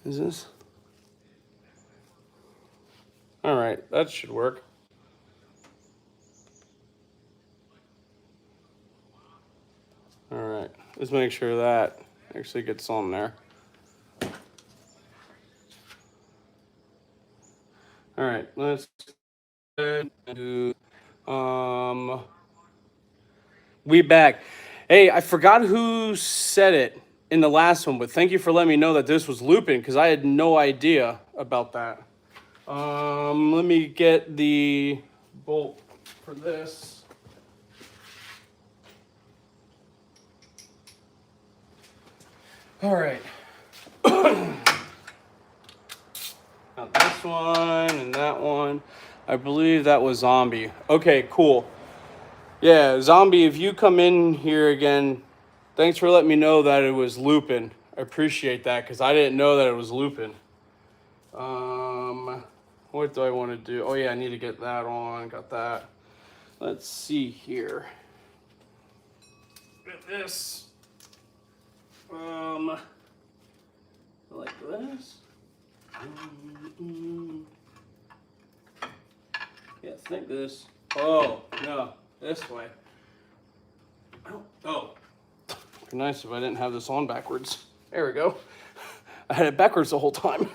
Is this? All right, that should work. All right, let's make sure that actually gets on there. All right, let's do, we back. Hey, I forgot who said it in the last one, but thank you for letting me know that this was looping because I had no idea about that. Let me get the bolt for this. All right. Now this one and that one. I believe that was Zombie. Okay, cool. Yeah, Zombie, if you come in here again, thanks for letting me know that it was looping. I appreciate that because I didn't know that it was looping. What do I want to do? Oh yeah, I need to get that on. Got that. Let's see here. Get this. Like this. Yeah, think this. Oh no, this way. Oh, it'd be nice if I didn't have this on backwards. There we go. I had it backwards the whole time.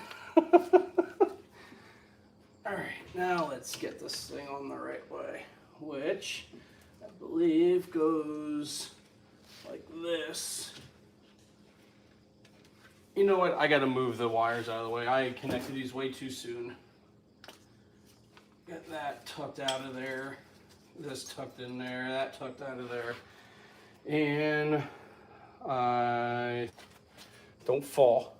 All right, now let's get this thing on the right way, which I believe goes like this. You know what? I gotta move the wires out of the way. I connected these way too soon. Get that tucked out of there. This tucked in there. That tucked out of there. And I don't fall.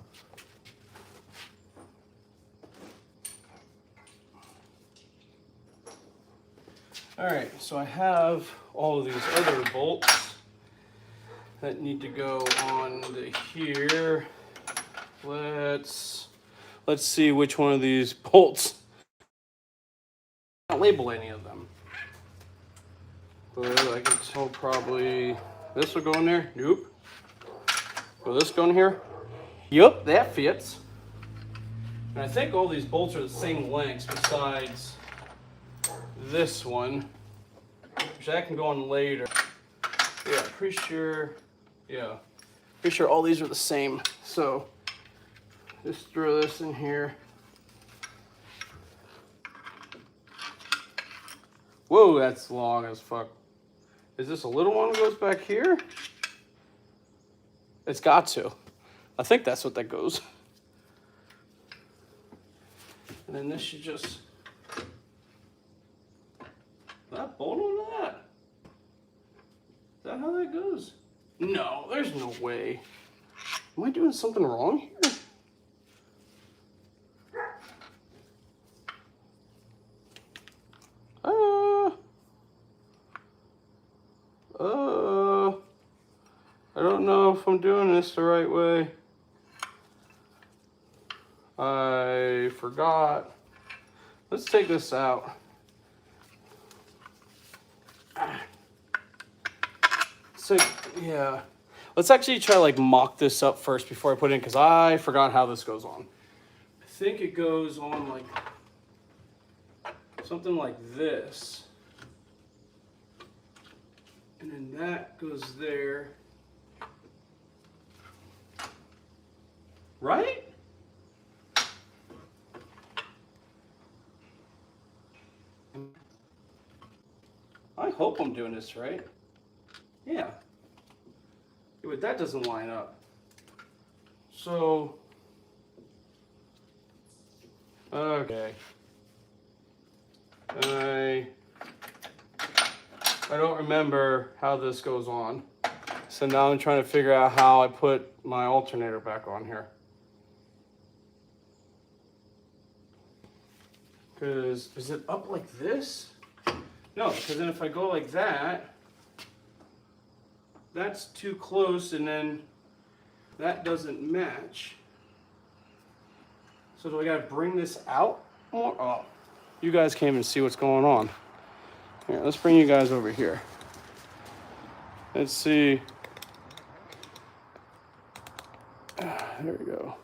All right, so I have all of these other bolts that need to go on to here. Let's see which one of these bolts. I don't label any of them. But I can tell probably this will go in there. Nope. Will this go in here? Yup, that fits. And I think all these bolts are the same lengths besides this one, which that can go on later. Yeah, pretty sure all these are the same. So just throw this in here. Whoa, that's long as fuck. Is this a little one that goes back here? It's got to. I think that's what that goes. And then this should just, that bolt on that? Is that how that goes? No, there's no way. Am I doing something wrong here? I don't know if I'm doing this the right way. I forgot. Let's take this out. So, yeah. Let's actually try like mock this up first before I put it in because I forgot how this goes on. I think it goes on like something like this. And then that goes there. Right? I hope I'm doing this right. Yeah. But that doesn't line up. So, okay. I don't remember how this goes on. So now I'm trying to figure out how I put my alternator back on here. Because, is it up like this? No, because then if I go like that, that's too close and then that doesn't match. So do I gotta bring this out more? Oh, you guys can't even see what's going on. Here, let's bring you guys over here. Let's see. There we go.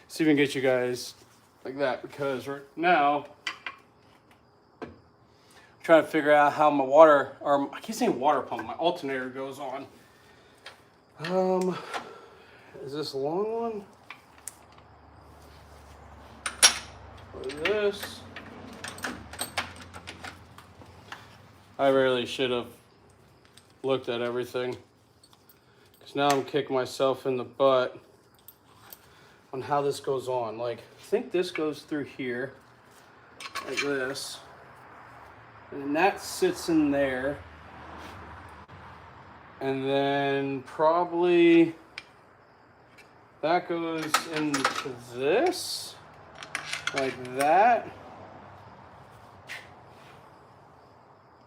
see if we can get you guys like that, because right now I'm trying to figure out how my water, or I keep saying water pump, my alternator goes on. Is this a long one? Or this? I really should have looked at everything, because now I'm kicking myself in the butt on how this goes on. Like, I think this goes through here like this, and then that sits in there, and then probably that goes into this like that,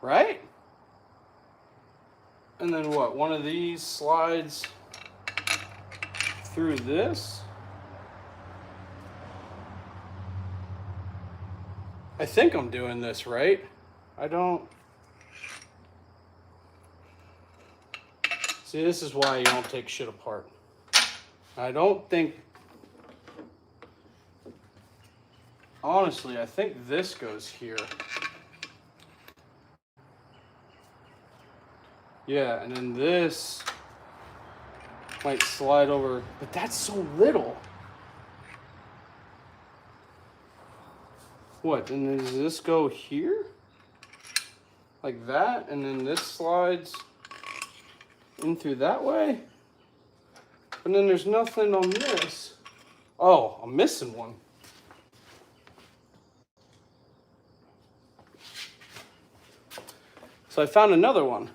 right? And then what, one of these slides through this? I think I'm doing this right. I don't... See, this is why you don't take shit apart. I don't think... Honestly, I think this goes here. Yeah, and then this might slide over, but that's so little. What, and then does this go here? Like that, and then this slides in through that way? But then there's nothing on this. Oh, I'm missing one. So I found another one.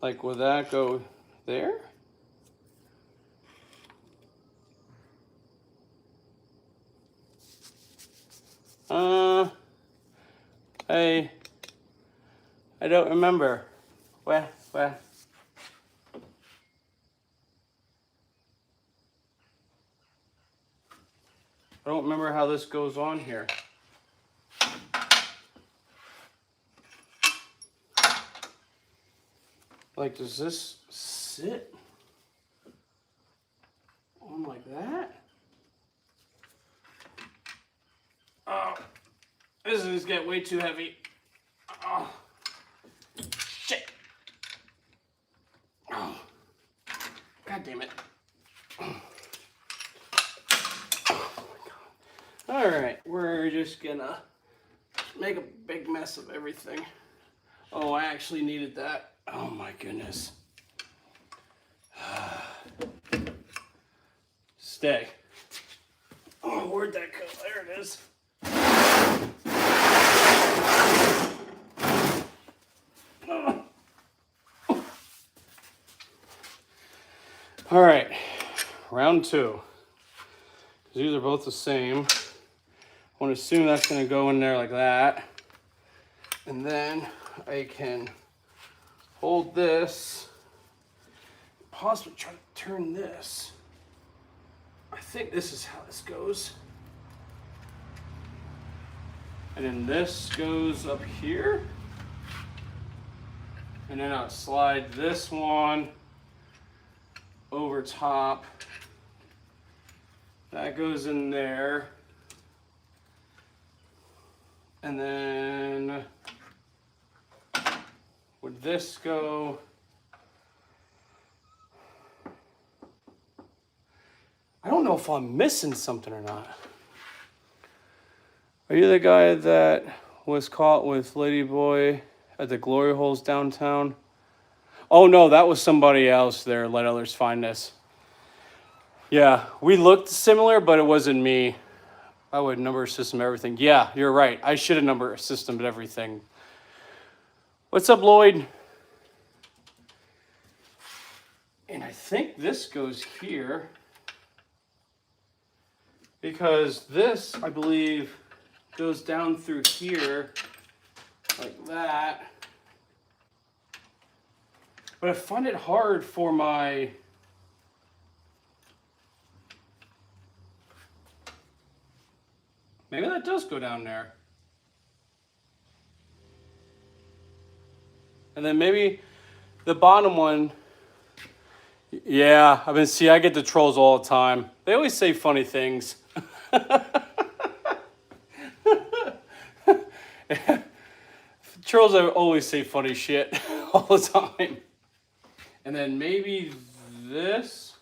Like, would that go there? Hey, I don't remember. Where? I don't remember how this goes on here. Like, does this sit on like that? Oh, this is getting way too heavy. Oh, shit. Oh, God damn it. Oh my God. All right, we're just gonna make a big mess of everything. Oh, I actually needed that. Oh my goodness. Stay. Oh, where'd that go? There it is. All right, round two. These are both the same. I want to assume that's going to go in there like that. And then I can hold this, possibly try to turn this. I think this is how this goes. And then this goes up here. And then I'll slide this one over top. That goes in there. And then would this go? I don't know if I'm missing something or not. Are you the guy that was caught with Ladyboy at the glory holes downtown? Oh no, that was somebody else there. Let others find this. Yeah, we looked similar, but it wasn't me. I would number system everything. Yeah, you're right. I should have number systemed everything. What's up, Lloyd? And I think this goes here, because this, I believe, goes down through here like that. But I find it hard for my... Maybe that does go down there. And then maybe the bottom one Yeah, I get the trolls all the time. They always say funny things. Trolls always say funny shit all the time. And then maybe this.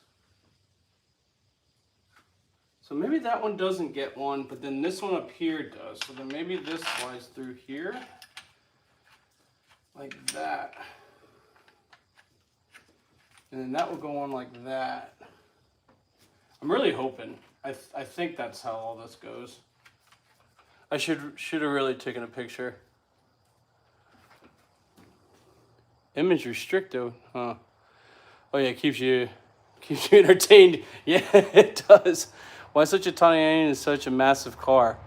So maybe that one doesn't get one, but then this one up here does. So then maybe this slides through here. Like that. And then that will go on like that. I'm really hoping. I think that's how all this goes. I should have really taken a picture. Image restricted, huh? Oh yeah, keeps you entertained. Yeah, it does. Why such a tiny engine in such a massive car?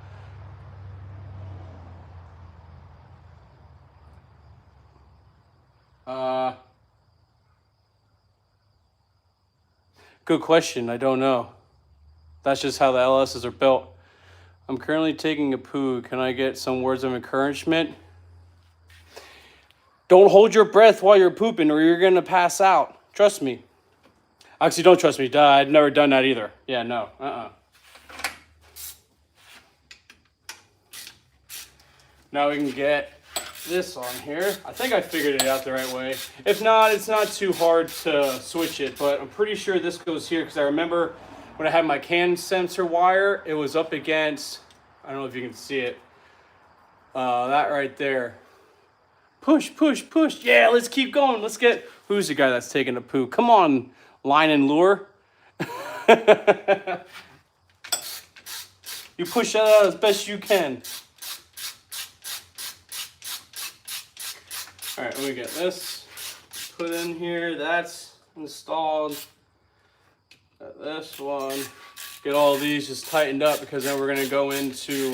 Good question. I don't know. That's just how the LSs are built. I'm currently taking a poo. Can I get some words of encouragement? Don't hold your breath while you're pooping or you're going to pass out. Trust me. Actually, don't trust me. Duh, I've never done that either. Yeah, no. Now we can get this on here. I think I figured it out the right way. If not, it's not too hard to switch it, but I'm pretty sure this goes here because I remember when I had my CAN sensor wire, it was up against, I don't know if you can see it, that right there. Push, push, push. Yeah, let's keep going. Let's get, who's the guy that's taking a poo? Come on, line and lure. You push that out as best you can. All right, let me get this put in here. That's installed. Got this one. Get all of these just tightened up because then we're gonna go into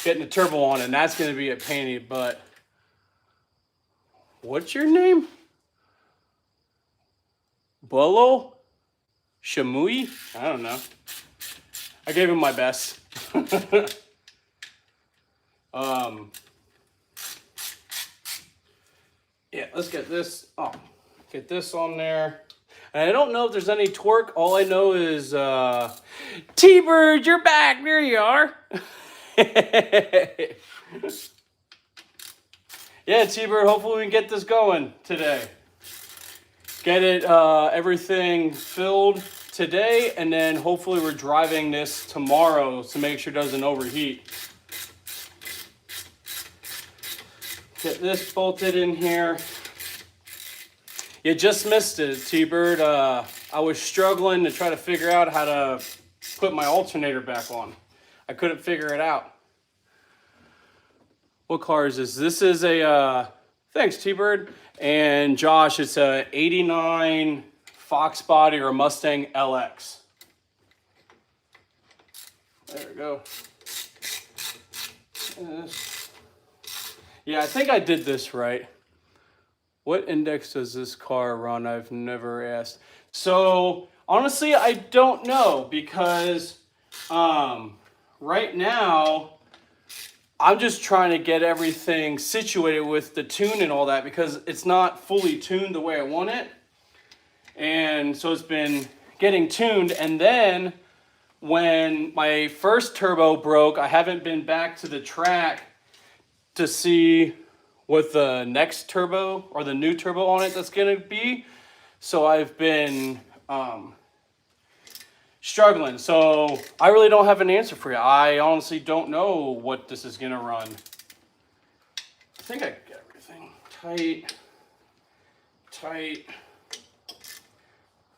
getting the turbo on, and that's gonna be a pain in the butt. What's your name? Bolo? Shamui? I don't know. I gave him my best. Yeah, let's get this. Oh, get this on there. And I don't know if there's any torque. All I know is T-Bird, you're back. There you are. Yeah, T-Bird, hopefully we can get this going today. Get it, everything filled today, and then hopefully we're driving this tomorrow to make sure it doesn't overheat. Get this bolted in here. You just missed it, T-Bird. I was struggling to try to figure out how to put my alternator back on. I couldn't figure it out. What car is this? This is a, thanks T-Bird. And Josh, it's a 89 Fox body or a Mustang LX. There we go. Yeah, I think I did this right. What index does this car run? I've never asked. So honestly, I don't know because right now I'm just trying to get everything situated with the tune and all that because it's not fully tuned the way I want it. And so it's been getting tuned. And then when my first turbo broke, I haven't been back to the track to see what the next turbo or the new turbo on it that's gonna be. So I've been struggling. So I really don't have an answer for you. I honestly don't know what this is gonna run. I think I got everything tight, tight,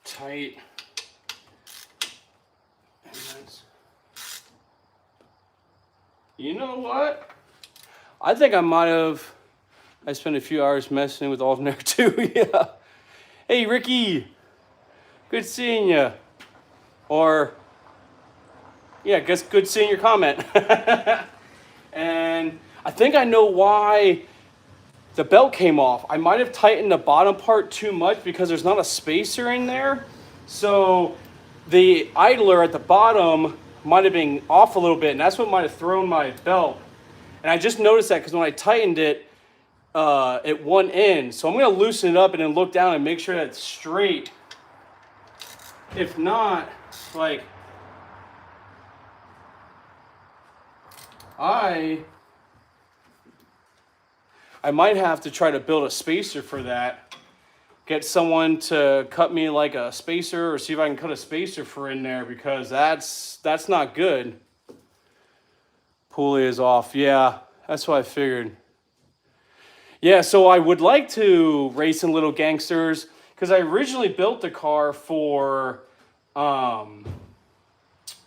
tight. And that's, you know what? I think I might have, I spent a few hours messing with Alternator too, yeah. Hey, Ricky, good seeing you. Or, yeah, guess good seeing your comment. And I think I know why the belt came off. I might have tightened the bottom part too much because there's not a spacer in there. So the idler at the bottom might have been off a little bit, and that's what might have thrown my belt. And I just noticed that because when I tightened it, at one end. So I'm going to loosen it up and then look down and make sure that it's straight. If not, like, I might have to try to build a spacer for that. Get someone to cut me like a spacer, or see if I can cut a spacer for in there, because that's not good. Pulley is off. Yeah, that's what I figured. Yeah, so I would like to race in Little Gangsters, because I originally built the car for to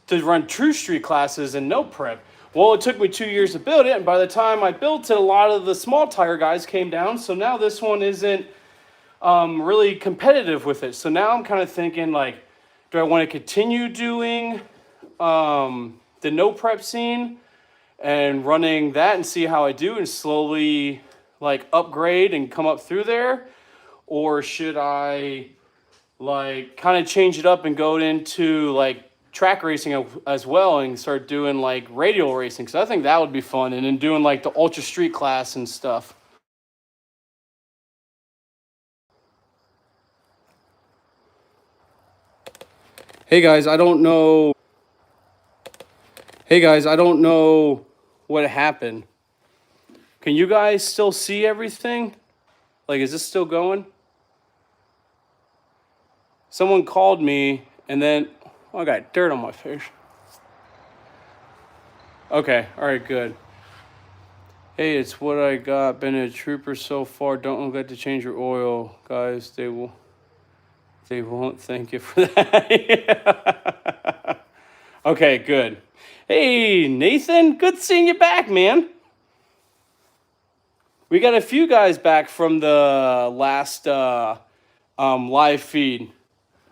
run true street classes and no prep. Well, it took me 2 years to build it, and by the time I built it, a lot of the small tire guys came down, so now this one isn't really competitive with it. So now I'm kind of thinking, like, do I want to continue doing the no prep scene and running that and see how I do and slowly, like, upgrade and come up through there? Or should I, like, kind of change it up and go into, like, track racing as well and start doing, like, radial racing? Because I think that would be fun. And then doing, like, the ultra street class and stuff. Hey guys, I don't know what happened. Can you guys still see everything? Like, is this still going? Someone called me and then, oh, I got dirt on my face. Okay, all right, good. Hey, it's what I got. Been a trooper so far. Don't forget to change your oil, guys. They won't thank you for that. Okay, good. Hey, Nathan, good seeing you back, man. We got a few guys back from the last live feed.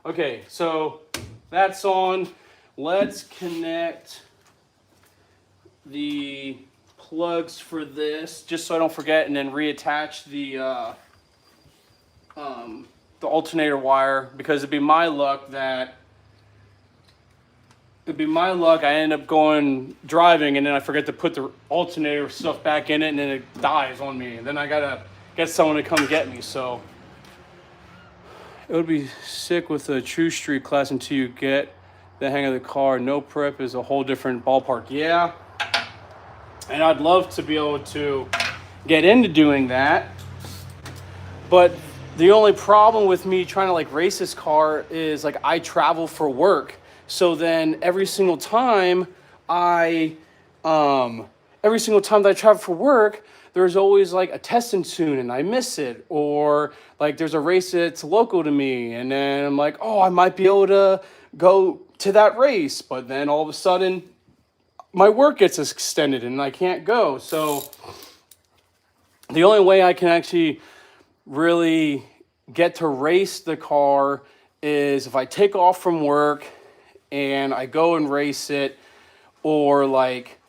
Okay, so that's on. Let's connect the plugs for this, just so I don't forget, and then reattach the alternator wire, because it'd be my luck I end up going driving and then I forget to put the alternator stuff back in it, and then it dies on me, and then I gotta get someone to come get me. So it would be sick with a true street class until you get the hang of the car. No prep is a whole different ballpark. Yeah, and I'd love to be able to get into doing that, but the only problem with me trying to, like, race this car is, like, I travel for work. So then every single time that I travel for work, there's always, like, a testing soon and I miss it, or, like, there's a race that's local to me and then I'm like, oh, I might be able to go to that race, but then all of a sudden my work gets extended and I can't go. So the only way I can actually really get to race the car is if I take off from work and I go and race it, or, like,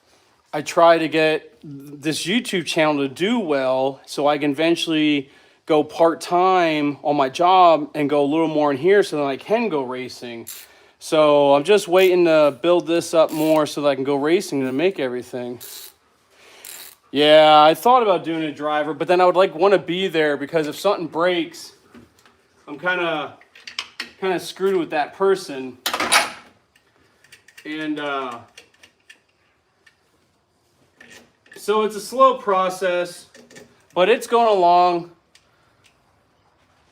I try to get this YouTube channel to do well so I can eventually go part-time on my job and go a little more in here so that I can go racing. So I'm just waiting to build this up more so that I can go racing and make everything. Yeah, I thought about doing a driver, but then I would, like, want to be there, because if something breaks, I'm kind of screwed with that person. And so it's a slow process, but it's going along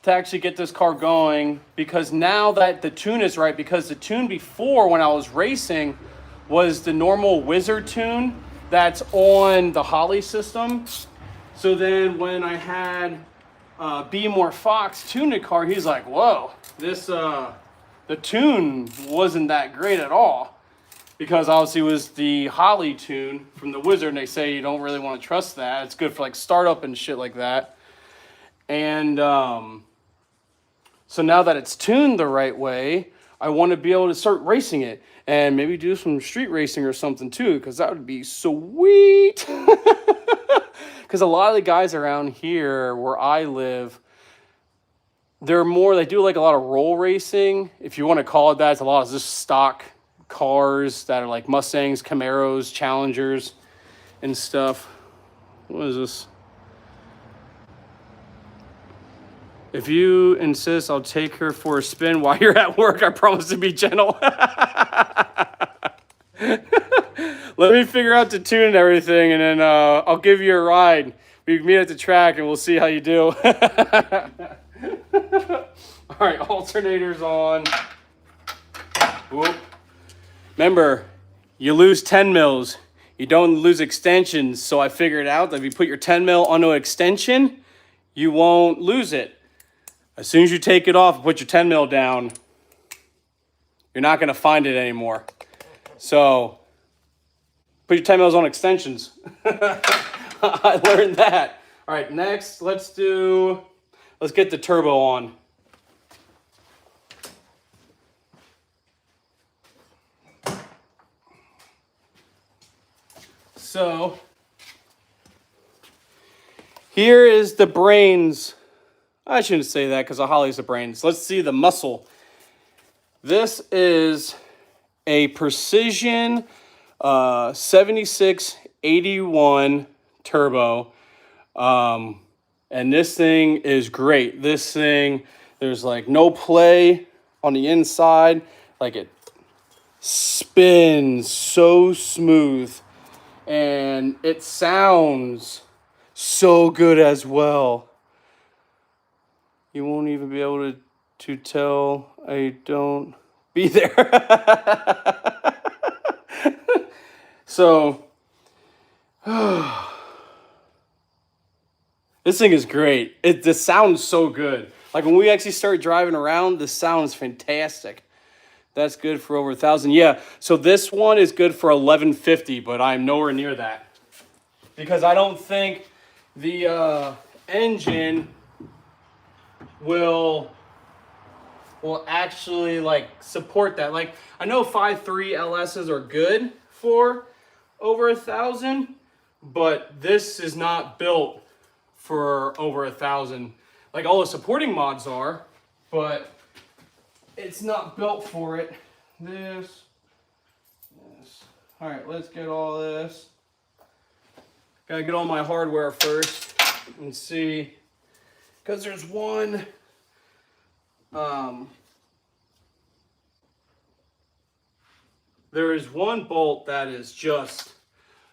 to actually get this car going, because now that the tune is right, because the tune before when I was racing was the normal Wizard tune that's on the Holly system. So then when I had Be More Fox tune the car, he's like, whoa, this the tune wasn't that great at all, because obviously it was the Holly tune from the Wizard, and they say you don't really want to trust that. It's good for, like, startup and shit like that. And so now that it's tuned the right way, I want to be able to start racing it and maybe do some street racing or something too, because that would be sweet. Because a lot of the guys around here where I live, they do, like, a lot of roll racing, if you want to call it that. It's a lot of just stock cars that are like Mustangs, Camaros, Challengers, and stuff. What is this? If you insist, I'll take her for a spin while you're at work. I promise to be gentle. Let me figure out the tune and everything, and then I'll give you a ride. We can meet at the track, and we'll see how you do. All right, alternator's on. Whoop. Remember, you lose 10 mils. You don't lose extensions, so I figured out that if you put your 10 mil onto an extension, you won't lose it. As soon as you take it off and put your 10 mil down, you're not going to find it anymore. So put your 10 mils on extensions. I learned that. All right, next, let's get the turbo on. So here is the brains. I shouldn't say that because Holly's the brains. Let's see the muscle. This is a Precision 7681 turbo. And this thing is great. This thing, there's like no play on the inside. Like it spins so smooth. And it sounds so good as well. You won't even be able to tell I don't be there. So, this thing is great. The sound's so good. Like when we actually start driving around, the sound's fantastic. That's good for over 1,000. Yeah, so this one is good for 1150, but I'm nowhere near that. Because I don't think the engine will actually like support that. Like I know 5.3 LSs are good for over 1,000, but this is not built for over 1,000. Like all the supporting mods are, but it's not built for it. This. All right, let's get all this. Gotta get all my hardware first and see, because there's one. There is one bolt that is just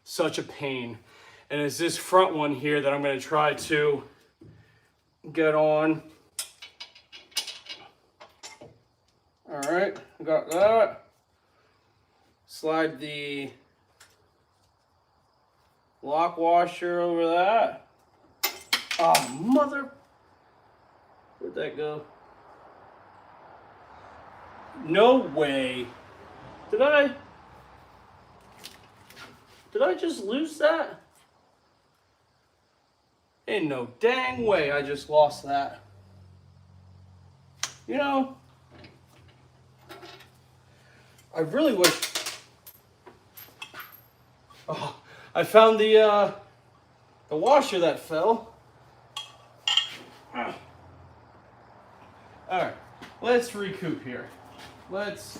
such a pain, and it's this front one here that I'm going to try to get on. All right, got that. Slide the lock washer over that. Oh, mother. Where'd that go? No way. Did I just lose that? Ain't no dang way I just lost that. You know, I really wish. Oh, I found the washer that fell. All right, let's recoup here. Let's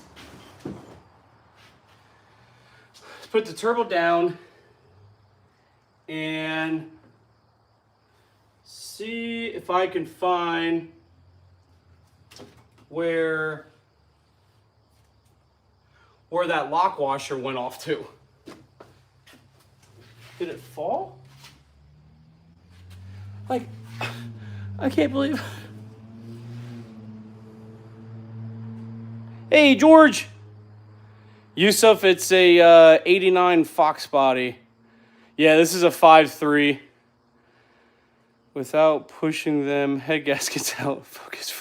put the turbo down and see if I can find where that lock washer went off to. Did it fall? Like, I can't believe. Hey, George. Yusuf, it's a 89 Fox body. Yeah, this is a 5.3. Without pushing them, head gaskets out. Focus.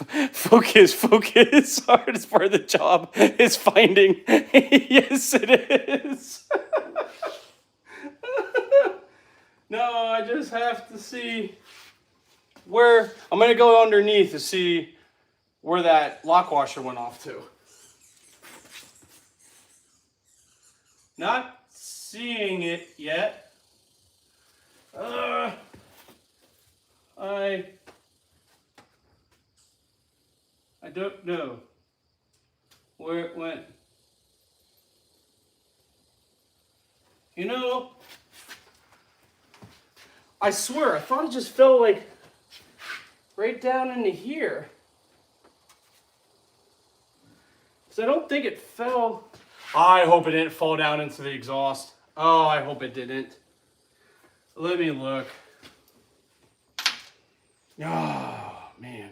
Hardest part of the job is finding. Yes, it is. No, I just have to see where. I'm going to go underneath to see where that lock washer went off to. Not seeing it yet. I don't know where it went. You know, I swear, I thought it just fell like right down into here. So I don't think it fell. I hope it didn't fall down into the exhaust. Oh, I hope it didn't. Let me look. Oh, man.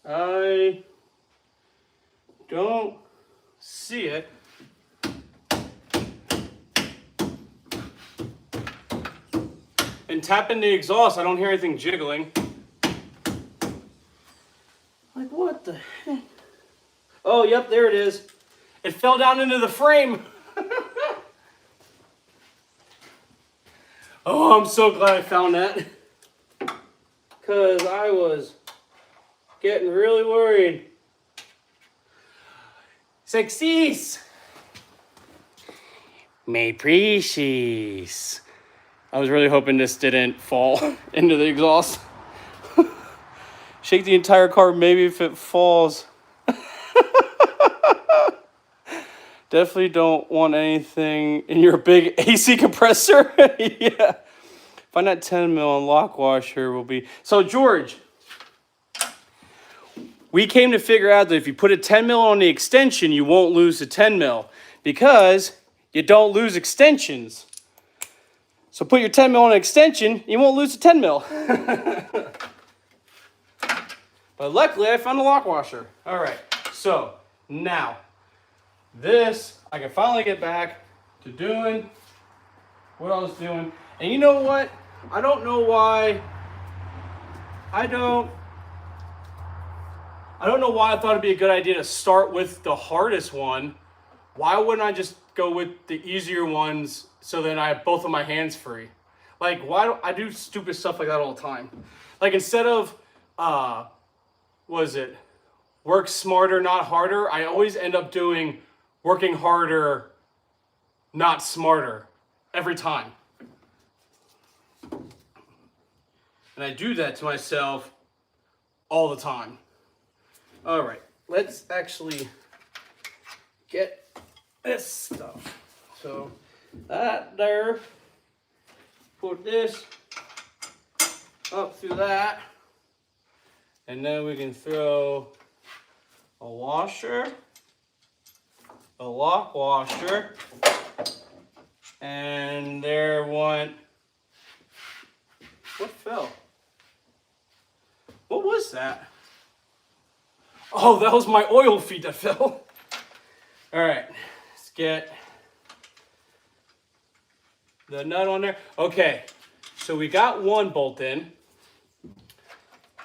I don't see it. And tapping the exhaust, I don't hear anything jiggling. Like, what the heck? Oh, yep, there it is. It fell down into the frame. Oh, I'm so glad I found that. Because I was getting really worried. Sexys. My precious. I was really hoping this didn't fall into the exhaust. Shake the entire car, maybe if it falls. Definitely don't want anything in your big AC compressor. Yeah. Find that 10 mil on lock washer will be. So George, we came to figure out that if you put a 10 mil on the extension, you won't lose the 10 mil because you don't lose extensions. So put your 10 mil on an extension, you won't lose the 10 mil. But luckily I found the lock washer. All right, so now this, I can finally get back to doing what I was doing. And you know what? I don't know why. I don't know why I thought it'd be a good idea to start with the hardest one. Why wouldn't I just go with the easier ones so then I have both of my hands free? Like, why do I do stupid stuff like that all the time? Like, instead of, work smarter, not harder, I always end up doing working harder, not smarter, every time. And I do that to myself all the time. All right, let's actually get this stuff. So that there, put this up through that, and then we can throw a washer, a lock washer, and there went, what fell? What was that? Oh, that was my oil feed that fell. All right, let's get the nut on there. Okay, so we got one bolt in.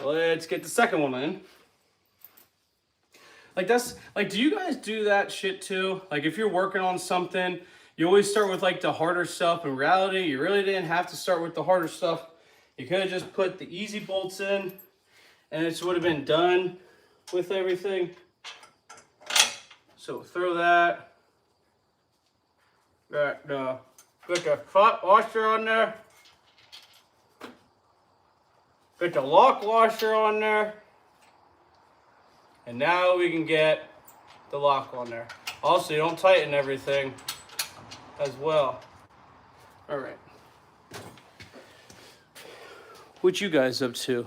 Let's get the second one in. Like that's, like, do you guys do that shit too? Like if you're working on something, you always start with like the harder stuff. In reality, you really didn't have to start with the harder stuff. You could have just put the easy bolts in and it would have been done with everything. So throw that. Put the front washer on there. Put the lock washer on there. And now we can get the lock on there. Also, you don't tighten everything as well. All right. What you guys up to?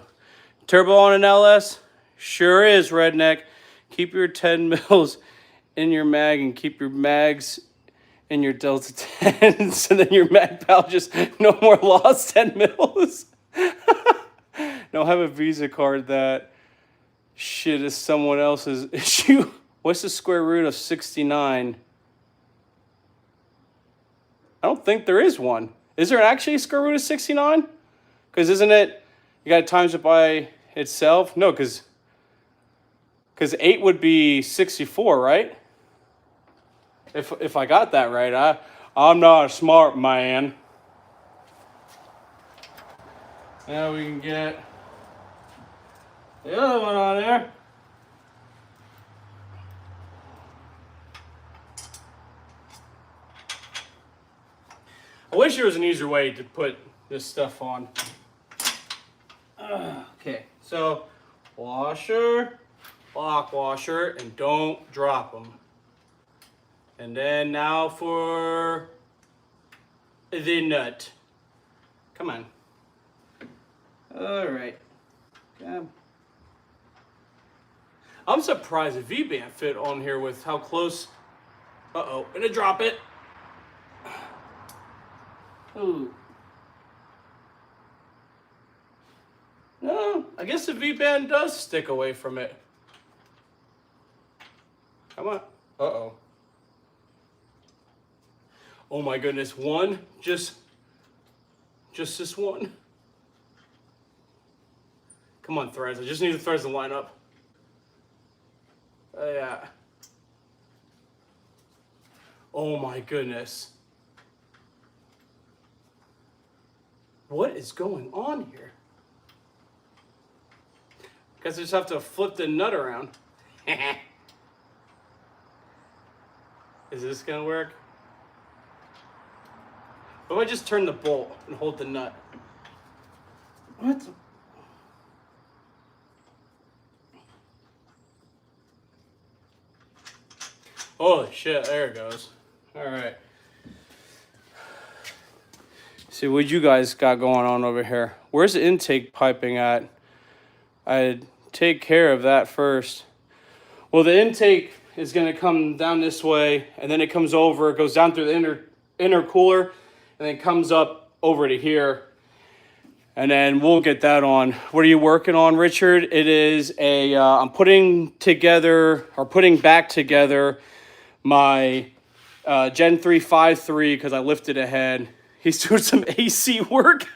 Turbo on an LS? Sure is, redneck. Keep your 10 mils in your mag and keep your mags in your Delta 10s. And then your mag pal just no more lost 10 mils. No, have a Visa card that shit is someone else's issue. What's the square root of 69? I don't think there is one. Is there actually a square root of 69? Because isn't it, you got to times it by itself? No, because 8 would be 64, right? If I got that right, I'm not a smart man. Now we can get the other one on there. I wish there was an easier way to put this stuff on. Okay, so washer, lock washer, and don't drop them. And then now for the nut. Come on. All right. Okay. I'm surprised the V-band fit on here with how close. Uh-oh, gonna drop it. Ooh. No, I guess the V-band does stick away from it. Come on. Uh-oh. Oh my goodness, one? Just this one? Come on, threads. I just need the threads to line up. Yeah. Oh my goodness. What is going on here? Guess I just have to flip the nut around. Is this gonna work? What if I just turn the bolt and hold the nut? What? Holy shit, there it goes. All right. See what you guys got going on over here. Where's the intake piping at? I'd take care of that first. Well, the intake is gonna come down this way, and then it comes over, it goes down through the inner cooler, and then comes up over to here. And then we'll get that on. What are you working on, Richard? It is a, I'm putting back together my Gen 3 5.3 because I lifted ahead. He's doing some AC work.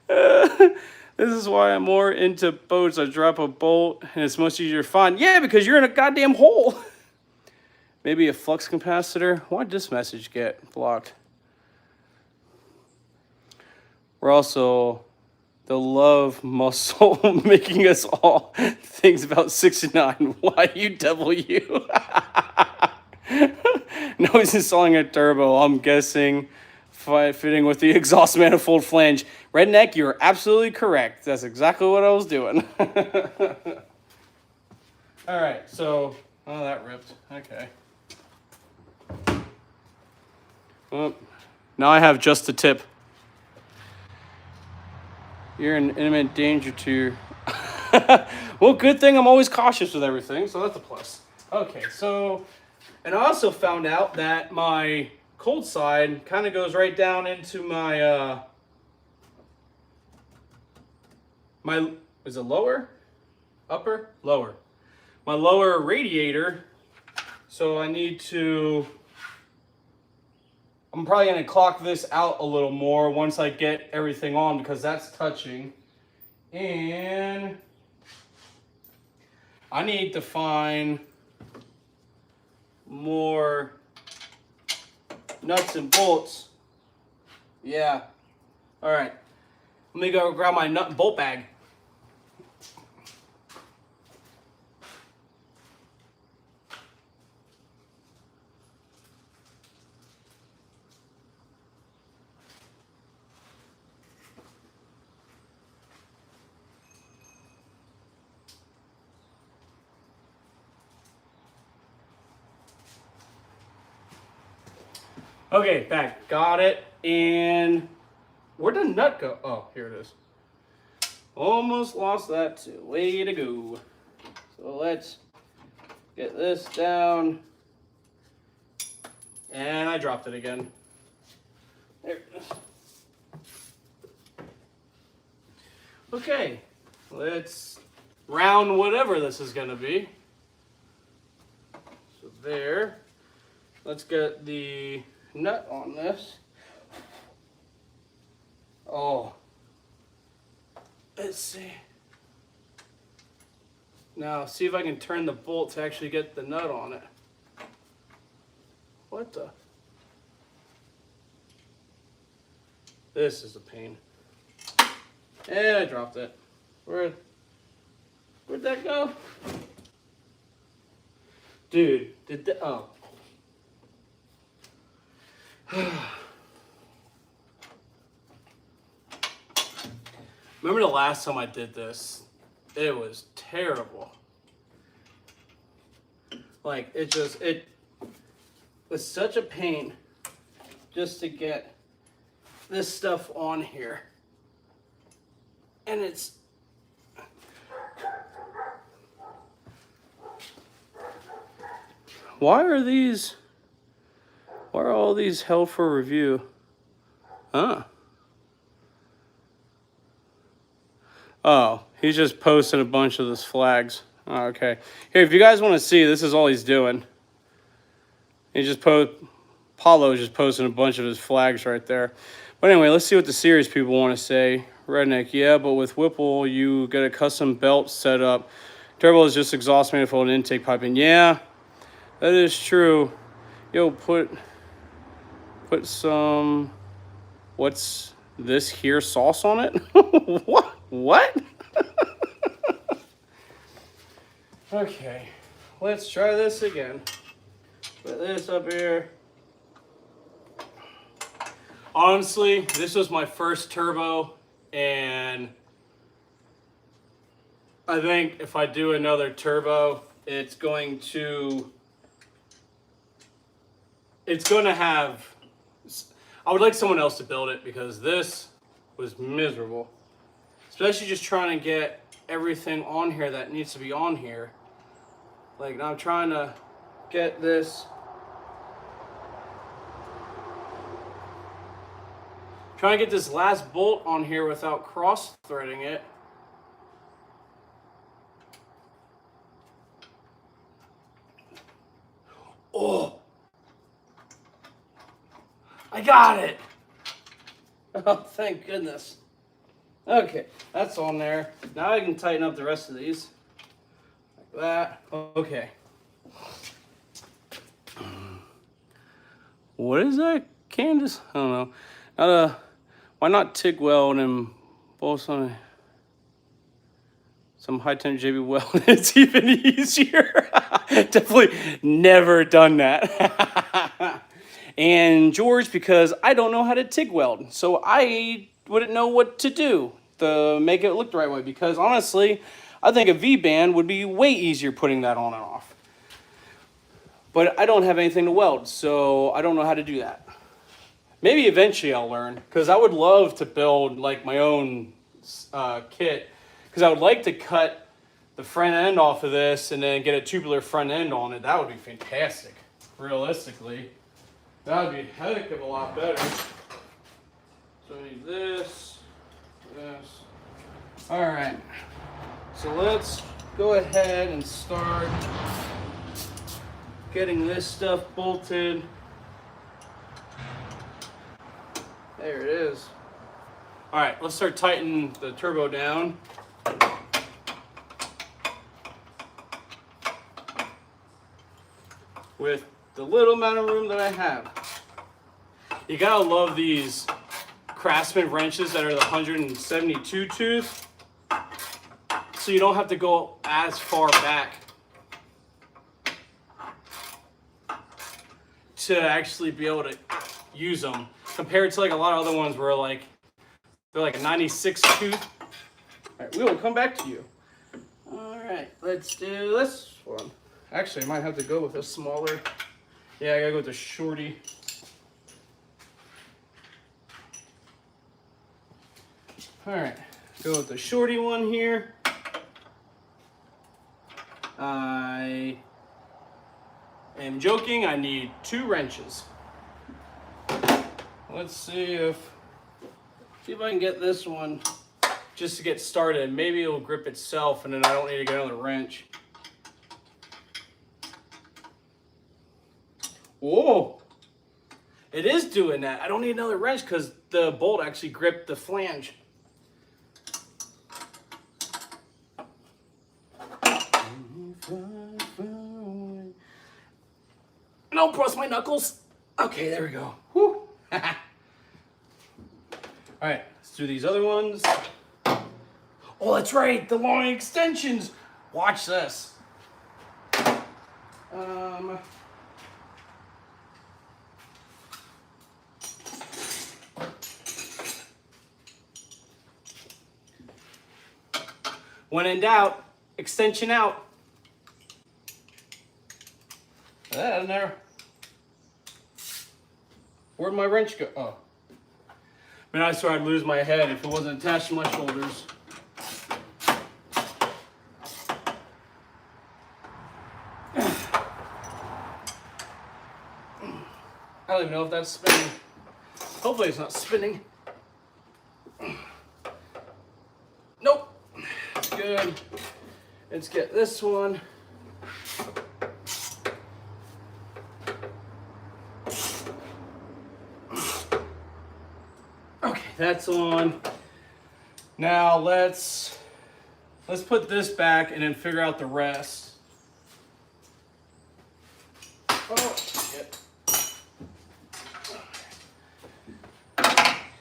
This is why I'm more into boats. I drop a bolt and it's much easier to find. Yeah, because you're in a goddamn hole. Maybe a flux capacitor. Why did this message get blocked? We're also the love muscle making us all things about 69. Why you W? No, he's installing a turbo. I'm guessing fitting with the exhaust manifold flange. Redneck, you're absolutely correct. That's exactly what I was doing. All right, so, oh, that ripped. Okay. Well, now I have just the tip. You're in imminent danger to... Well, good thing I'm always cautious with everything, so that's a plus. Okay, so... And I also found out that my cold side kind of goes right down into my... is it lower? Upper? Lower. My lower radiator. So I need to... I'm probably going to clock this out a little more once I get everything on because that's touching. And I need to find more nuts and bolts. Yeah. All right. Let me go grab my nut and bolt bag. Okay, back. Got it. And where'd the nut go? Oh, here it is. Almost lost that too. Way to go. So let's get this down. And I dropped it again. There it is. Okay, let's round whatever this is going to be. So there. Let's get the nut on this. Oh. Let's see. Now, see if I can turn the bolt to actually get the nut on it. What the? This is a pain. And I dropped it. Where'd that go? Dude, did that, oh. Remember the last time I did this? It was terrible. Like, it was such a pain just to get this stuff on here. And it's, why are all these held for review? Huh. Oh, he's just posting a bunch of those flags. Oh, okay. Here, if you guys want to see, this is all he's doing. Paulo's just posting a bunch of his flags right there. But anyway, let's see what the serious people want to say. Redneck, yeah, but with Whipple, you get a custom belt set up. Turbo is just exhaust manifold and intake piping. Yeah, that is true. Yo, put some, what's this here, sauce on it? What? Okay, let's try this again. Put this up here. Honestly, this was my first turbo, and I think if I do another turbo, it's going to have, I would like someone else to build it because this was miserable. Especially just trying to get everything on here that needs to be on here. Like, I'm trying to get this, last bolt on here without cross threading it. Oh, I got it. Oh, thank goodness. Okay, that's on there. Now I can tighten up the rest of these. Like that. Okay. What is that, Candace? I don't know. Why not TIG weld and both on some high temp JB weld? It's even easier. Definitely never done that. And George, because I don't know how to TIG weld, so I wouldn't know what to do to make it look the right way, because honestly, I think a V-band would be way easier putting that on and off. But I don't have anything to weld, so I don't know how to do that. Maybe eventually I'll learn, because I would love to build like my own kit, because I would like to cut the front end off of this and then get a tubular front end on it. That would be fantastic, realistically. That would be a heck of a lot better. So I need this. All right, so let's go ahead and start getting this stuff bolted. There it is. All right, let's start tightening the turbo down. With the little amount of room that I have. You gotta love these Craftsman wrenches that are the 172 tooth, so you don't have to go as far back to actually be able to use them, compared to like a lot of other ones where like they're like a 96 tooth. All right, we will come back to you. All right, let's do this one. Actually, I might have to go with a smaller. Yeah, I gotta go with the shorty. All right, go with the shorty one here. I am joking, I need 2 wrenches. Let's see if I can get this one just to get started. Maybe it'll grip itself and then I don't need to get another wrench. Whoa, it is doing that. I don't need another wrench because the bolt actually gripped the flange. No, press my knuckles. Okay, there we go. Whew. All right, let's do these other ones. Oh, that's right, the long extensions. Watch this. When in doubt, extension out. That in there. Where'd my wrench go? Oh. I mean, I swear I'd lose my head if it wasn't attached to my shoulders. I don't even know if that's spinning. Hopefully it's not spinning. Nope. It's good. Let's get this one. Okay, that's on. Now let's put this back and then figure out the rest. Oh, yep.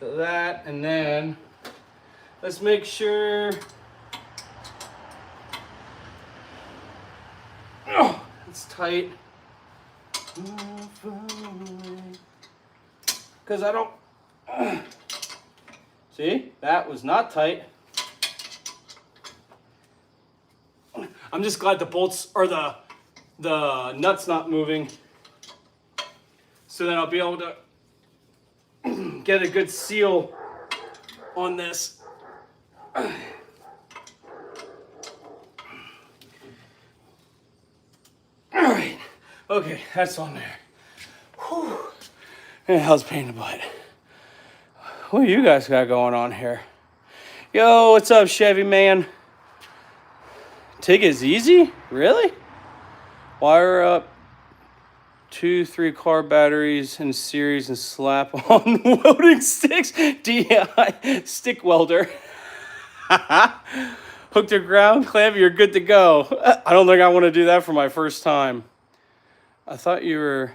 So that, and then let's make sure. Oh, it's tight. Because I don't. See, that was not tight. I'm just glad the bolts or the nuts not moving. So then I'll be able to get a good seal on this. All right. Okay, that's on there. Whew. Man, how's pain in the butt? What do you guys got going on here? Yo, what's up, Chevy man? Take it easy? Really? Wire up 2 3-car batteries in series and slap on welding sticks. DI stick welder. Hook to ground clamp, you're good to go. I don't think I want to do that for my first time. I thought you were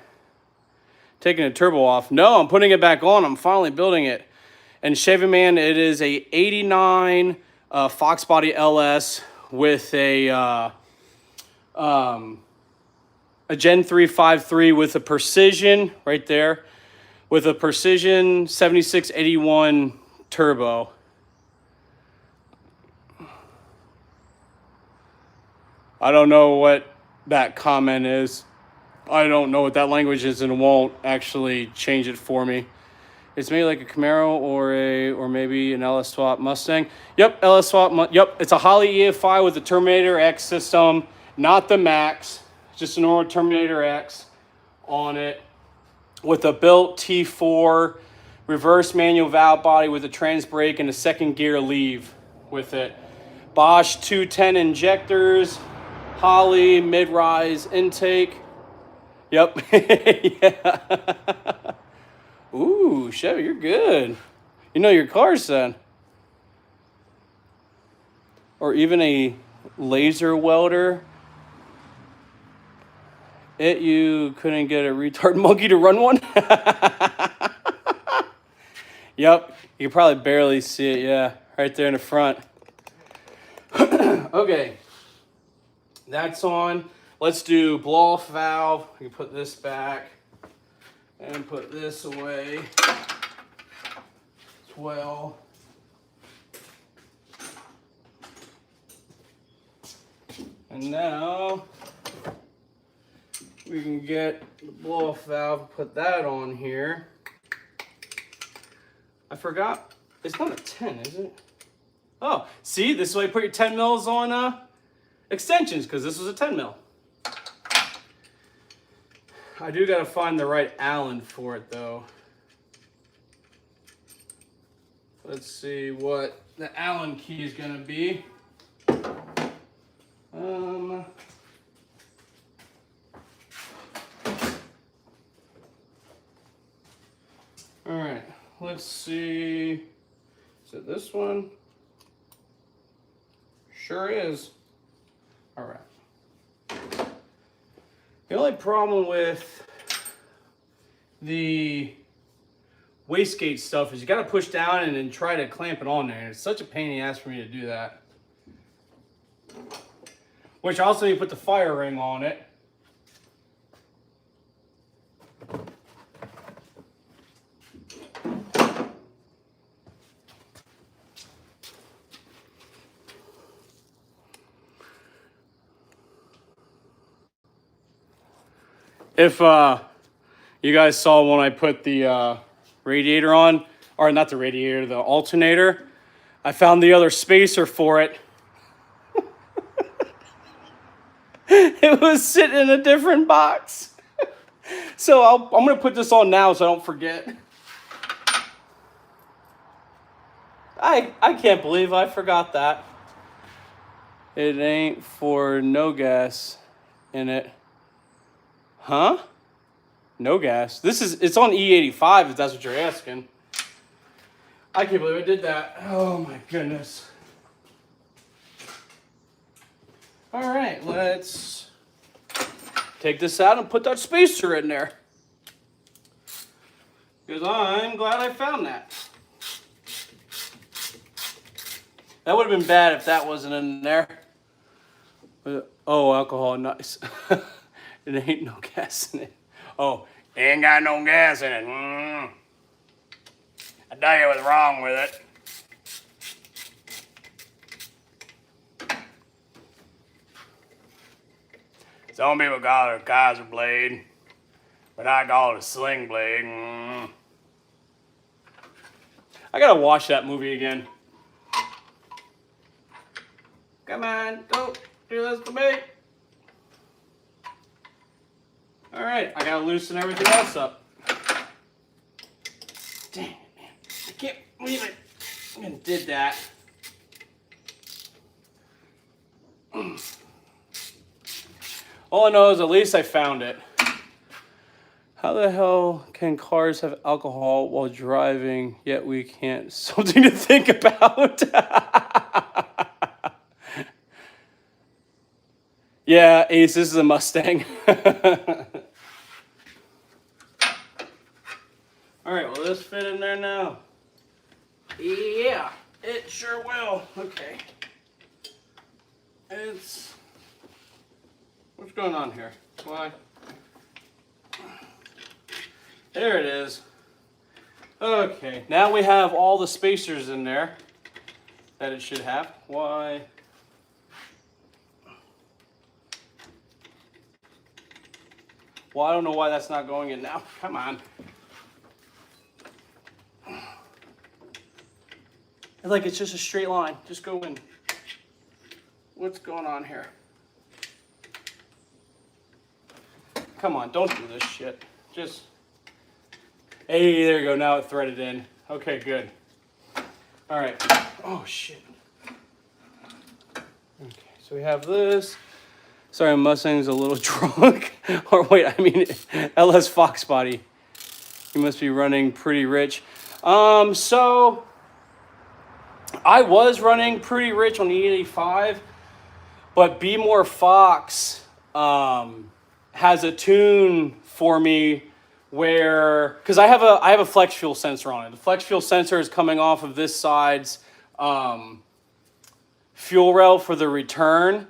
taking a turbo off. No, I'm putting it back on. I'm finally building it. And Chevy man, it is a 89 Fox Body LS with a Gen 353 with a Precision right there, with a Precision 7681 turbo. I don't know what that comment is. I don't know what that language is, and it won't actually change it for me. It's maybe like a Camaro or maybe an LS swap Mustang. Yep, LS swap. Yep, it's a Holley EFI with the Terminator X system, not the Max, just a normal Terminator X on it, with a built T4 reverse manual valve body with a trans brake and a second gear leave with it. Bosch 210 injectors, Holley mid-rise intake. Yep. Yeah. Ooh, Chevy, you're good. You know your cars then. Or even a laser welder. You couldn't get a retard monkey to run one? Yep, you can probably barely see it, yeah. Right there in the front. Okay, that's on. Let's do blow-off valve. You put this back and put this away as well. And now we can get the blow-off valve, put that on here. I forgot, it's not a 10, is it? Oh, see, this is why you put your 10 mils on extensions, because this was a 10 mil. I do gotta find the right Allen for it though. Let's see what the Allen key is gonna be. All right, let's see. Is it this one? Sure is. All right. The only problem with the wastegate stuff is you got to push down and then try to clamp it on there. And it's such a pain in the ass for me to do that. Which also you put the fire ring on it. If you guys saw when I put the radiator on, or not the radiator, the alternator, I found the other spacer for it. It was sitting in a different box. So I'm going to put this on now so I don't forget. I can't believe I forgot that. It ain't for no gas in it. Huh? No gas. It's on E85 if that's what you're asking. I can't believe I did that. Oh my goodness. All right, let's take this out and put that spacer in there. Because I'm glad I found that. That would have been bad if that wasn't in there. Oh, alcohol, nice. It ain't no gas in it. Oh, ain't got no gas in it. I tell you what's wrong with it. Some people call it a Kaiser blade, but I call it a sling blade. I gotta watch that movie again. Come on, don't do this to me. All right, I gotta loosen everything else up. Dang it, man. I can't believe it. I did that. All I know is at least I found it. How the hell can cars have alcohol while driving, yet we can't? Something to think about. Yeah, Ace, this is a Mustang. All right, will this fit in there now? Yeah, it sure will. Okay. What's going on here? Why? There it is. Okay, now we have all the spacers in there that it should have. Why? Well, I don't know why that's not going in now. Come on. Like it's just a straight line. Just go in. What's going on here? Come on, don't do this shit. Just, hey, there you go. Now it threaded in. Okay, good. All right. Oh, shit. Okay, so we have this. Sorry, Mustang's a little drunk. Or wait, I mean, LS Fox body. He must be running pretty rich. So I was running pretty rich on the E85, but Be More Fox has a tune for me where, because I have a flex fuel sensor on it. The flex fuel sensor is coming off of this side's fuel rail for the return,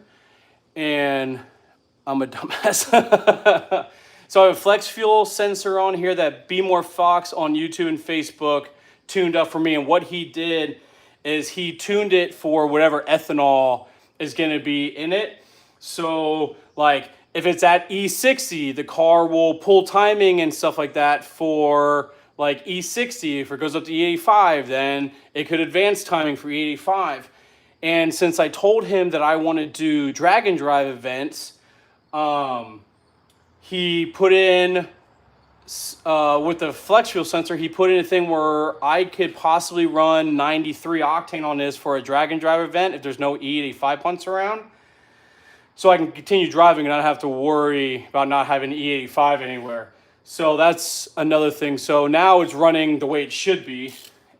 and I'm a dumbass. So I have a flex fuel sensor on here that Be More Fox on YouTube and Facebook tuned up for me, and what he did is he tuned it for whatever ethanol is going to be in it. So like if it's at E60, the car will pull timing and stuff like that for like E60. If it goes up to E85, then it could advance timing for E85. And since I told him that I want to do drag and drive events, he put in, with the flex fuel sensor, he put in a thing where I could possibly run 93 octane on this for a drag and drive event if there's no E85 pumps around. So I can continue driving and not have to worry about not having E85 anywhere. So that's another thing. So now it's running the way it should be.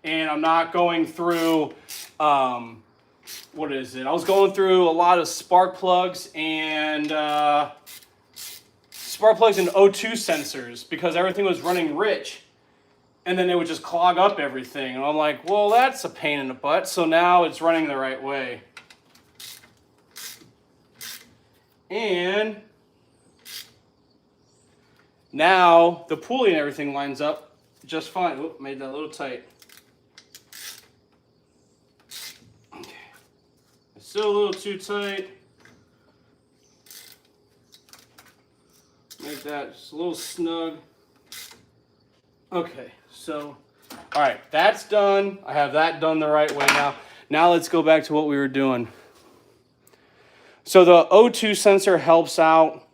And I'm not going through, what is it? I was going through a lot of spark plugs and O2 sensors because everything was running rich. And then it would just clog up everything. And I'm like, well, that's a pain in the butt. So now it's running the right way. And now the pulley and everything lines up just fine. Oop, made that a little tight. Okay. It's still a little too tight. Make like that, just a little snug. Okay, so, all right, that's done. I have that done the right way now. Now let's go back to what we were doing. So the O2 sensor helps out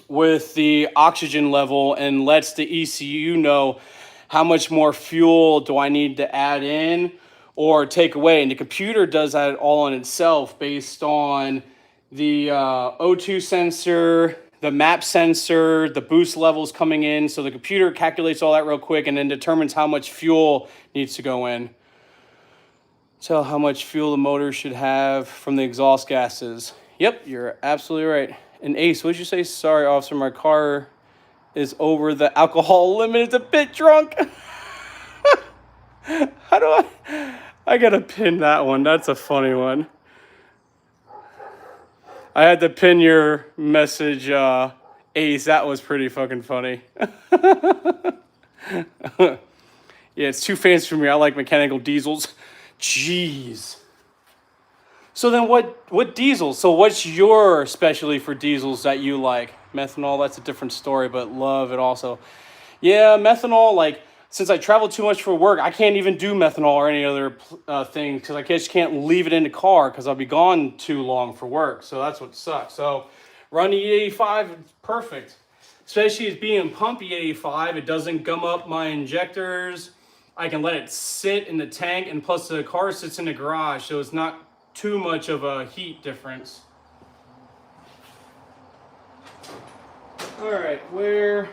with the oxygen level and lets the ECU know how much more fuel do I need to add in or take away. And the computer does that all on itself based on the O2 sensor, the map sensor, the boost levels coming in. So the computer calculates all that real quick and then determines how much fuel needs to go in. Tell how much fuel the motor should have from the exhaust gases. Yep, you're absolutely right. And Ace, what'd you say? Sorry, officer, my car is over the alcohol limit. It's a bit drunk. How do I gotta pin that one. That's a funny one. I had to pin your message, Ace. That was pretty fucking funny. Yeah, it's too fancy for me. I like mechanical diesels. Jeez. So then what diesels? So what's your specialty for diesels that you like? Methanol, that's a different story, but love it also. Yeah, methanol, like, since I travel too much for work, I can't even do methanol or any other thing because I just can't leave it in the car because I'll be gone too long for work. So that's what sucks. So run E85, it's perfect. Especially as being pump E85, it doesn't gum up my injectors. I can let it sit in the tank, and plus the car sits in the garage, so it's not too much of a heat difference. All right, where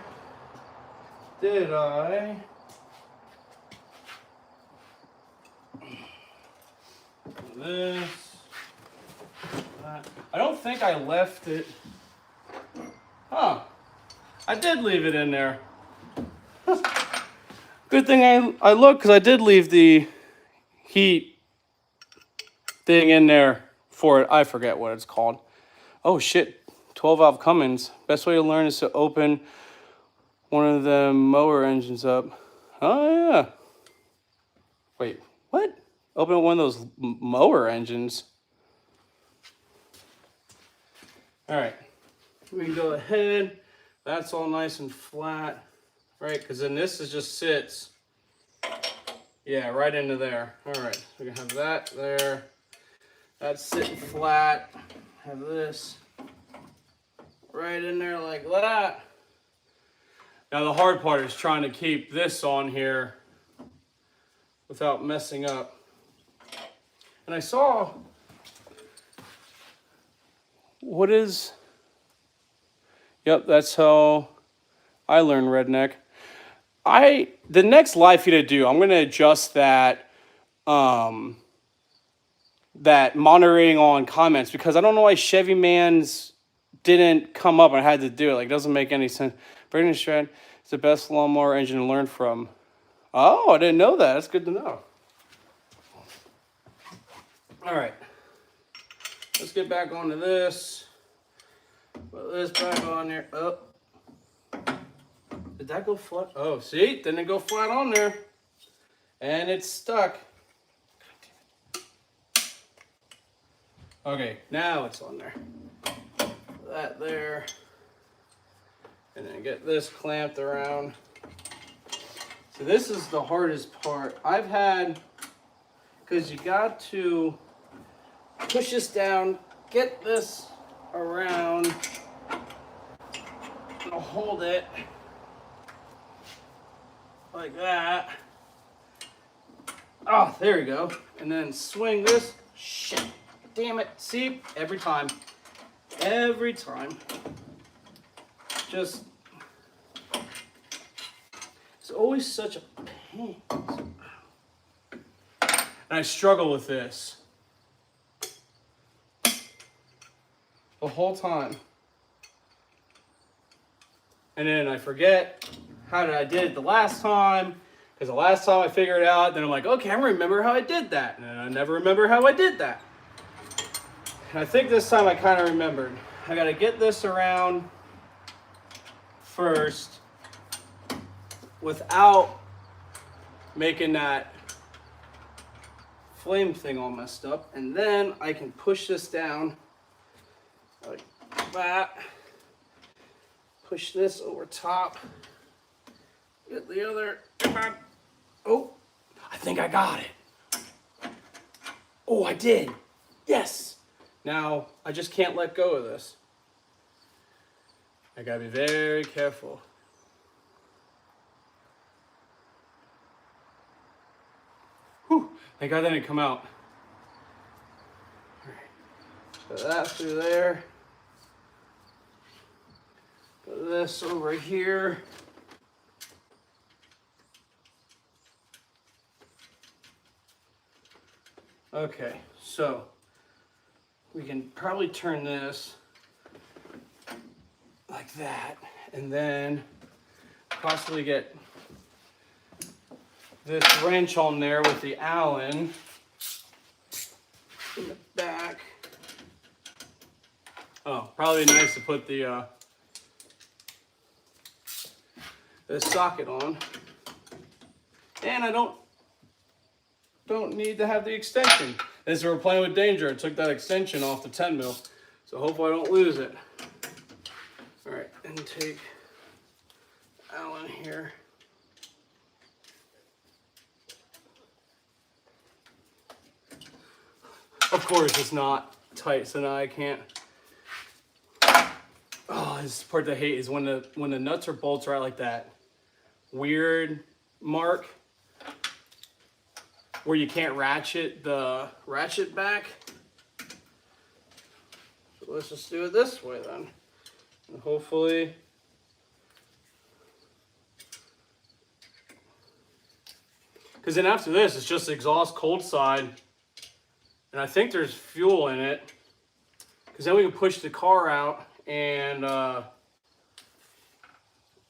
did I? This. That. I don't think I left it. Huh. I did leave it in there. Good thing I looked, because I did leave the heat thing in there for it. I forget what it's called. Oh shit, 12 valve Cummins. Best way to learn is to open one of the mower engines up. Oh yeah. Wait, what? Open one of those mower engines. All right, we can go ahead. That's all nice and flat, right? Because then this is just sits. Yeah, right into there. All right, we can have that there. That's sitting flat. Have this right in there like that. Now the hard part is trying to keep this on here without messing up. And I saw, what is, yep, that's how I learned redneck. The next live feed I do, I'm going to adjust that, that monitoring on comments, because I don't know why Chevy Man's didn't come up and I had to do it. Like, it doesn't make any sense. Braden Strand is the best lawnmower engine to learn from. Oh, I didn't know that. That's good to know. All right. Let's get back onto this. Put this back on there. Oh. Did that go flat? Oh, see? Didn't go flat on there. And it's stuck. Okay, now it's on there. That there. And then get this clamped around. So this is the hardest part. I've had, because you got to push this down, get this around, and hold it like that. Oh, there we go. And then swing this. Shit. Damn it. See? Every time. Every time. Just. It's always such a pain. And I struggle with this the whole time. And then I forget how I did it the last time. Because the last time I figured it out, then I'm like, okay, I remember how I did that. And I never remember how I did that. And I think this time I kind of remembered. I got to get this around first without making that flame thing all messed up. And then I can push this down like that. push this over top. Get the other, come on. Oh, I think I got it. Oh, I did. Yes. Now, I just can't let go of this. I gotta be very careful. Whew, thank God that didn't come out. All right. Put that through there. Put this over here. Okay, so we can probably turn this like that, and then possibly get this wrench on there with the Allen in the back. Oh, probably nice to put the socket on, and I don't need to have the extension. As we're playing with danger, I took that extension off the 10 mil, so hopefully I don't lose it. All right, and take Allen here. Of course it's not tight, so now I can't. Oh, this is the part I hate is when the nuts or bolts are at like that weird mark where you can't ratchet the ratchet back. So let's just do it this way then. And hopefully because then after this it's just the exhaust cold side, and I think there's fuel in it, because then we can push the car out and I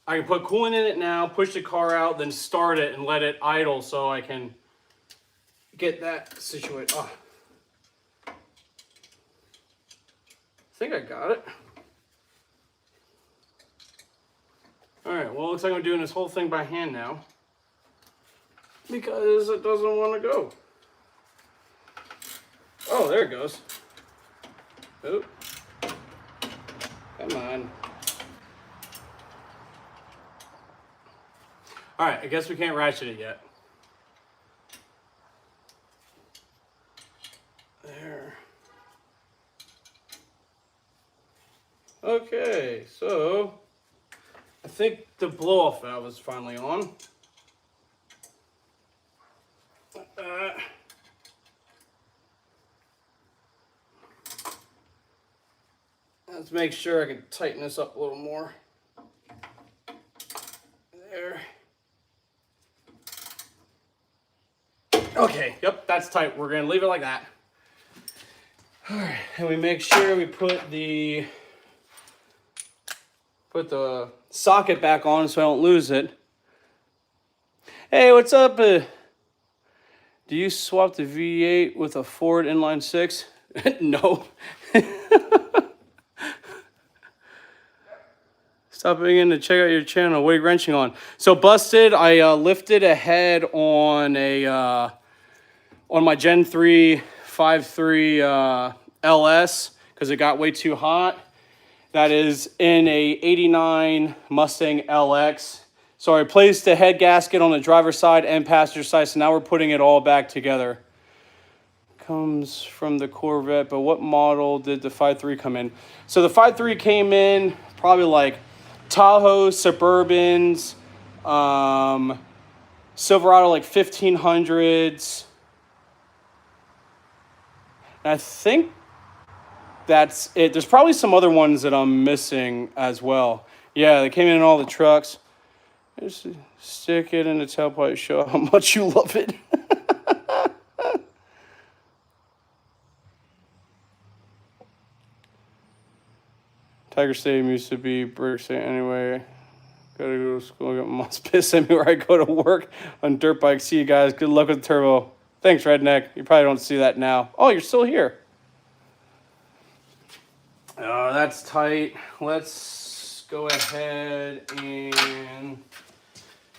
can put coolant in it now, push the car out, then start it and let it idle so I can get that situated. Oh. I think I got it. All right, well, it looks like I'm doing this whole thing by hand now because it doesn't want to go. Oh, there it goes. Oh, come on. All right, I guess we can't ratchet it yet. There. Okay, so I think the blow-off valve is finally on. Let's make sure I can tighten this up a little more. There. Okay, yep, that's tight. We're gonna leave it like that. All right, and we make sure we put the socket back on so I don't lose it. Hey, what's up? Do you swap the V8 with a Ford inline 6? No. Stopping in to check out your channel. What are you wrenching on? So busted. I lifted a head on a on my Gen 3 5.3 LS because it got way too hot. That is in a 89 Mustang LX. So I replaced the head gasket on the driver's side and passenger side. So now we're putting it all back together. Comes from the Corvette, but what model did the 5.3 come in? So the 5.3 came in probably like Tahoe, Suburbans, Silverado like 1500s. And I think that's it. There's probably some other ones that I'm missing as well. Yeah, they came in all the trucks. Just stick it in the tailpipe, show how much you love it. Tiger Stadium used to be Brick State anyway. Gotta go to school, get my mom's pissed at me where I go to work on dirt bike. See you guys. Good luck with the turbo. Thanks, Redneck. You probably don't see that now. Oh, you're still here. Oh, that's tight. Let's go ahead and...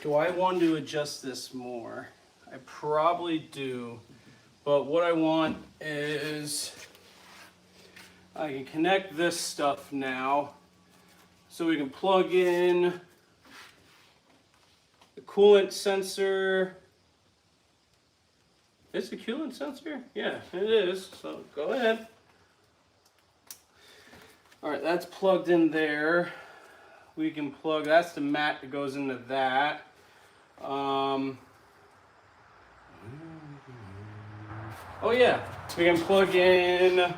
Do I want to adjust this more? I probably do. But what I want is... I can connect this stuff now. so we can plug in the coolant sensor. Is the coolant sensor? Yeah, it is. So go ahead. All right, that's plugged in there. We can plug, that's the mat that goes into that. Oh yeah, we can plug in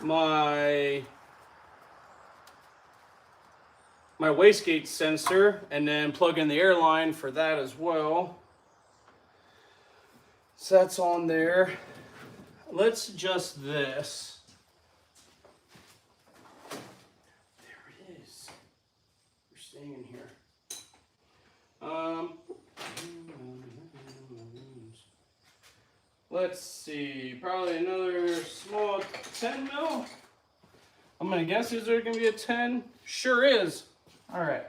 my wastegate sensor and then plug in the air line for that as well. So that's on there. Let's adjust this. There it is. We're staying in here. Let's see, probably another small 10 mil. I'm gonna guess, is there gonna be a 10? Sure is. All right.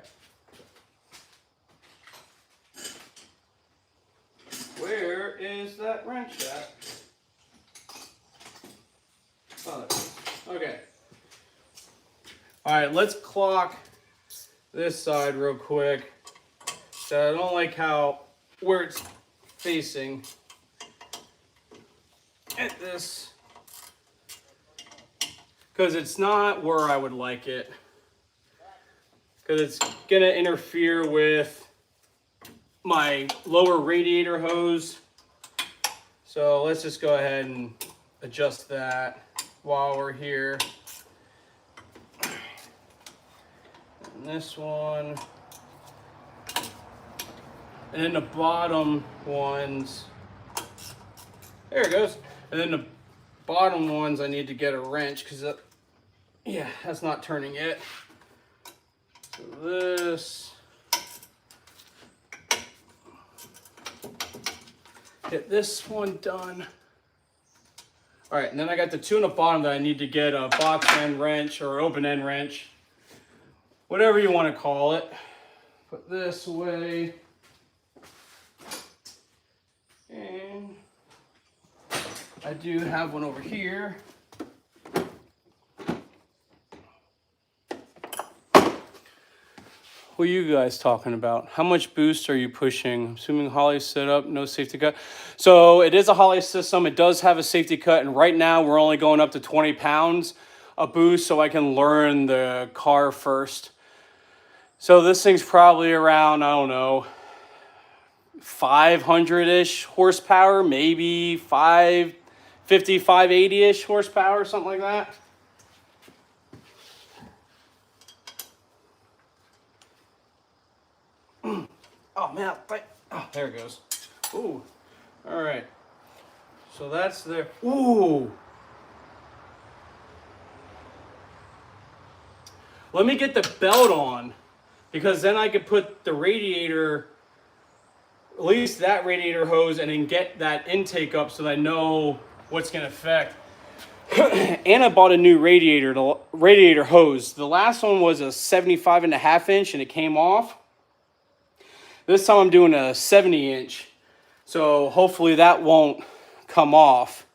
Where is that wrench at? Oh, there it is. Okay. All right, let's clock this side real quick. So I don't like where it's facing. At this, because it's not where I would like it, because it's gonna interfere with my lower radiator hose. So let's just go ahead and adjust that while we're here. And this one, and then the bottom ones, there it goes. And then the bottom ones, I need to get a wrench because, yeah, that's not turning yet. So this, get this one done. All right, and then I got the two on the bottom that I need to get a box end wrench or open end wrench, whatever you want to call it. Put this away. And I do have one over here. What are you guys talking about? How much boost are you pushing? I'm assuming Holley setup, no safety cut. So it is a Holley system. It does have a safety cut, and right now we're only going up to 20 pounds of boost so I can learn the car first. So this thing's probably around, I don't know, 500-ish horsepower, maybe 550, 580-ish horsepower, something like that. Oh man, oh, there it goes. Ooh, all right. So that's there. Ooh. Let me get the belt on, because then I could put the radiator, at least that radiator hose, and then get that intake up so that I know what's gonna affect. And I bought a new radiator hose. The last one was a 75.5 inch and it came off. This time I'm doing a 70 inch. So hopefully that won't come off.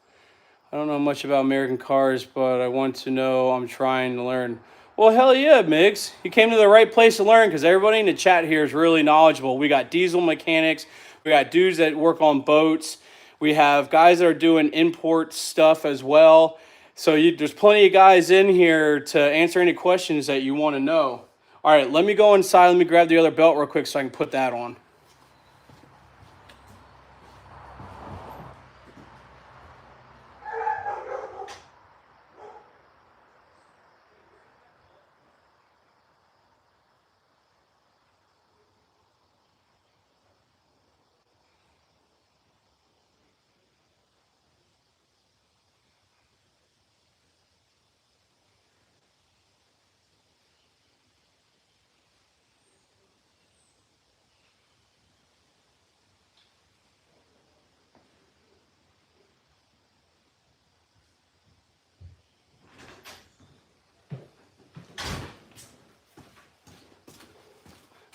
I don't know much about American cars, but I want to know, I'm trying to learn. Well, hell yeah, Migs. You came to the right place to learn, because everybody in the chat here is really knowledgeable. We got diesel mechanics. We got dudes that work on boats. We have guys that are doing import stuff as well. So there's plenty of guys in here to answer any questions that you want to know. All right, let me go inside. Let me grab the other belt real quick so I can put that on.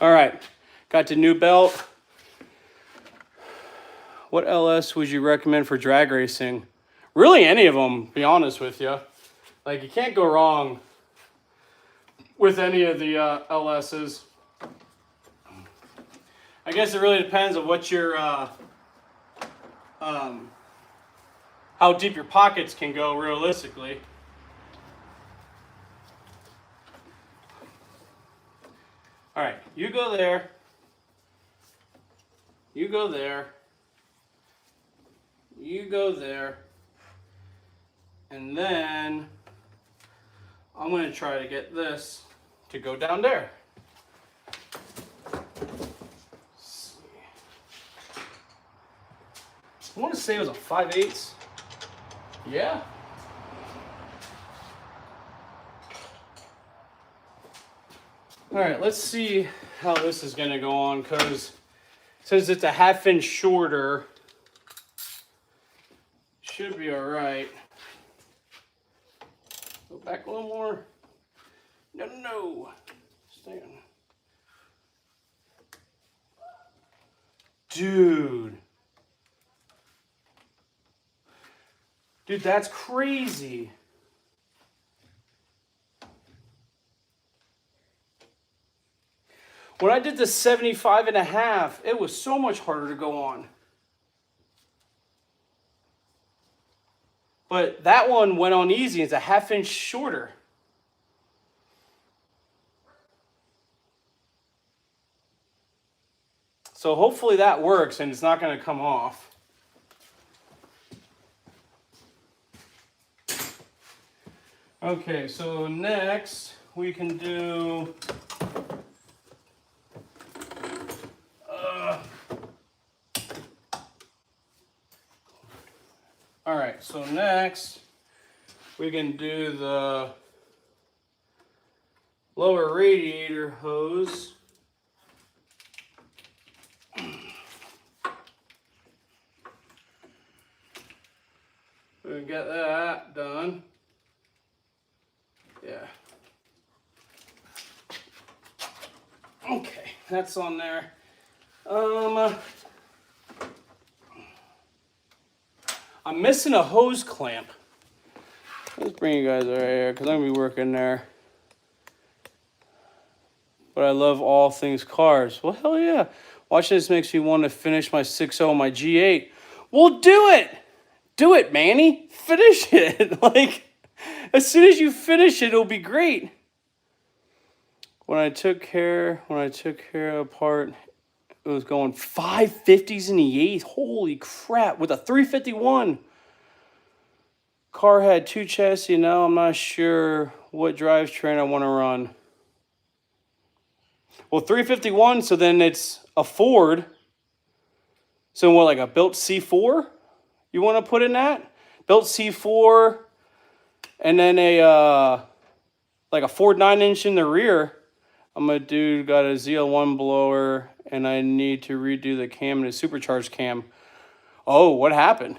All right, got the new belt. What LS would you recommend for drag racing? Really any of them, to be honest with you. Like, you can't go wrong with any of the LSs. I guess it really depends on what your how deep your pockets can go realistically. All right, you go there. You go there. You go there. And then I'm going to try to get this to go down there. I want to say it was a 5/8. Yeah. All right, let's see how this is going to go on, because since it's a 1/2 inch shorter, should be all right. Go back a little more. No. Stay on. Dude, that's crazy. When I did the 75.5, it was so much harder to go on. But that one went on easy. It's a 1/2 inch shorter. So hopefully that works and it's not going to come off. Okay, so next we can do all right, so next we can do the lower radiator hose. We get that done. Yeah. Okay, that's on there. I'm missing a hose clamp. Let's bring you guys right here because I'm gonna be working there. But I love all things cars. Well, hell yeah. Watching this makes me want to finish my 6.0 on my G8. Well, do it! Do it, Manny. Finish it. Like, as soon as you finish it, it'll be great. When I took care of part, it was going 550s in the 8th. Holy crap. With a 351. Car had 2 chassis. Now I'm not sure what drivetrain I want to run. Well, 351, so then it's a Ford. So what, like a built C4? You want to put in that? Built C4, and then a like a Ford 9-inch in the rear. I'm a dude, got a ZL1 blower, and I need to redo the cam and a supercharged cam. Oh, what happened?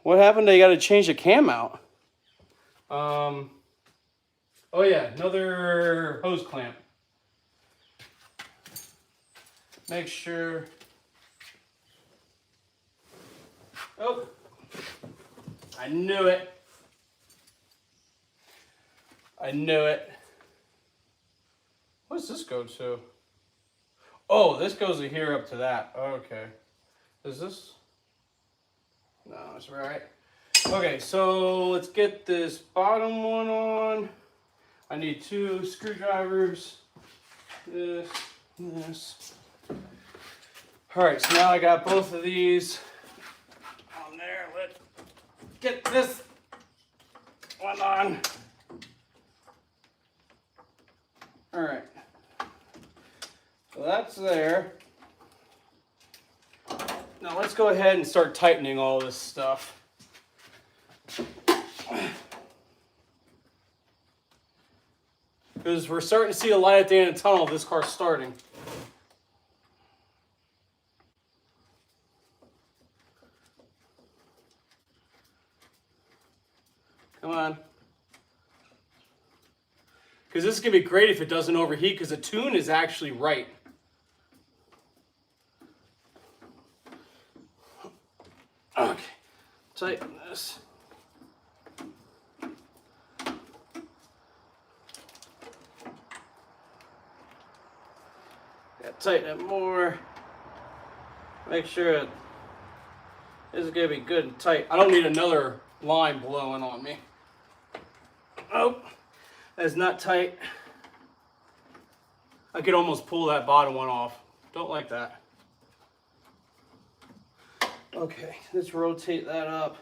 What happened? They got to change the cam out. Oh yeah, another hose clamp. Make sure. Oh, I knew it. I knew it. What does this go to? Oh, this goes to here up to that. Okay. Is this? No, it's right. Okay, so let's get this bottom one on. I need 2 screwdrivers. This. All right, so now I got both of these on there. Let's get this one on. All right, so that's there. Now let's go ahead and start tightening all this stuff. Because we're starting to see a light at the end of the tunnel. This car's starting. Come on. Because this is going to be great if it doesn't overheat, because the tune is actually right. Okay, tighten this. tighten it more. Make sure it is going to be good and tight. I don't need another line blowing on me. Oh, that's not tight. I could almost pull that bottom one off. Don't like that. Okay, let's rotate that up.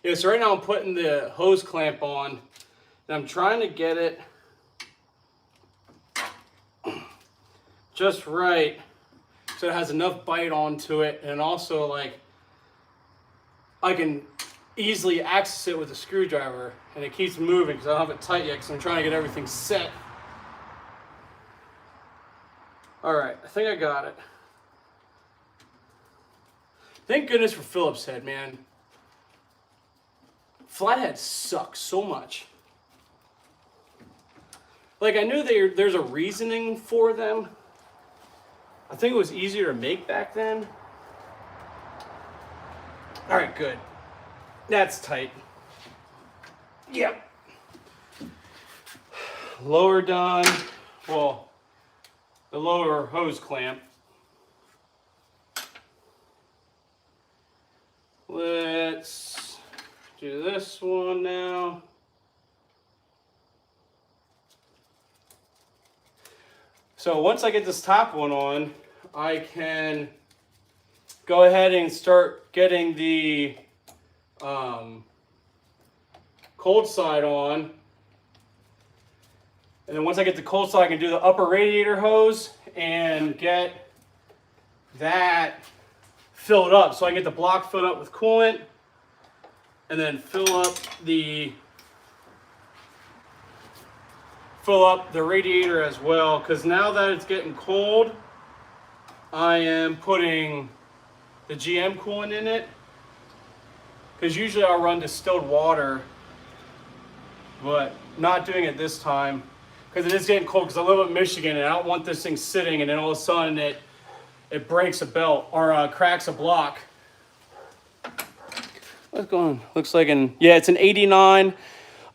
Yeah, so right now I'm putting the hose clamp on, and I'm trying to get it just right so it has enough bite onto it, and also like I can easily access it with a screwdriver, and it keeps moving because I don't have it tight yet because I'm trying to get everything set. All right, I think I got it. Thank goodness for Phillips head, man. Flatheads suck so much. Like, I knew there's a reasoning for them. I think it was easier to make back then. All right, good. That's tight. Yep. Lower done. Well, the lower hose clamp. Let's do this one now. So once I get this top one on, I can go ahead and start getting the cold side on. And then once I get the cold side, I can do the upper radiator hose and get that filled up. So I can get the block filled up with coolant and then fill up the radiator as well. Because now that it's getting cold, I am putting the GM coolant in it. Because usually I'll run distilled water, but not doing it this time. Because it is getting cold, because I live in Michigan and I don't want this thing sitting and then all of a sudden it breaks a belt or cracks a block. What's going on? Looks like it's an 89.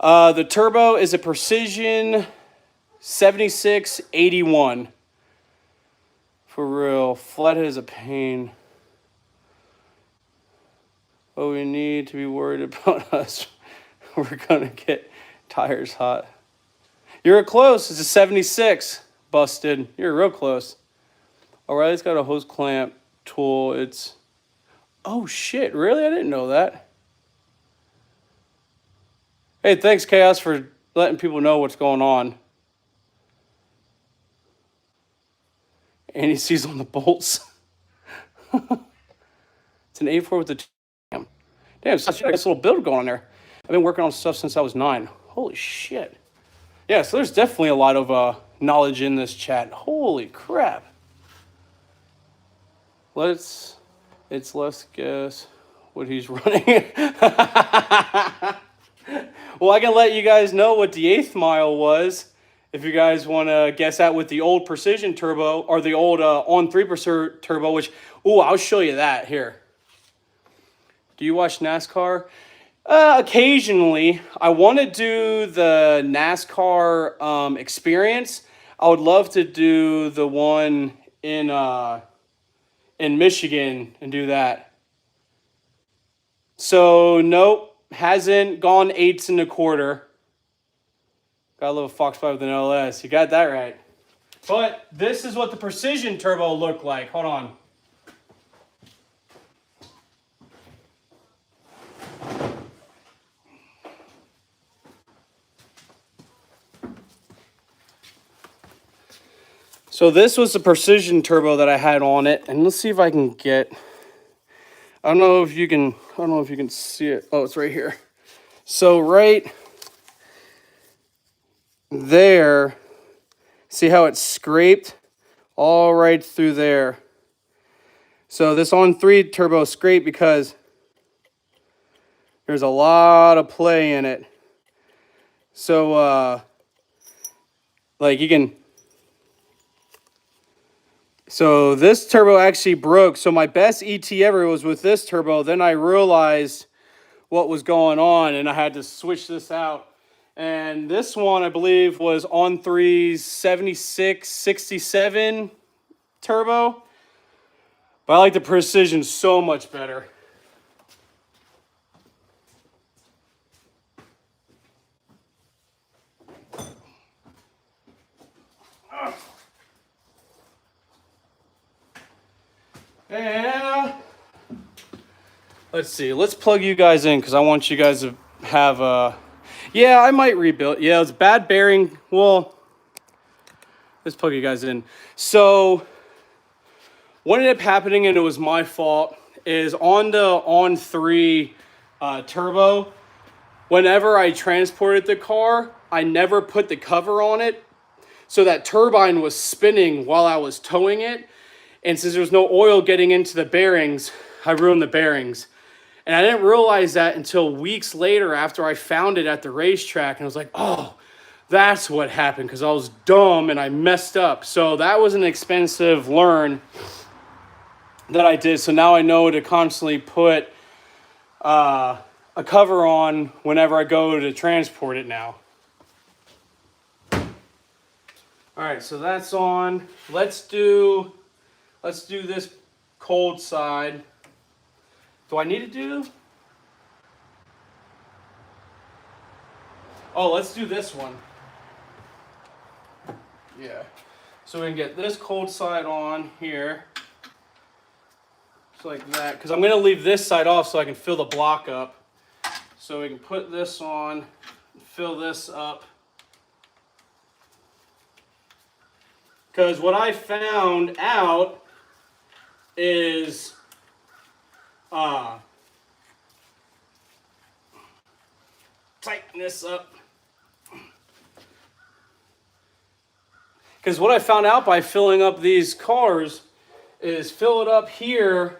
The turbo is a Precision 7681. For real, flathead is a pain. Oh, we need to be worried about us. We're gonna get tires hot. You're close. It's a 76. Busted. You're real close. O'Reilly's got a hose clamp tool. It's... Oh, shit. Really? I didn't know that. Hey, thanks, Chaos, for letting people know what's going on. And he sees on the bolts. It's an A4 with the... Damn, such a nice little build going on there. I've been working on stuff since I was 9. Holy shit. Yeah, so there's definitely a lot of knowledge in this chat. Holy crap. Let's guess what he's running. Well, I can let you guys know what the 8th mile was. If you guys want to guess that with the old Precision turbo or the old on 3% turbo, which, I'll show you that here. Do you watch NASCAR? Occasionally. I want to do the NASCAR experience. I would love to do the one in Michigan and do that. So nope, hasn't gone 8s1/4. Got a little Fox 5 with an LS. You got that right. But this is what the Precision turbo looked like. Hold on. So this was the Precision turbo that I had on it, and let's see if I can get. I don't know if you can see it. Oh, it's right here. So right there, see how it's scraped all right through there. So this on 3 turbo scraped because there's a lot of play in it. So like you can. So this turbo actually broke. So my best ET ever was with this turbo. Then I realized what was going on and I had to switch this out And this one, I believe, was on 3's 76, 67 turbo. But I like the precision so much better. And let's see. Let's plug you guys in because I want you guys to have a... Yeah, I might rebuild. Yeah, it's bad bearing. Well, let's plug you guys in. So what ended up happening, and it was my fault, is on the on 3 turbo, whenever I transported the car, I never put the cover on it. So that turbine was spinning while I was towing it. And since there was no oil getting into the bearings, I ruined the bearings. And I didn't realize that until weeks later after I found it at the racetrack. And I was like, oh, that's what happened, because I was dumb and I messed up. So that was an expensive learn that I did. So now I know to constantly put a cover on whenever I go to transport it now. All right, so that's on. Let's do this cold side. Do I need to do? Oh, let's do this one. Yeah. So we can get this cold side on here. Just like that. Because I'm going to leave this side off so I can fill the block up. So we can put this on, fill this up. Because what I found out is tighten this up. Because what I found out by filling up these cars is fill it up here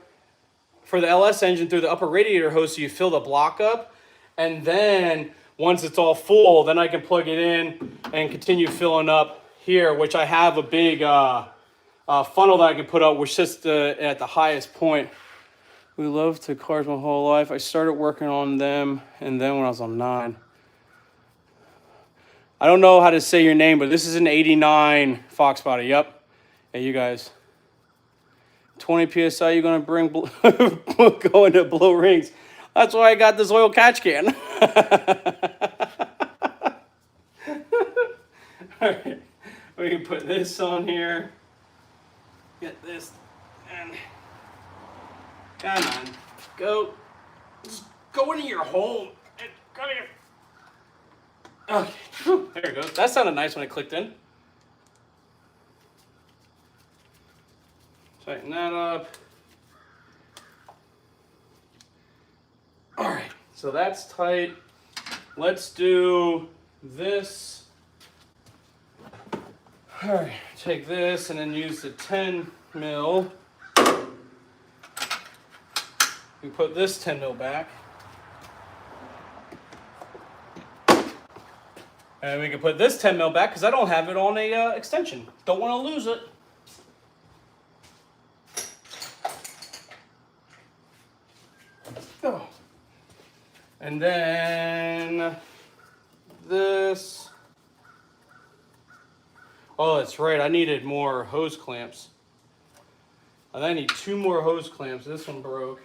for the LS engine through the upper radiator hose, so you fill the block up, and then once it's all full, then I can plug it in and continue filling up here, which I have a big funnel that I can put up, which sits at the highest point. We loved the cars my whole life. I started working on them, and then when I was on 9. I don't know how to say your name, but this is an 89 Fox body. Yep. Hey, you guys. 20 PSI, you're going to bring going to blow rings. That's why I got this oil catch can. All right. We can put this on here. Get this. And come on. Go. Just go into your home. Come here. Okay. Whew, there it goes. That sounded nice when it clicked in. Tighten that up. All right. So that's tight. Let's do this. All right, take this and then use the 10 mil. We put this 10 mil back. And we can put this 10 mil back because I don't have it on a extension. Don't want to lose it. Oh. And then this. Oh, that's right. I needed more hose clamps. And I need 2 more hose clamps. This one broke.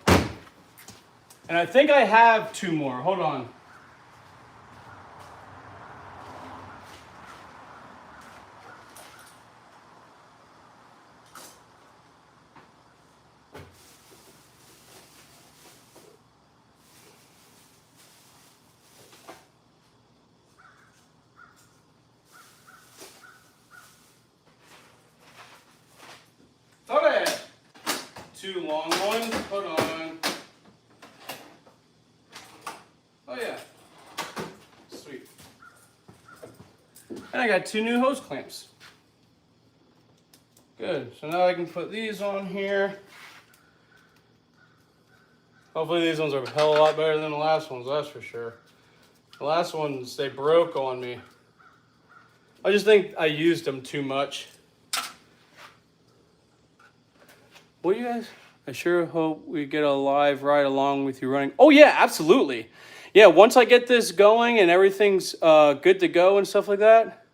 And I think I have 2 more. Hold on. Thought I had 2 long ones. Hold on. Oh yeah. Sweet. And I got 2 new hose clamps. Good. So now I can put these on here. Hopefully these ones are a hell of a lot better than the last ones, that's for sure. The last ones, they broke on me. I just think I used them too much. What do you guys? I sure hope we get a live ride along with you running. Oh yeah, absolutely. Yeah, once I get this going and everything's good to go and stuff like that.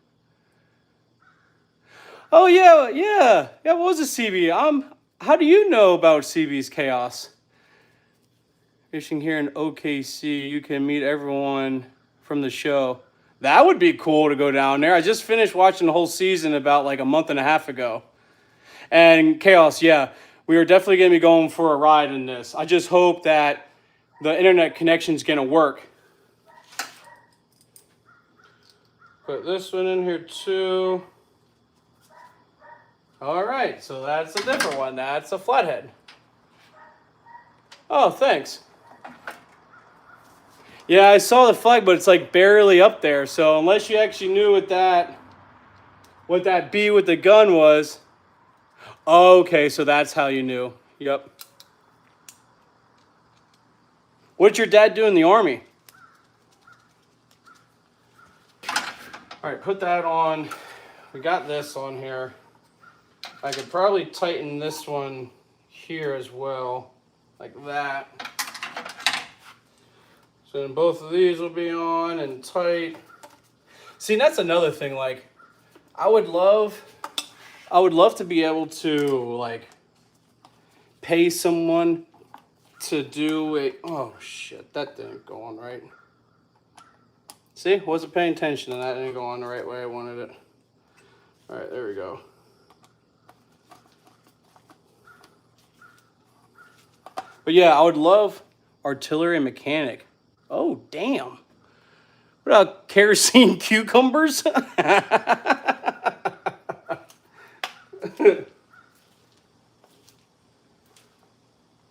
Oh yeah. What was a CB? How do you know about CB's chaos? Fishing here in OKC, you can meet everyone from the show. That would be cool to go down there. I just finished watching the whole season about like a month and a half ago. And Chaos, yeah, we are definitely going to be going for a ride in this. I just hope that the internet connection's going to work. Put this one in here too. All right, so that's a different one. That's a flathead. Oh, thanks. Yeah, I saw the flag, but it's like barely up there. So unless you actually knew what that B with the gun was. Okay, so that's how you knew. Yep. What did your dad do in the Army? All right, put that on. We got this on here. I could probably tighten this one here as well, like that. So then both of these will be on and tight. See, that's another thing. Like, I would love to be able to like pay someone to do a. Oh shit, that didn't go on right. See, wasn't paying attention and that didn't go on the right way I wanted it. All right, there we go. But yeah, I would love artillery mechanic. Oh, damn. What about kerosene cucumbers?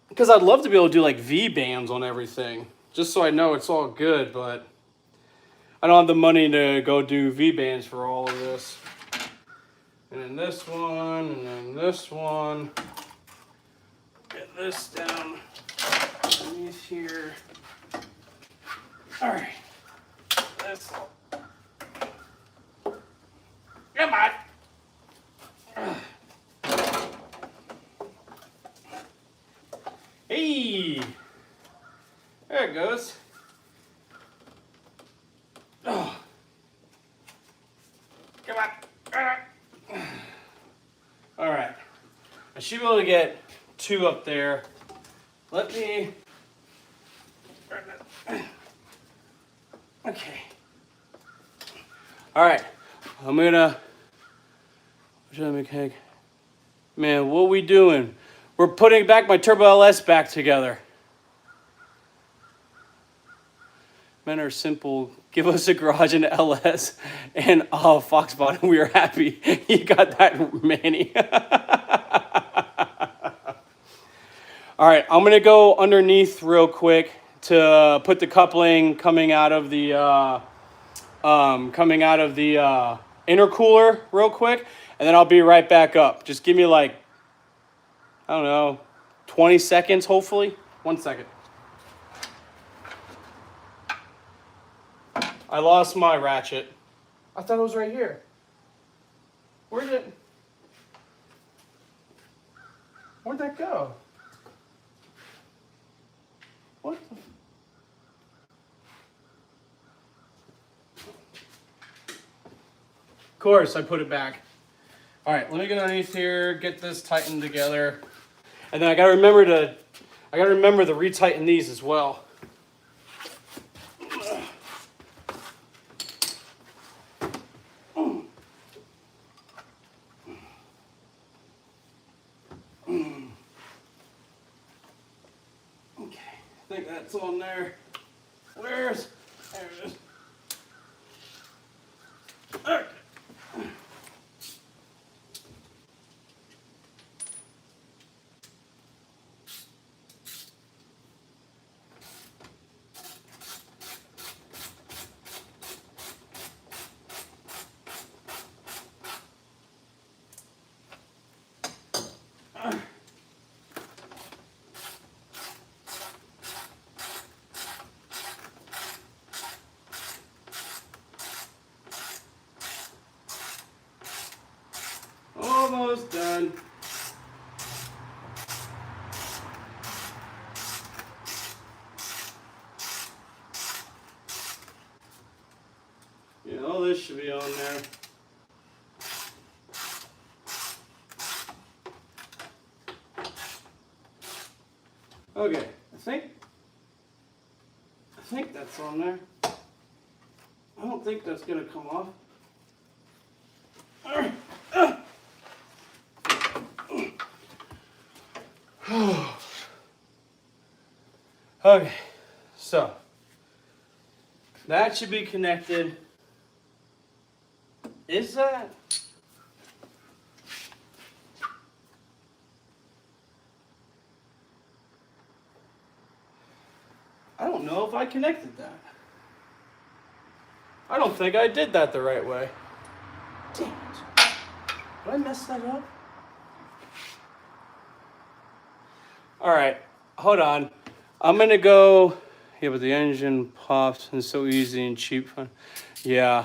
Because I'd love to be able to do like V-bands on everything, just so I know it's all good, but I don't have the money to go do V-bands for all of this. And then this one, and then this one. Get this down underneath here. All right. This. Come on. Hey. There it goes. Oh. Come on. All right. I should be able to get two up there. Let me. Okay. All right. I'm gonna. Mechanic. Man, what are we doing? We're putting back my Turbo LS back together. Men are simple. Give us a garage and LS, and oh, Fox bottom. We are happy. You got that, Manny. All right, I'm gonna go underneath real quick to put the coupling coming out of the intercooler real quick, and then I'll be right back up. Just give me like, I don't know, 20 seconds, hopefully. 1 second. I lost my ratchet. I thought it was right here. Where'd that go? What the? Of course, I put it back. All right, let me get underneath here, get this tightened together. And then I gotta remember to retighten these as well. I think that's on there. There it is. Okay. this should be on there. Okay, I think that's on there. I don't think that's gonna come off. Okay, so that should be connected. Is that? I don't know if I connected that. I don't think I did that the right way. Damn it. Did I mess that up? All right, hold on. I'm gonna go, yeah, but the engine pops and so easy and cheap. Yeah.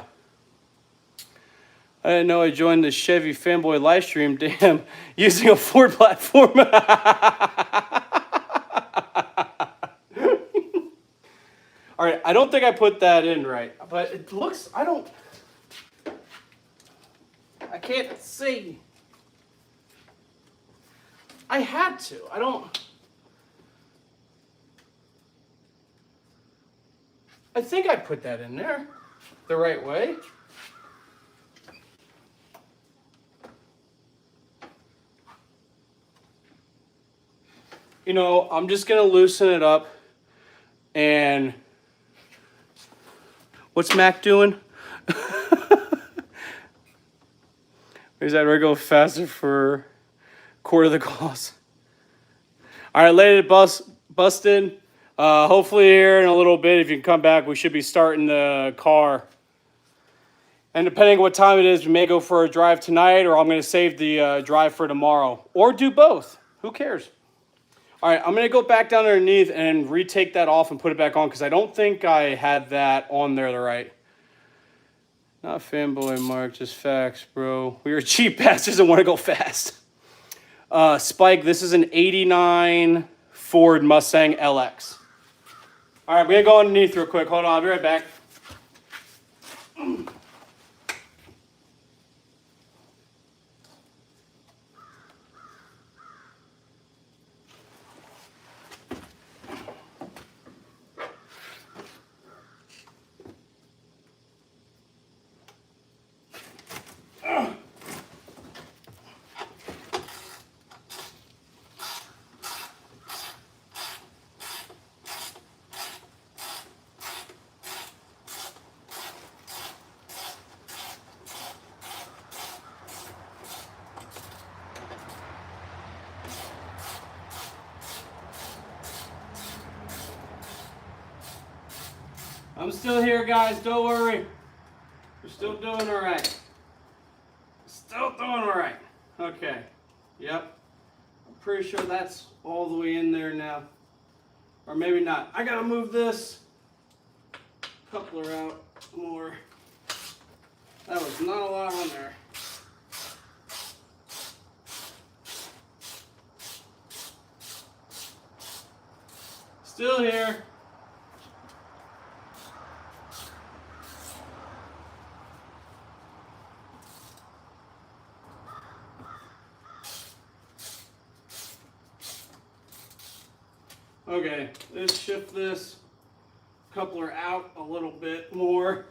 I didn't know I joined the Chevy fanboy live stream. Damn, using a Ford platform. All right, I don't think I put that in right, but it looks, I can't see. I had to, I think I put that in there the right way. You know, I'm just gonna loosen it up. And what's Mac doing? Is that we're going faster for quarter of the cost? All right, let it bust in. Hopefully here in a little bit, if you can come back, we should be starting the car. And depending on what time it is, we may go for a drive tonight, or I'm going to save the drive for tomorrow. Or do both. Who cares? All right, I'm going to go back down underneath and retake that off and put it back on, because I don't think I had that on there the right. Not fanboy, Mark, just facts, bro. We are cheap bastards and want to go fast. Spike, this is an 89 Ford Mustang LX. All right, I'm going to go underneath real quick. Hold on, I'll be right back. I'm still here, guys. Don't worry. We're still doing all right. Still doing all right. Okay. Yep. I'm pretty sure that's all the way in there now. Or maybe not. I gotta move this coupler out more. That was not a lot on there. Still here. Okay, let's shift this coupler out a little bit more.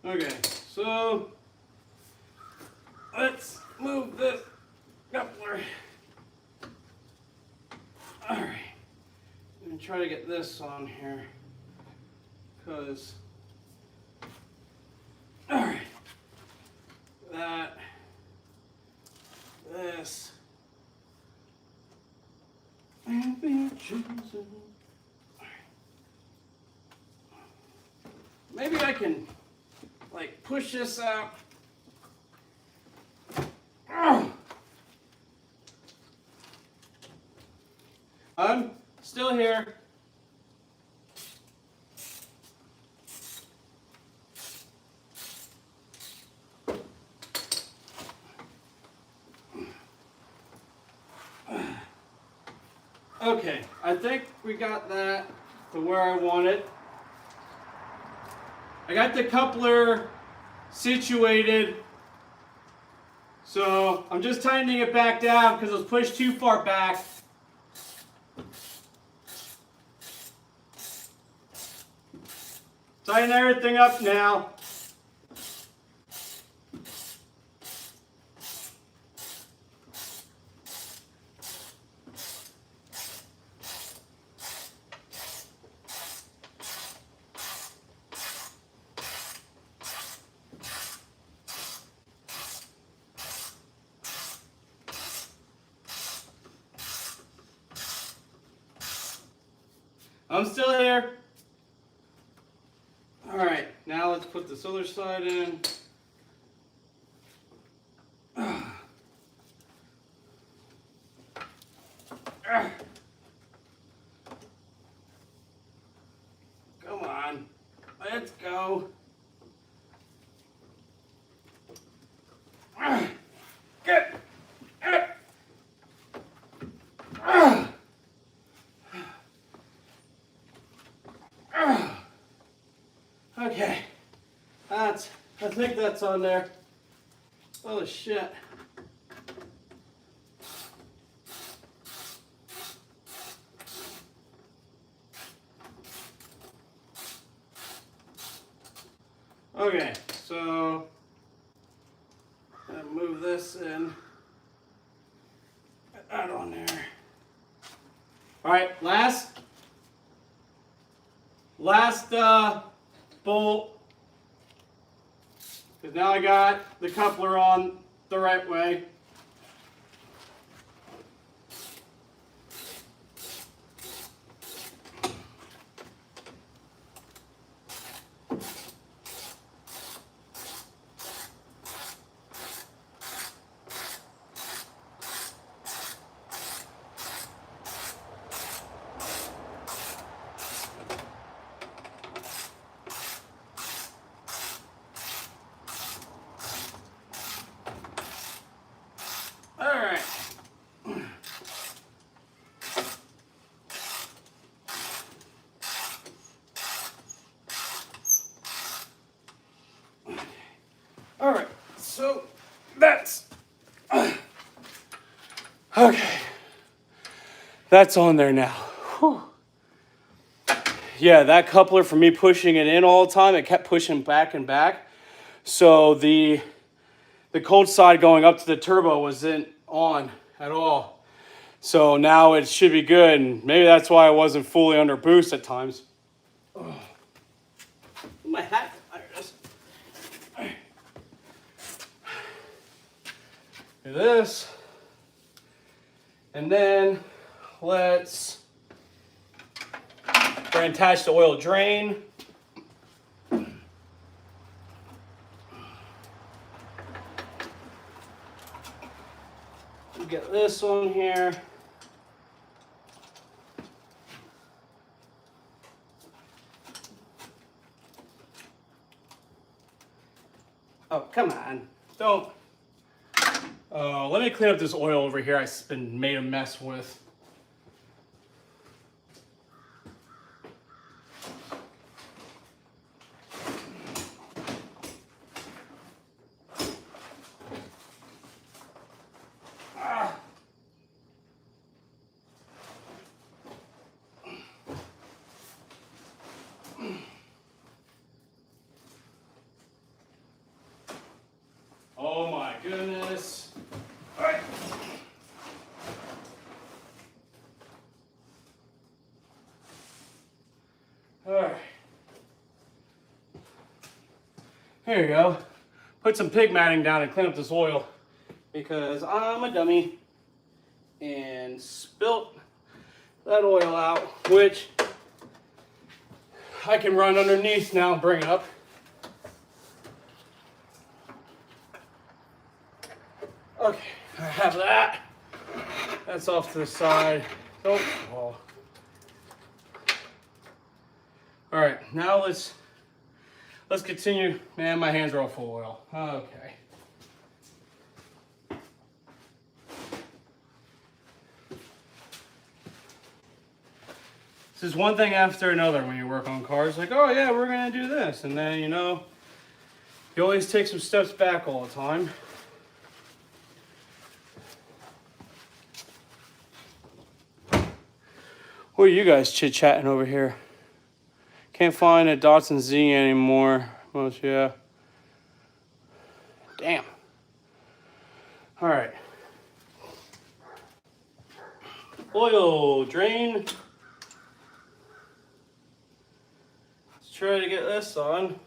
Okay, so let's move this coupler. All right, I'm gonna try to get this on here. Because, all right, that, this, and be chosen. All right. Maybe I can, like, push this out. I'm still here. Okay, I think we got that to where I want it. I got the coupler situated, so I'm just tightening it back down because it was pushed too far back. Tighten everything up now. I'm still here. All right, now let's put this other side in. Come on, let's go. Get it. Okay, I think that's on there. Oh shit. Okay, so I'm gonna move this in. Put that on there. All right, last bolt. Because now I got the coupler on the right way. All right, so that's okay. That's on there now. Whew. Yeah, that coupler, for me pushing it in all the time, it kept pushing back and back. So the cold side going up to the turbo wasn't on at all. So now it should be good, and maybe that's why I wasn't fully under boost at times. Oh. My hat. There it is. Do this, and then let's attach the oil drain. Get this on here. Oh, come on. Don't. Let me clean up this oil over here I've been made a mess with. Oh my goodness. All right. All right. Here you go. Put some pig matting down and clean up this oil because I'm a dummy and spilt that oil out, which I can run underneath now and bring it up. Okay, I have that. That's off to the side. Don't fall. All right, now let's continue. Man, my hands are all full of oil. Okay. This is one thing after another when you work on cars. Like, oh yeah, we're gonna do this, and then you know, you always take some steps back all the time. What are you guys chit-chatting over here? Can't find a Datsun Z anymore. Most, yeah. Damn. All right. Oil drain. Let's try to get this on.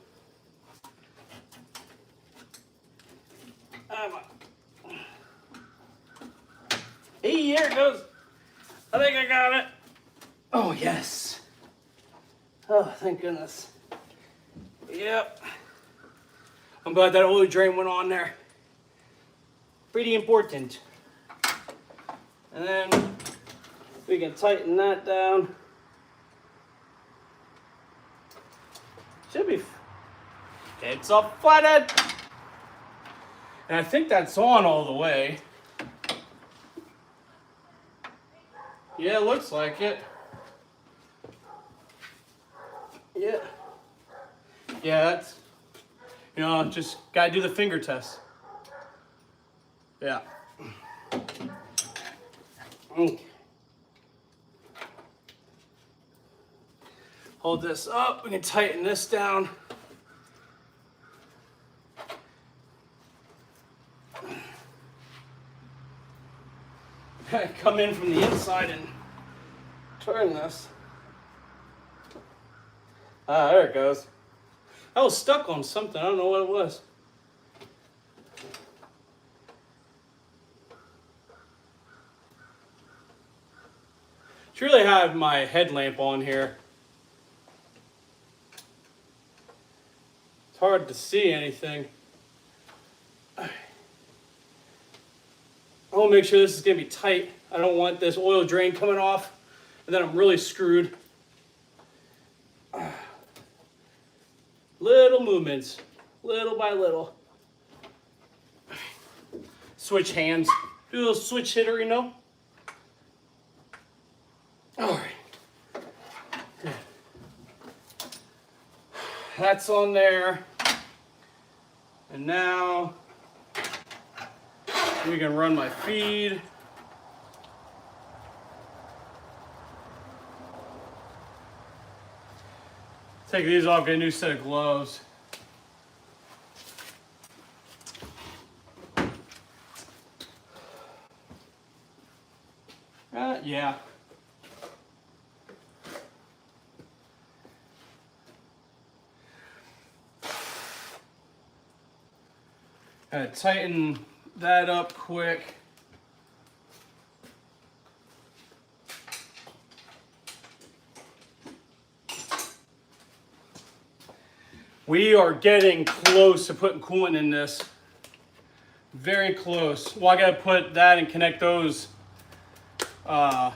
Hey, here it goes. I think I got it. Oh, yes. Oh, thank goodness. Yep. I'm glad that oil drain went on there. Pretty important. And then we can tighten that down. Should be. It's up flatted. And I think that's on all the way. Yeah, it looks like it. Yeah. Yeah, that's, you know, just gotta do the finger test. Yeah. Hold this up, we can tighten this down. Come in from the inside and turn this. Ah, there it goes. I was stuck on something, I don't know what it was. Should really have my headlamp on here. It's hard to see anything. I want to make sure this is going to be tight. I don't want this oil drain coming off and then I'm really screwed. Little movements, little by little. Switch hands. Do a little switch hitter, you know? All right. Good. That's on there. And now we can run my feed. Take these off, get a new set of gloves. Yeah. Gotta tighten that up quick. We are getting close to putting coolant in this. Very close. Well, I gotta put that and connect those coil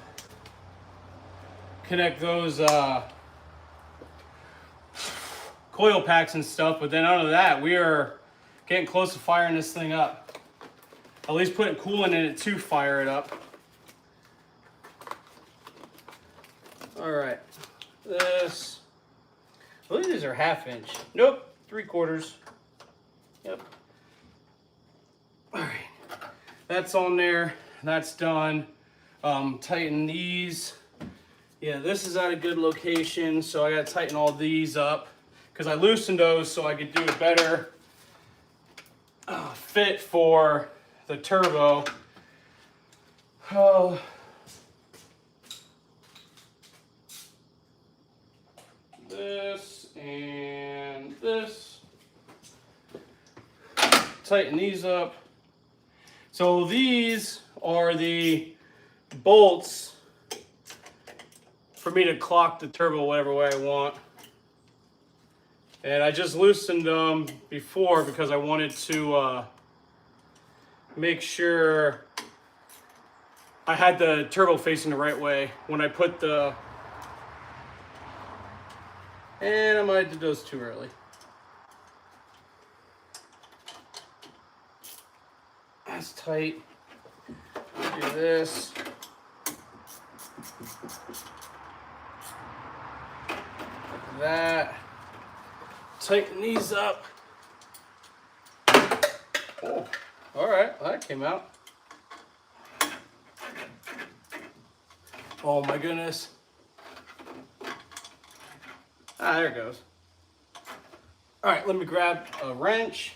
packs and stuff, but then out of that, we are getting close to firing this thing up. At least putting coolant in it to fire it up. All right, this. I believe these are 1/2 inch. Nope, 3/4. Yep. All right, that's on there. That's done. Tighten these. Yeah, this is at a good location, so I gotta tighten all these up because I loosened those so I could do a better fit for the turbo. Oh. This and this. Tighten these up. So these are the bolts for me to clock the turbo whatever way I want. And I just loosened them before because I wanted to make sure I had the turbo facing the right way when I put the... And I might have did those too early. That's tight. Do this. that. Tighten these up. Oh, all right, well, that came out. Oh my goodness. Ah, there it goes. All right, let me grab a wrench.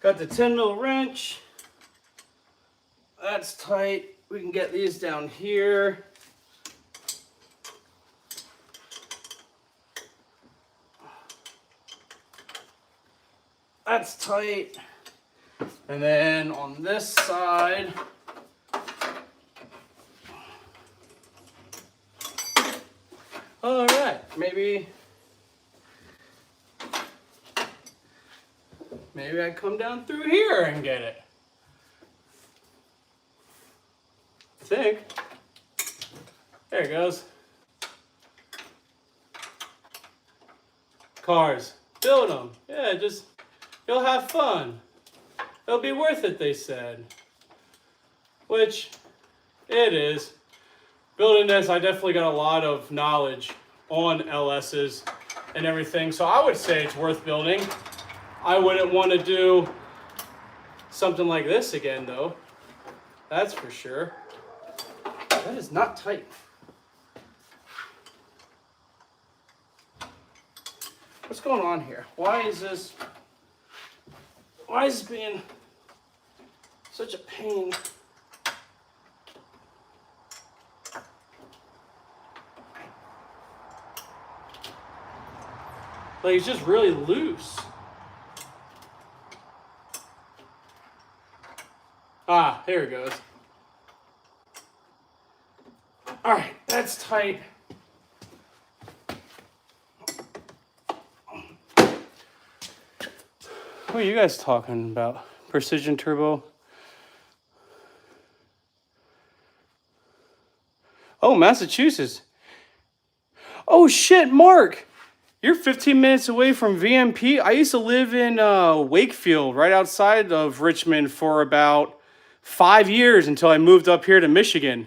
Got the 10mm wrench. That's tight. We can get these down here. That's tight. And then on this side, all right, maybe I come down through here and get it. I think. There it goes. Cars, build them. Yeah, just, you'll have fun. It'll be worth it, they said. Which, it is. Building this, I definitely got a lot of knowledge on LS's and everything, so I would say it's worth building. I wouldn't want to do something like this again, though. That's for sure. That is not tight. What's going on here? Why is this being such a pain? Like, it's just really loose. Ah, here it goes. All right, that's tight. What are you guys talking about? Precision turbo? Oh, Massachusetts. Oh shit, Mark! You're 15 minutes away from VMP. I used to live in Wakefield, right outside of Richmond, for about 5 years until I moved up here to Michigan.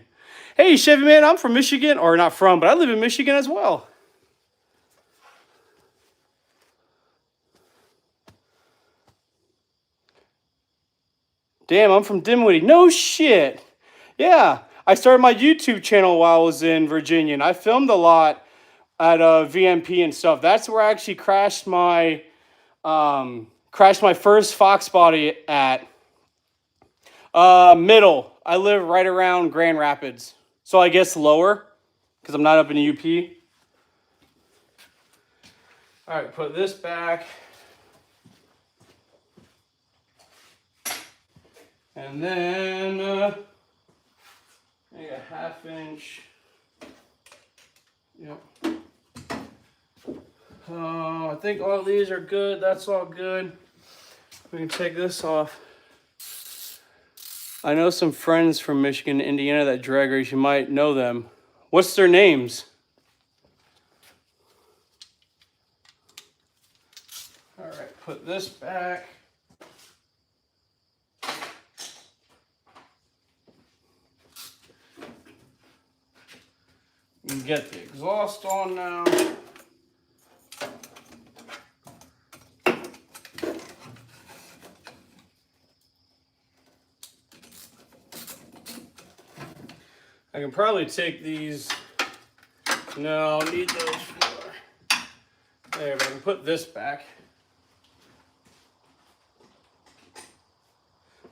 Hey, Chevy man, I'm from Michigan, or not from, but I live in Michigan as well. Damn, I'm from Dinwiddie. No shit. Yeah, I started my YouTube channel while I was in Virginia, and I filmed a lot at VMP and stuff. That's where I actually crashed my first Fox body at. Middle. I live right around Grand Rapids, so I guess lower, because I'm not up in the UP. All right, put this back. And then make a 1/2 inch. Yep. I think all these are good. That's all good. We can take this off. I know some friends from Michigan and Indiana that drag race. You might know them. What's their names? All right, put this back. You can get the exhaust on now. I can probably take these. No, I'll need those for there, but I can put this back.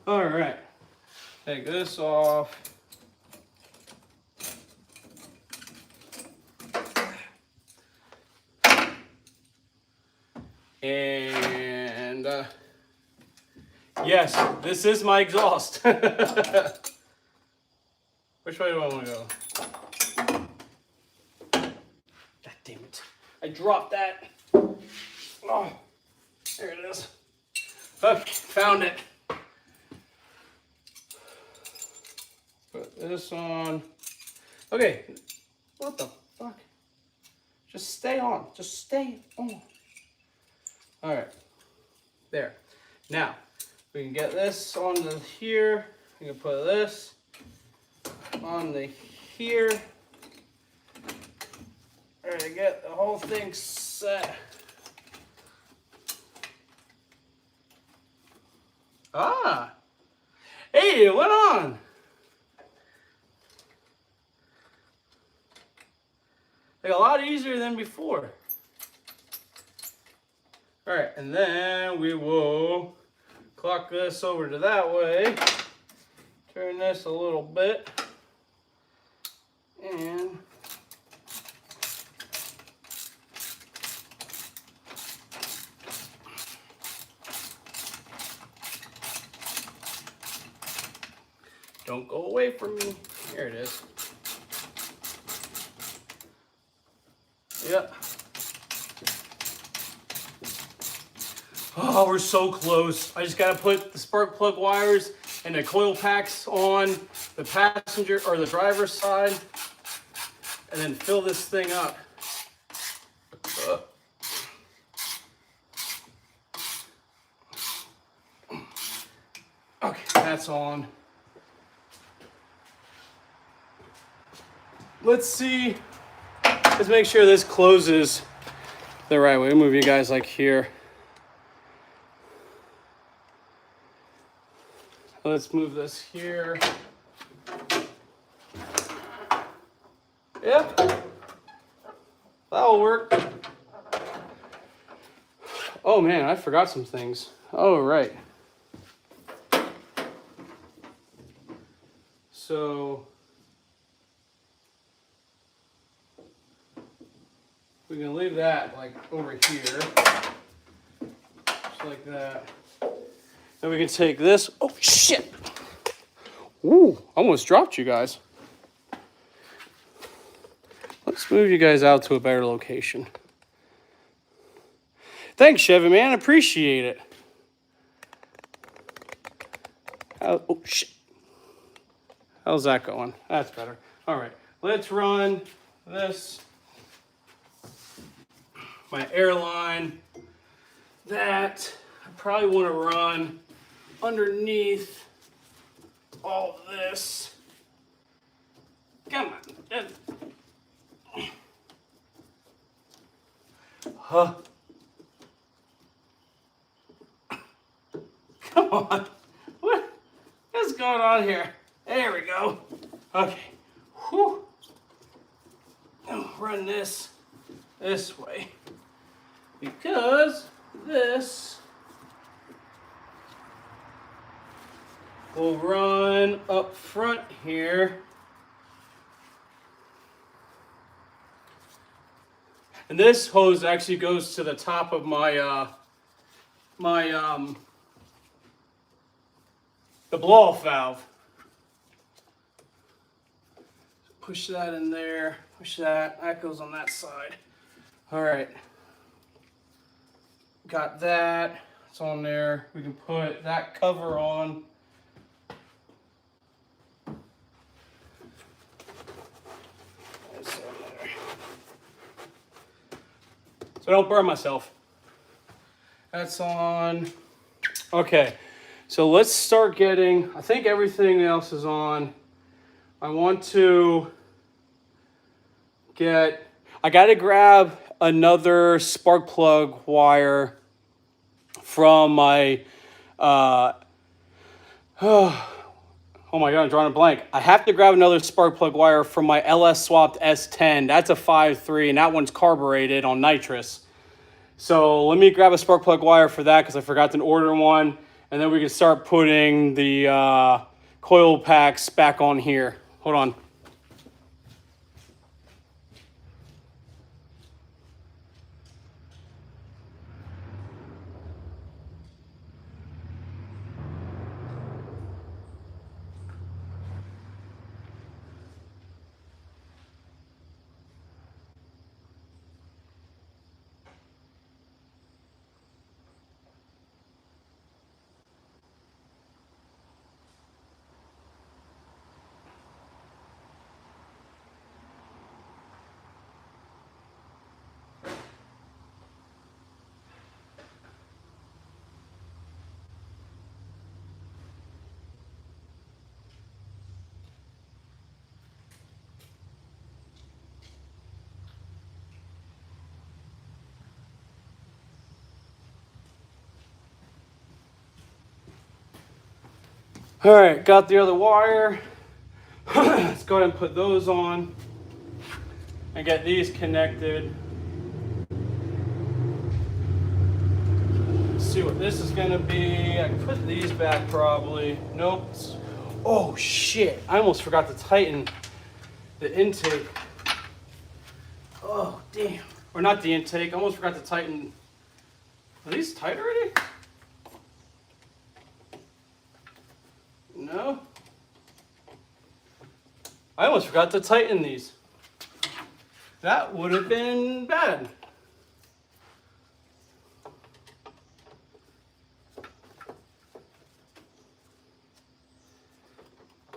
All right, take this off. And yes, this is my exhaust. Which way do I want to go? God damn it. I dropped that. Oh, there it is. Okay, found it. Put this on. Okay, what the fuck? Just stay on. Just stay on. All right, there. Now, We can get this onto here. We can put this on the here. There to get the whole thing set. Ah! Hey, it went on! Like a lot easier than before. Alright, and then we will clock this over to that way. Turn this a little bit. And don't go away from me. Here it is. Yep. Oh, we're so close. I just gotta put the spark plug wires and the coil packs on the passenger or the driver's side and then fill this thing up. Okay, that's on. Let's see. Let's make sure this closes the right way. Move you guys like here. Let's move this here. Yep. That'll work. Oh man, I forgot some things. Oh, right. So we can leave that like over here, just like that. Then we can take this. Oh shit! Ooh, almost dropped you guys. Let's move you guys out to a better location. Thanks, Chevy man. Appreciate it. Oh shit! How's that going? That's better. All right, let's run this. My airline. That I probably want to run underneath all this. Come on. Huh. Come on. What is going on here? There we go. Okay. Whew. I'll run this way. Because this will run up front here. And this hose actually goes to the top of my the blow-off valve. Push that in there, push that. That goes on that side. All right. Got that. It's on there. We can put that cover on. So I don't burn myself. That's on. Okay, so let's start getting, I think everything else is on. I want to get, I gotta grab another spark plug wire from my, oh my God, I'm drawing a blank. I have to grab another spark plug wire from my LS swapped S10. That's a 5.3 and that one's carbureted on nitrous. So let me grab a spark plug wire for that because I forgot to order one. And then we can start putting the coil packs back on here. Hold on. All right, got the other wire. Let's go ahead and put those on and get these connected. Let's see what this is gonna be. I can put these back probably. Nope. Oh shit, I almost forgot to tighten the intake. Oh damn. Or not the intake, I almost forgot to tighten. Are these tight already? No. I almost forgot to tighten these. That would have been bad.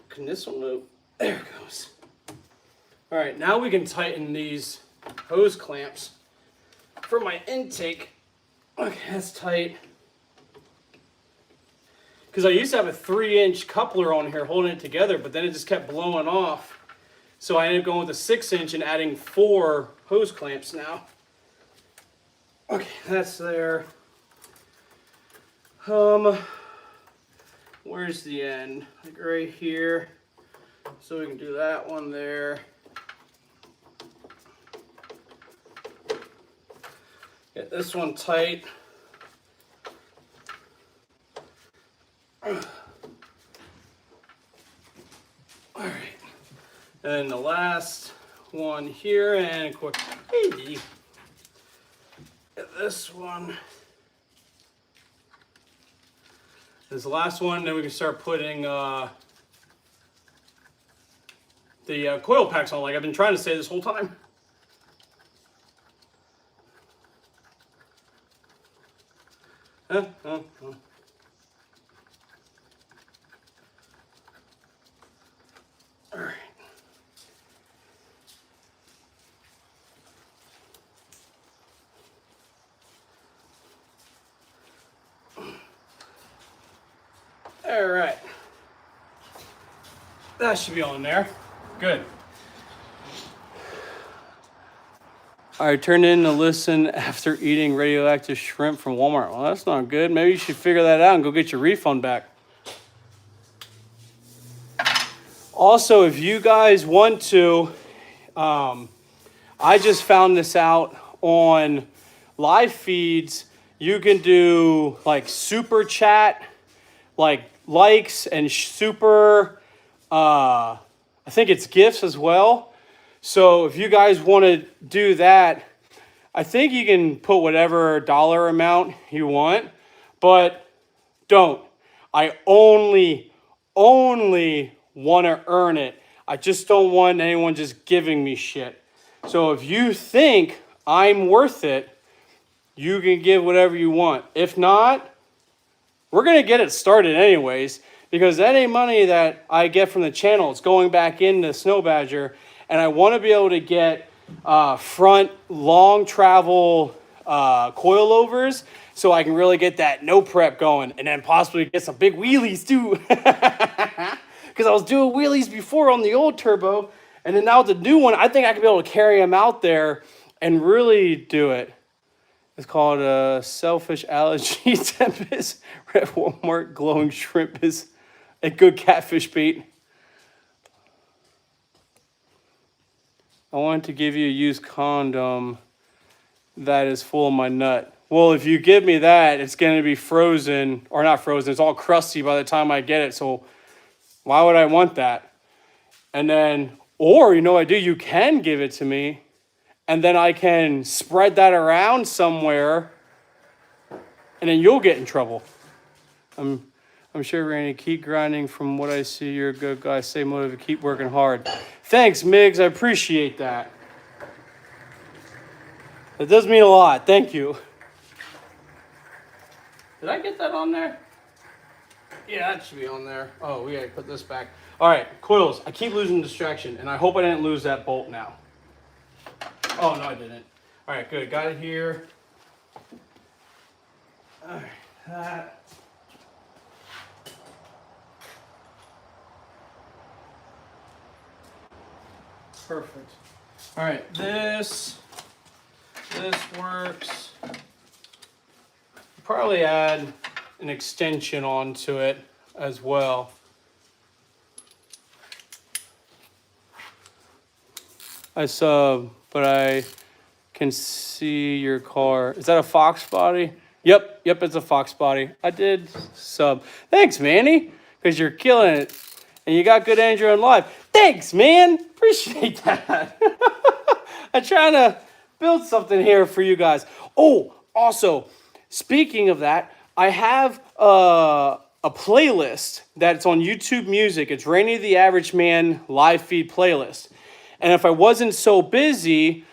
Can this one move? There it goes. All right, now we can tighten these hose clamps for my intake. Okay, that's tight. Because I used to have a 3-inch coupler on here holding it together, but then it just kept blowing off. So I ended up going with a 6-inch and adding 4 hose clamps now. Okay, that's there. Where's the end? Like right here. So we can do that one there. Get this one tight. All right. And then the last one here, and quick, get this one. This is the last one, then we can start putting the coil packs on, like I've been trying to say this whole time. All right. All right. That should be on there. Good. I turned in to listen after eating radioactive shrimp from Walmart. Well, that's not good. Maybe you should figure that out and go get your refund back. Also, if you guys want to, I just found this out on live feeds. You can do like super chat, like likes and super, I think it's gifts as well. So if you guys want to do that, I think you can put whatever dollar amount you want, but don't. I only want to earn it. I just don't want anyone just giving me shit. So if you think I'm worth it, you can give whatever you want. If not, we're going to get it started anyways, because any money that I get from the channel is going back into Snow Badger, and I want to be able to get front long travel coilovers so I can really get that no prep going, and then possibly get some big wheelies too. Because I was doing wheelies before on the old turbo, and then now with the new one, I think I could be able to carry them out there and really do it. It's called a selfish allergy tempest. Red Walmart glowing shrimp is a good catfish bait. I wanted to give you a used condom that is full of my nut. Well, if you give me that, it's going to be frozen, or not frozen, it's all crusty by the time I get it, so why would I want that? And then, or you know what I do, you can give it to me, and then I can spread that around somewhere, and then you'll get in trouble. I'm sure, Randy, keep grinding. From what I see, you're a good guy. Stay motivated, keep working hard. Thanks, Miggs. I appreciate that. That does mean a lot. Thank you. Did I get that on there? Yeah, that should be on there. Oh, we gotta put this back. All right, coils. I keep losing distraction, and I hope I didn't lose that bolt now. Oh, no, I didn't. All right, good. Got it here. All right, that. Perfect. All right, this works. Probably add an extension onto it as well. I sub, but I can see your car. Is that a Fox body? Yep, it's a Fox body. I did sub. Thanks, Manny, because you're killing it. And you got good Android Live. Thanks, man. Appreciate that. I'm trying to build something here for you guys. Oh, also, speaking of that, I have a playlist that's on YouTube Music. It's Rainy the Average Man live feed playlist. And if I wasn't so busy,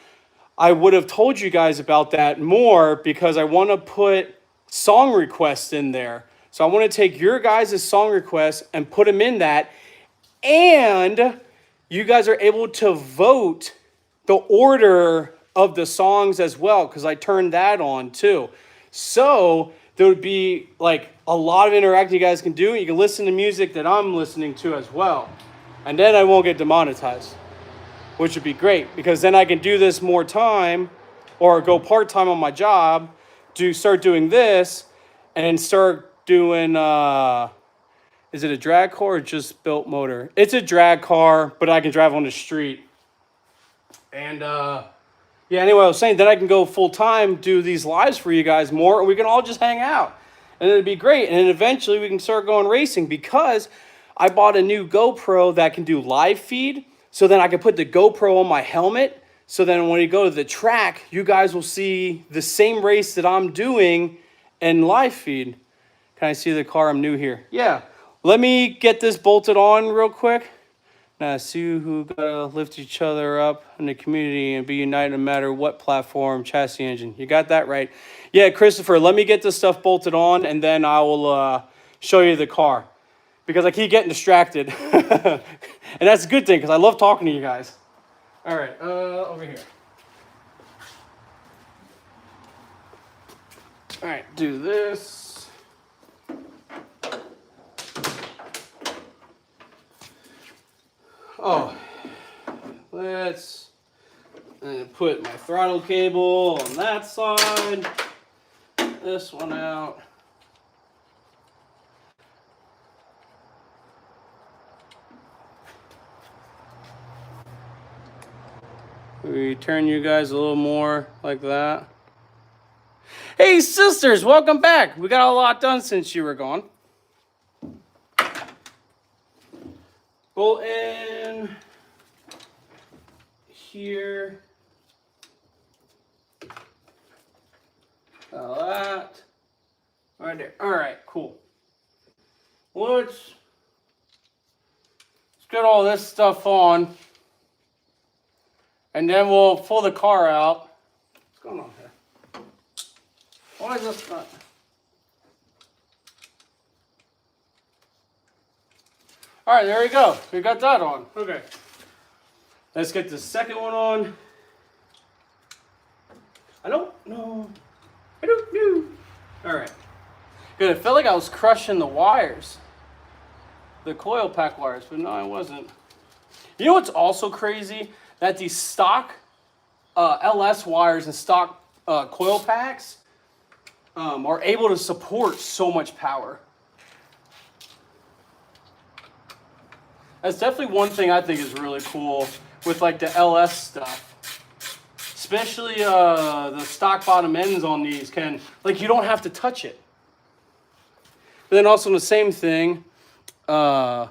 I would have told you guys about that more because I want to put song requests in there. So I want to take your guys' song requests and put them in that. And you guys are able to vote the order of the songs as well, because I turned that on too. So there would be like a lot of interacting you guys can do. You can listen to music that I'm listening to as well. And then I won't get demonetized, which would be great, because then I can do this more time or go part-time on my job to start doing this and then start doing, is it a drag car or just built motor? It's a drag car, but I can drive on the street. And yeah, anyway, I was saying, then I can go full-time, do these lives for you guys more, and we can all just hang out. And it'd be great. And then eventually we can start going racing, because I bought a new GoPro that can do live feed. So then I can put the GoPro on my helmet. So then when we go to the track, you guys will see the same race that I'm doing in live feed. Can I see the car? I'm new here. Yeah. Let me get this bolted on real quick. Now, see who gotta lift each other up in the community and be united no matter what platform, chassis, engine. You got that right. Yeah, Christopher, let me get this stuff bolted on, and then I will show you the car, because I keep getting distracted. And that's a good thing, because I love talking to you guys. All right, over here. All right, do this. Oh, let's put my throttle cable on that side. This one out. We turn you guys a little more like that. Hey, sisters, welcome back. We got a lot done since you were gone. Bolt in here. That. Right there. All right, cool. Let's get all this stuff on, and then we'll pull the car out. What's going on here? Why is this not? All right, there we go. We got that on. Okay. Let's get the second one on. I don't know. All right. Good. I felt like I was crushing the wires, the coil pack wires, but no, I wasn't. You know what's also crazy? That these stock LS wires and stock coil packs are able to support so much power. That's definitely one thing I think is really cool with like the LS stuff. Especially the stock bottom ends on these can, like, you don't have to touch it. But then also the same thing, I'm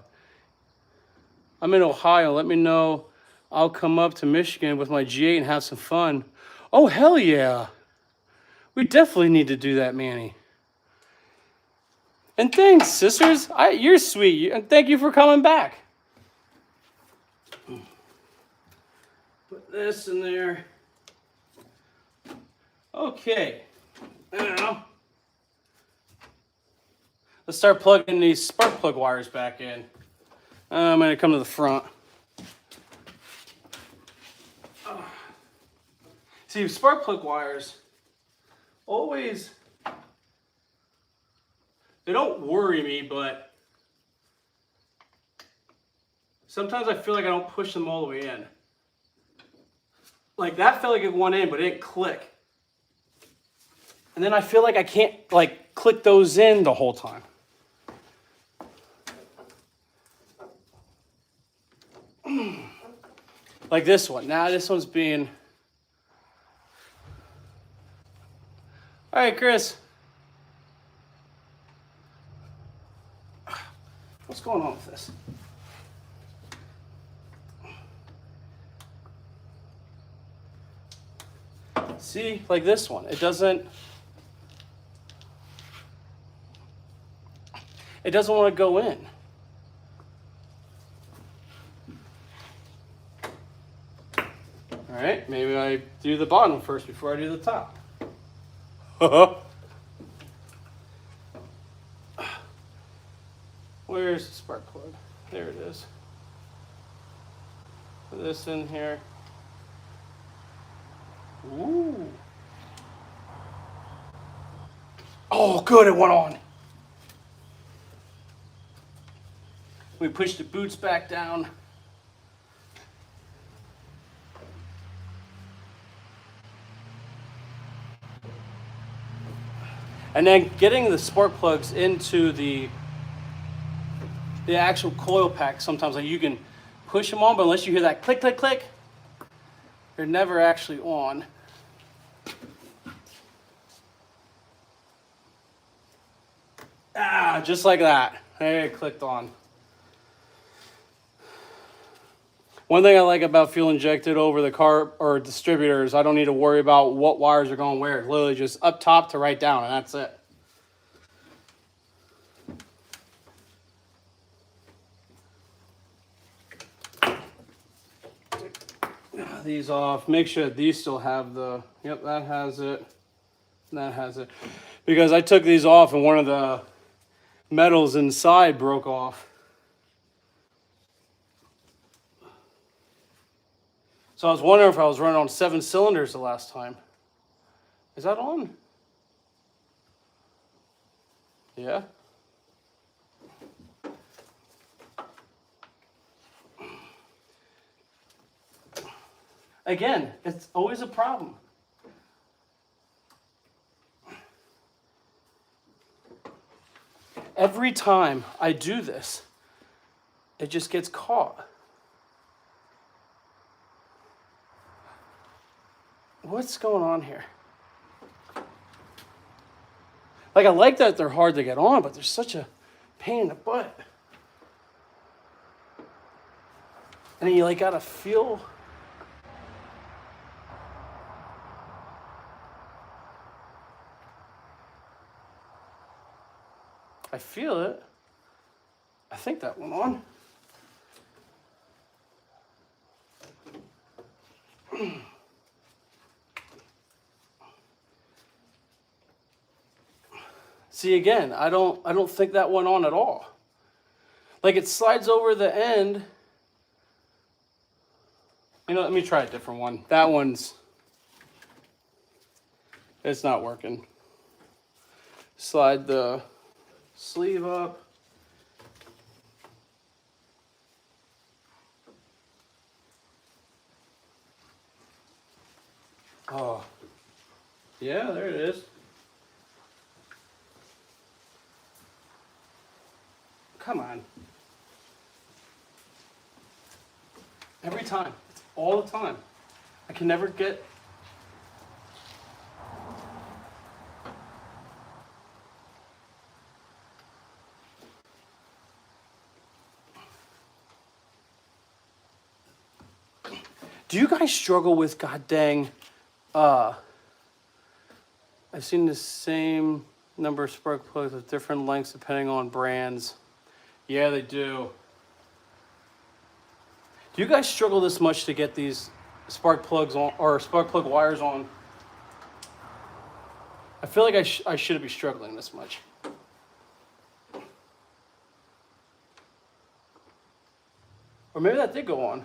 in Ohio. Let me know. I'll come up to Michigan with my G8 and have some fun. Oh, hell yeah. We definitely need to do that, Manny. And thanks, sisters. You're sweet. And thank you for coming back. Put this in there. Okay. Now, let's start plugging these spark plug wires back in. I'm going to come to the front. See, spark plug wires always, they don't worry me, but sometimes I feel like I don't push them all the way in. Like that felt like it went in, but it didn't click. And then I feel like I can't like click those in the whole time. Like this one. Now this one's being... All right, Chris. What's going on with this? See, like this one, it doesn't want to go in. All right, maybe I do the bottom first before I do the top. Where's the spark plug? There it is. Put this in here. Ooh. Oh, good, it went on. We push the boots back down. And then getting the spark plugs into the actual coil pack, sometimes like you can push them on, but unless you hear that click, click, click, they're never actually on. Ah, just like that. There, it clicked on. One thing I like about fuel injected over the car or distributors, I don't need to worry about what wires are going where. It's literally just up top to right down, and that's it. These off. Make sure these still have the, yep, that has it. That has it. Because I took these off and one of the metals inside broke off. So I was wondering if I was running on 7 cylinders the last time. Is that on? Yeah. Again, it's always a problem. Every time I do this, it just gets caught. What's going on here? Like, I like that they're hard to get on, but they're such a pain in the butt. And then you like gotta feel. I feel it. I think that went on. See, again, I don't think that went on at all. Like, it slides over the end. You know, let me try a different one. That one's, it's not working. Slide the sleeve up. Oh, yeah, there it is. Come on. Every time. It's all the time. I can never get... Do you guys struggle with, god dang, I've seen the same number of spark plugs with different lengths depending on brands. Yeah, they do. Do you guys struggle this much to get these spark plugs on, or spark plug wires on? I feel like I shouldn't be struggling this much. Or maybe that did go on.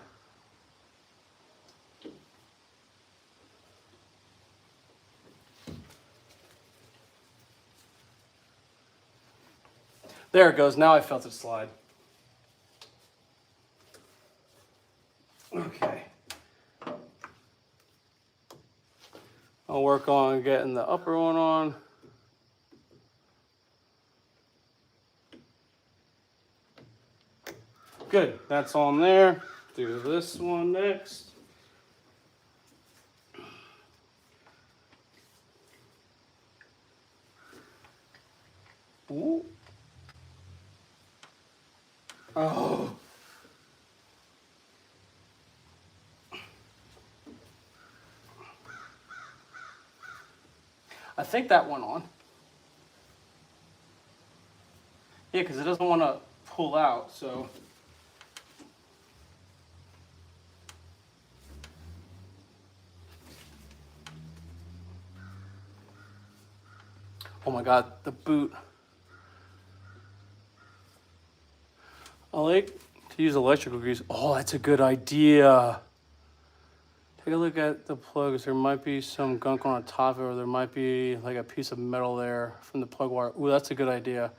There it goes. Now I felt it slide. Okay. I'll work on getting the upper one on. Good. That's on there. Do this one next. Oh. I think that went on. Yeah, because it doesn't want to pull out, so. Oh my God, the boot. I like to use electrical grease. Oh, that's a good idea. Take a look at the plugs. There might be some gunk on top of it, or there might be like a piece of metal there from the plug wire. Ooh, that's a good idea.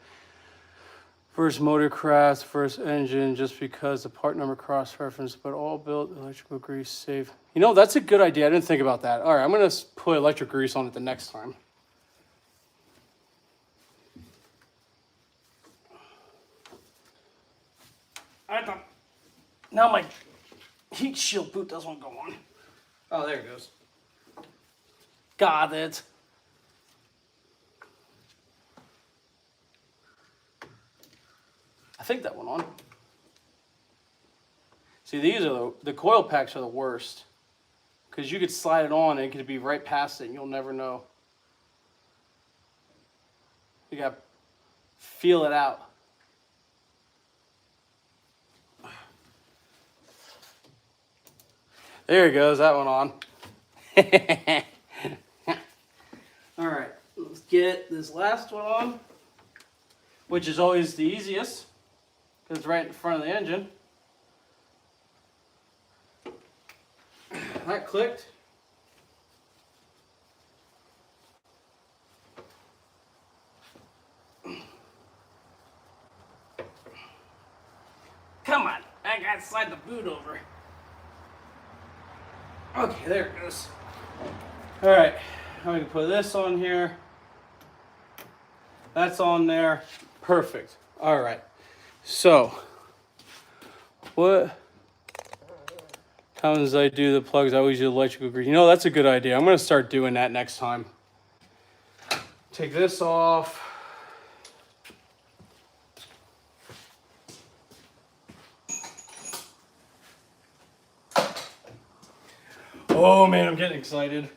First motor crash, first engine, just because the part number cross-reference, but all built electrical grease safe. You know, that's a good idea. I didn't think about that. All right, I'm gonna put electric grease on it the next time. I thought, now my heat shield boot doesn't go on. Oh, there it goes. Got it. I think that went on. See, these are the coil packs are the worst. Because you could slide it on and it could be right past it and you'll never know. You gotta feel it out. There it goes, that went on. All right, let's get this last one on, which is always the easiest, because it's right in front of the engine. That clicked. Come on, I gotta slide the boot over. Okay, there it goes. All right, now we can put this on here. That's on there. Perfect. All right. So, what times I do the plugs, I always use electrical grease. You know, that's a good idea. I'm going to start doing that next time. Take this off. Oh man, I'm getting excited.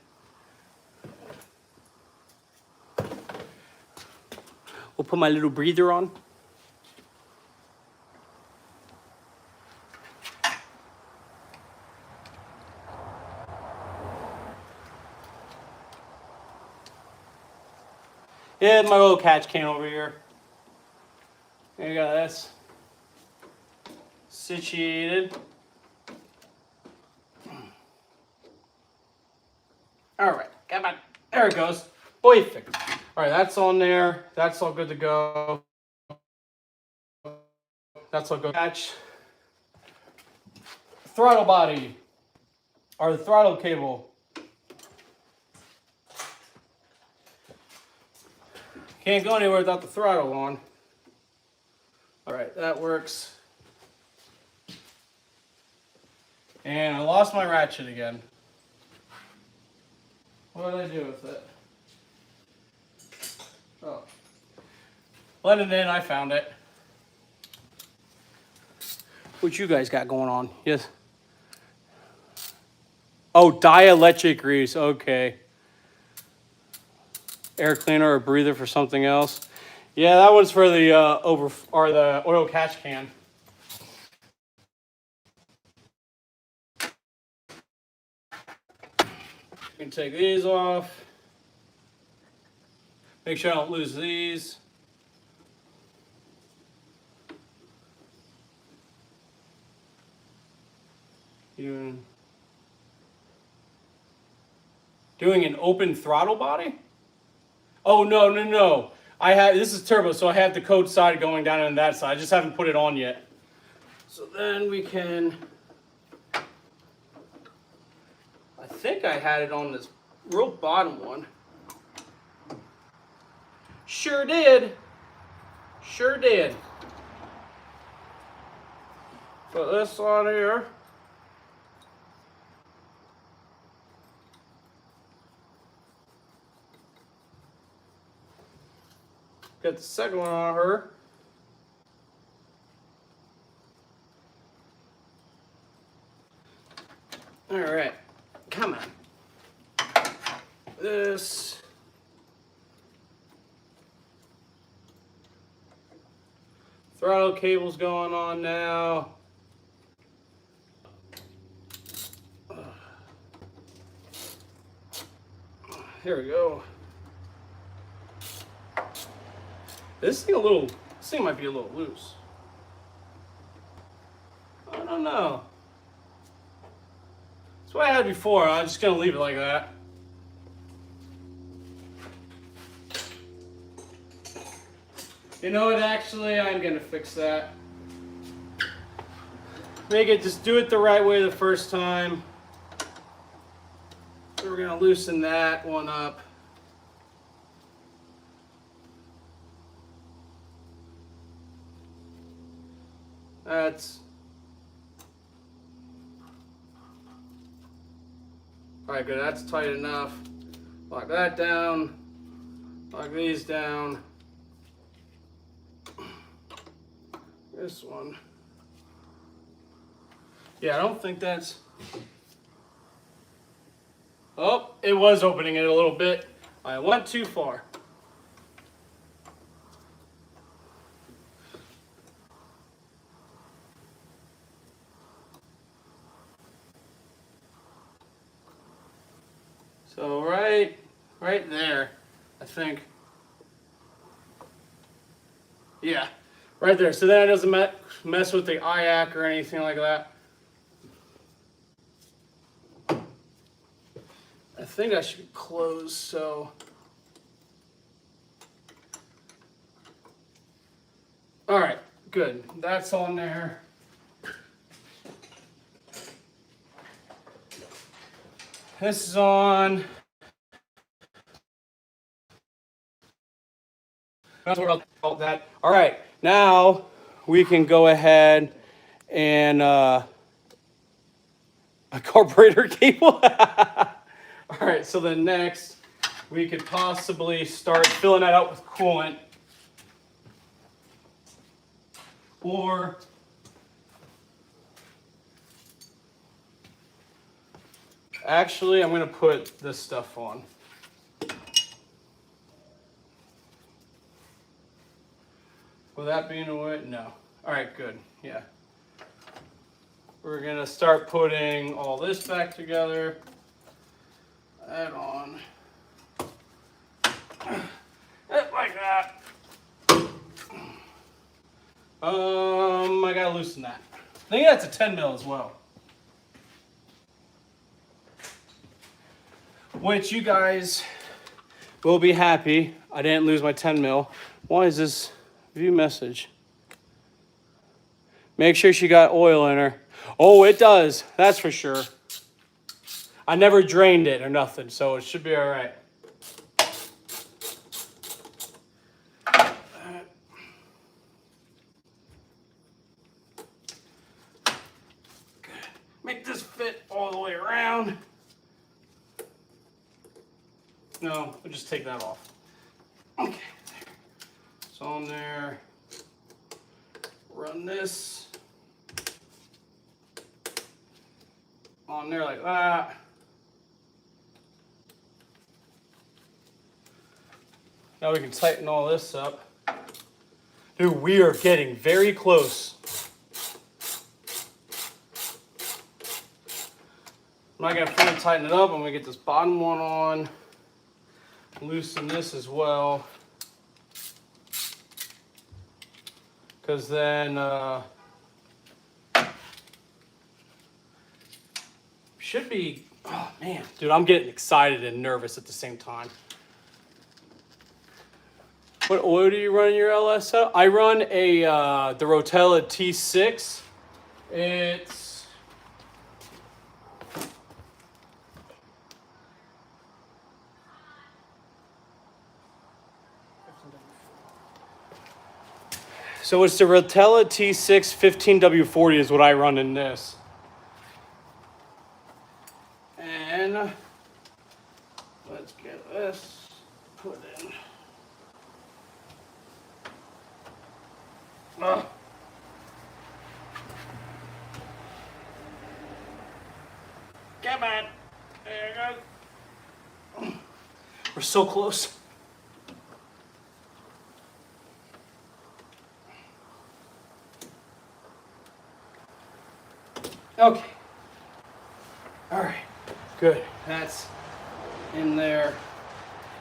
We'll put my little breather on. Yeah, my little catch can over here. There you go, that's situated. All right, come on. There it goes. Perfect. All right, that's on there. That's all good to go. That's all good. Catch. Throttle body, or the throttle cable. Can't go anywhere without the throttle on. All right, that works. And I lost my ratchet again. What did I do with it? Oh. Let it in, I found it. What you guys got going on? Yes. Oh, dielectric grease, okay. Air cleaner or breather for something else. Yeah, that one's for the the oil catch can. You can take these off. Make sure I don't lose these. Doing an open throttle body? Oh no. This is turbo, so I have the code side going down on that side. I just haven't put it on yet. So then we can, I think I had it on this real bottom one. Sure did. Sure did. Put this on here. Got the second one on her. All right, come on. This. Throttle cable's going on now. Here we go. This thing might be a little loose. I don't know. That's what I had before. I'm just gonna leave it like that. You know what, actually, I'm gonna fix that. Just do it the right way the first time. So we're gonna loosen that one up. That's all right, good, that's tight enough. Lock that down, lock these down. This one. Yeah, I don't think that's... Oh, it was opening it a little bit. I went too far. So right there, I think. Yeah, right there. So then it doesn't mess with the IAC or anything like that. I think I should be closed, so. All right, good. That's on there. This is on. All right, now we can go ahead and a carburetor cable. All right, so then next we could possibly start filling that out with coolant, or actually I'm going to put this stuff on. Will that be in a way? No. All right, good. Yeah. We're going to start putting all this back together. That on. Like that. I got to loosen that. I think that's a 10 mil as well. Which you guys will be happy. I didn't lose my 10 mil. Why is this view message? Make sure she got oil in her. Oh, it does. That's for sure. I never drained it or nothing, so it should be all right. Make this fit all the way around. No, we'll just take that off. Okay, there. It's on there. Run this on there like that. Now we can tighten all this up. Dude, we are getting very close. I'm not gonna fully tighten it up. I'm gonna get this bottom one on. Loosen this as well. Because then should be, oh man, dude, I'm getting excited and nervous at the same time. What oil do you run in your LS setup? I run the Rotella T6. It's so it's the Rotella T6 15W40 is what I run in this. And let's get this put in. God Come on. There you go. We're so close. Okay. All right. Good. That's in there.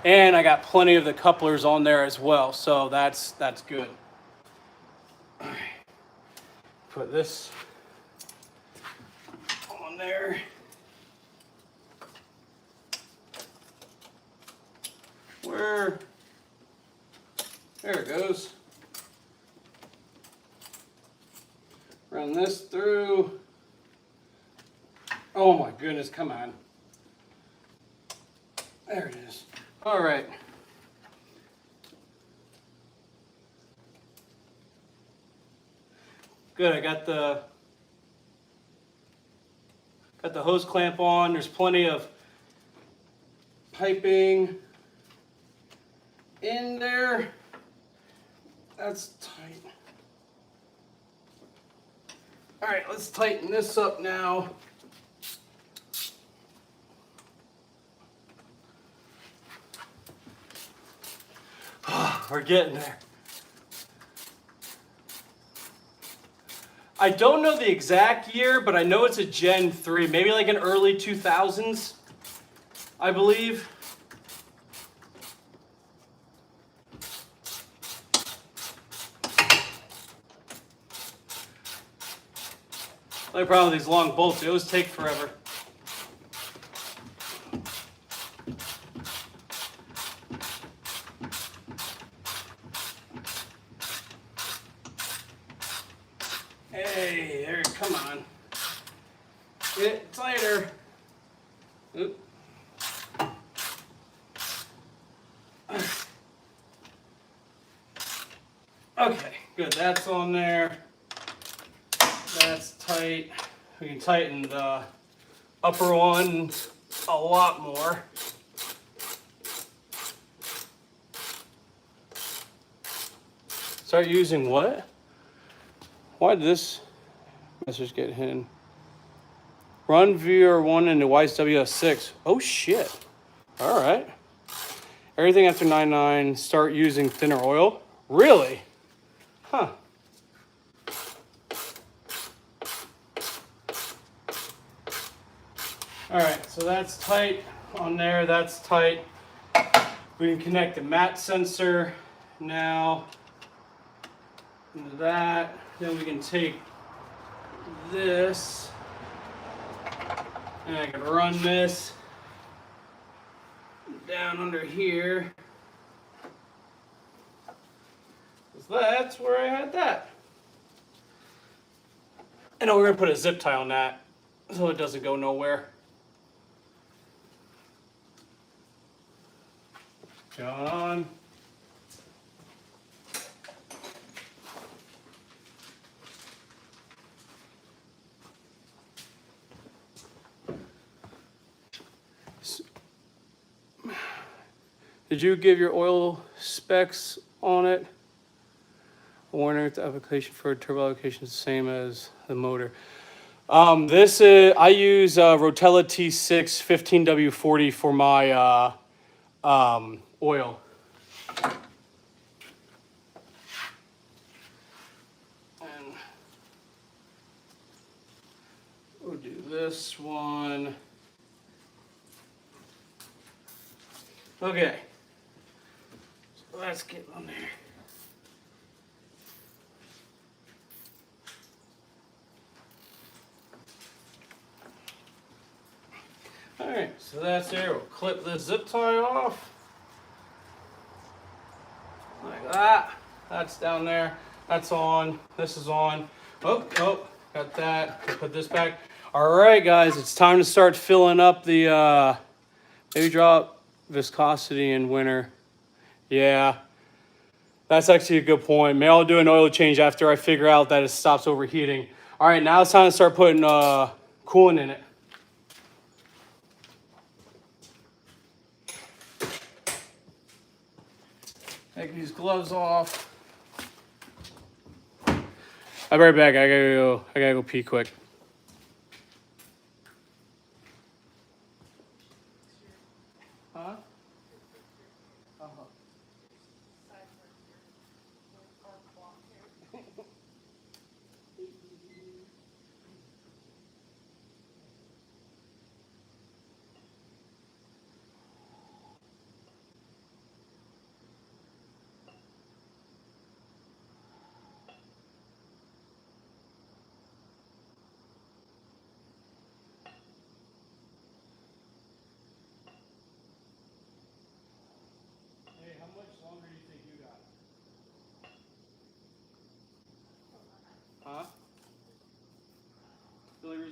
And I got plenty of the couplers on there as well, so that's good. All right. Put this on there. There it goes. Run this through. Oh my goodness, come on. There it is. All right. Good, I got the hose clamp on. There's plenty of piping in there. That's tight. All right, let's tighten this up now. We're getting there. I don't know the exact year, but I know it's a Gen 3, maybe like in early 2000s, I believe. The only problem with these long bolts, they always take forever. Hey, there, come on. Get tighter. Oop. Okay, good, that's on there. That's tight. We can tighten the upper one a lot more. Start using what? Why did this message get hidden? Run VR1 into YSWS6. Oh shit. All right. Everything after 99, start using thinner oil. Really? Huh. All right, so that's tight on there, that's tight. We can connect the mat sensor now into that. Then we can take this and I can run this down under here. So that's where I had that. And we're gonna put a zip tie on that so it doesn't go nowhere. Going on. Did you give your oil specs on it? Warning if the application for turbo allocation is the same as the motor. This is, I use Rotella T6 15W40 for my oil. And we'll do this one. Okay. So let's get on there. All right, so that's there. We'll clip the zip tie off. Like that. That's down there. That's on. This is on. Oh, got that. Put this back. All right, guys, it's time to start filling up the, maybe drop viscosity in winter. Yeah, that's actually a good point. Maybe I'll do an oil change after I figure out that it stops overheating. All right, now it's time to start putting coolant in it. Take these gloves off. I'll be right back. I gotta go pee quick.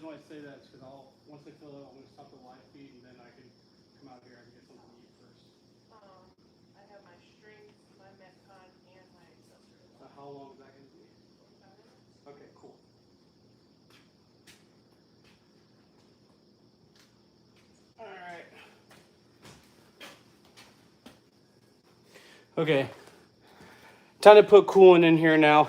why I say that is because once I fill it out, I'm going to stop the live feed and then I can come out here and get something to eat first. I have my strings, my Metcon, and my accessories. So how long is that going to be? 45 minutes. Okay, cool. All right. Okay. Time to put coolant in here now.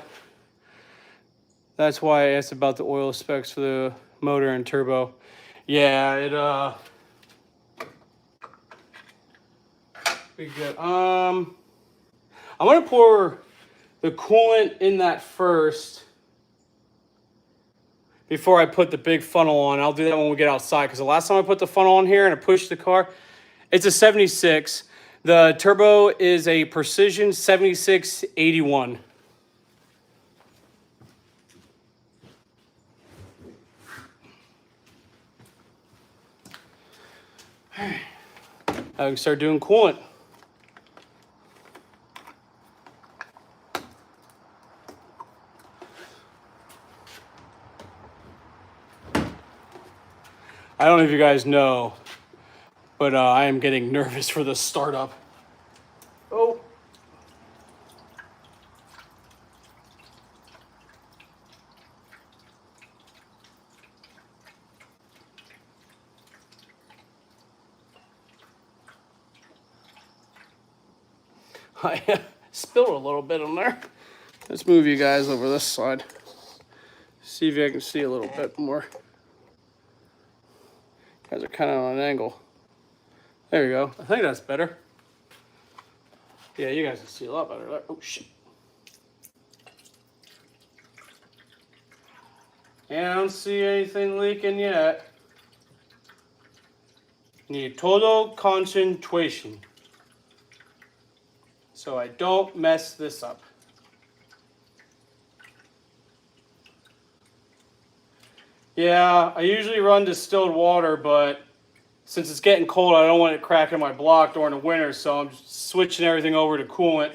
That's why I asked about the oil specs for the motor and turbo. Yeah, be good. I'm gonna pour the coolant in that first before I put the big funnel on. I'll do that when we get outside, because the last time I put the funnel on here and I pushed the car, it's a 76. The turbo is a Precision 7681. I can start doing coolant. I don't know if you guys know, but I am getting nervous for the startup. Oh. I spilled a little bit on there. Let's move you guys over this side. See if I can see a little bit more. You guys are kind of on an angle. There you go. I think that's better. Yeah, you guys can see a lot better there. Oh, shit. Yeah, I don't see anything leaking yet. Need total concentration, so I don't mess this up. Yeah, I usually run distilled water, but since it's getting cold, I don't want it cracking my block during the winter, so I'm just switching everything over to coolant.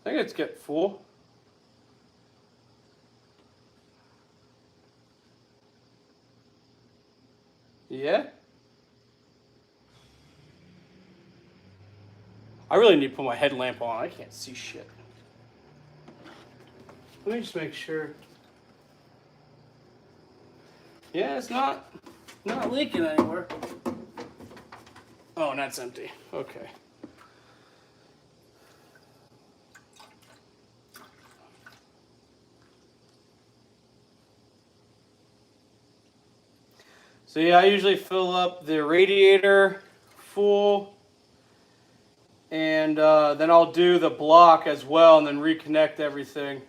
I think it's getting full. Yeah. I really need to put my headlamp on. I can't see shit. Let me just make sure. Yeah, it's not leaking anywhere. Oh, and that's empty. Okay. So yeah, I usually fill up the radiator full, and then I'll do the block as well, and then reconnect everything.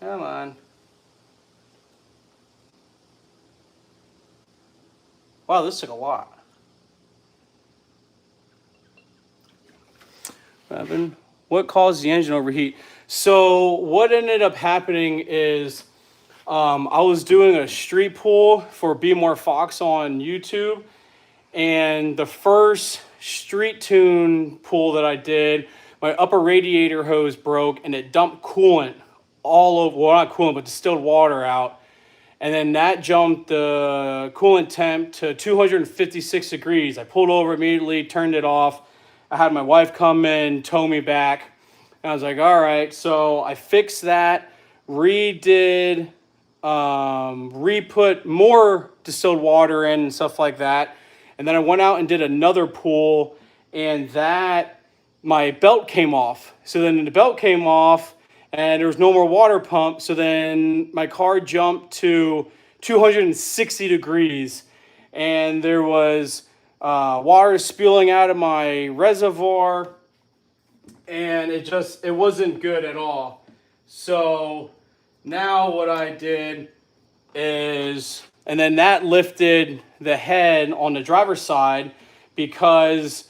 Come on. Wow, this took a lot. What caused the engine overheat? So what ended up happening is I was doing a street pull for Be More Fox on YouTube, and the first street tune pull that I did, my upper radiator hose broke and it dumped coolant all over, well, not coolant, but distilled water out. And then that jumped the coolant temp to 256 degrees. I pulled over immediately, turned it off. I had my wife come in, tow me back. And I was like, all right. So I fixed that, re-put more distilled water in and stuff like that. And then I went out and did another pull, and that, my belt came off. So then the belt came off, and there was no more water pump. So then my car jumped to 260 degrees, and there was water spilling out of my reservoir, and it wasn't good at all. So now what I did is, and then that lifted the head on the driver's side, because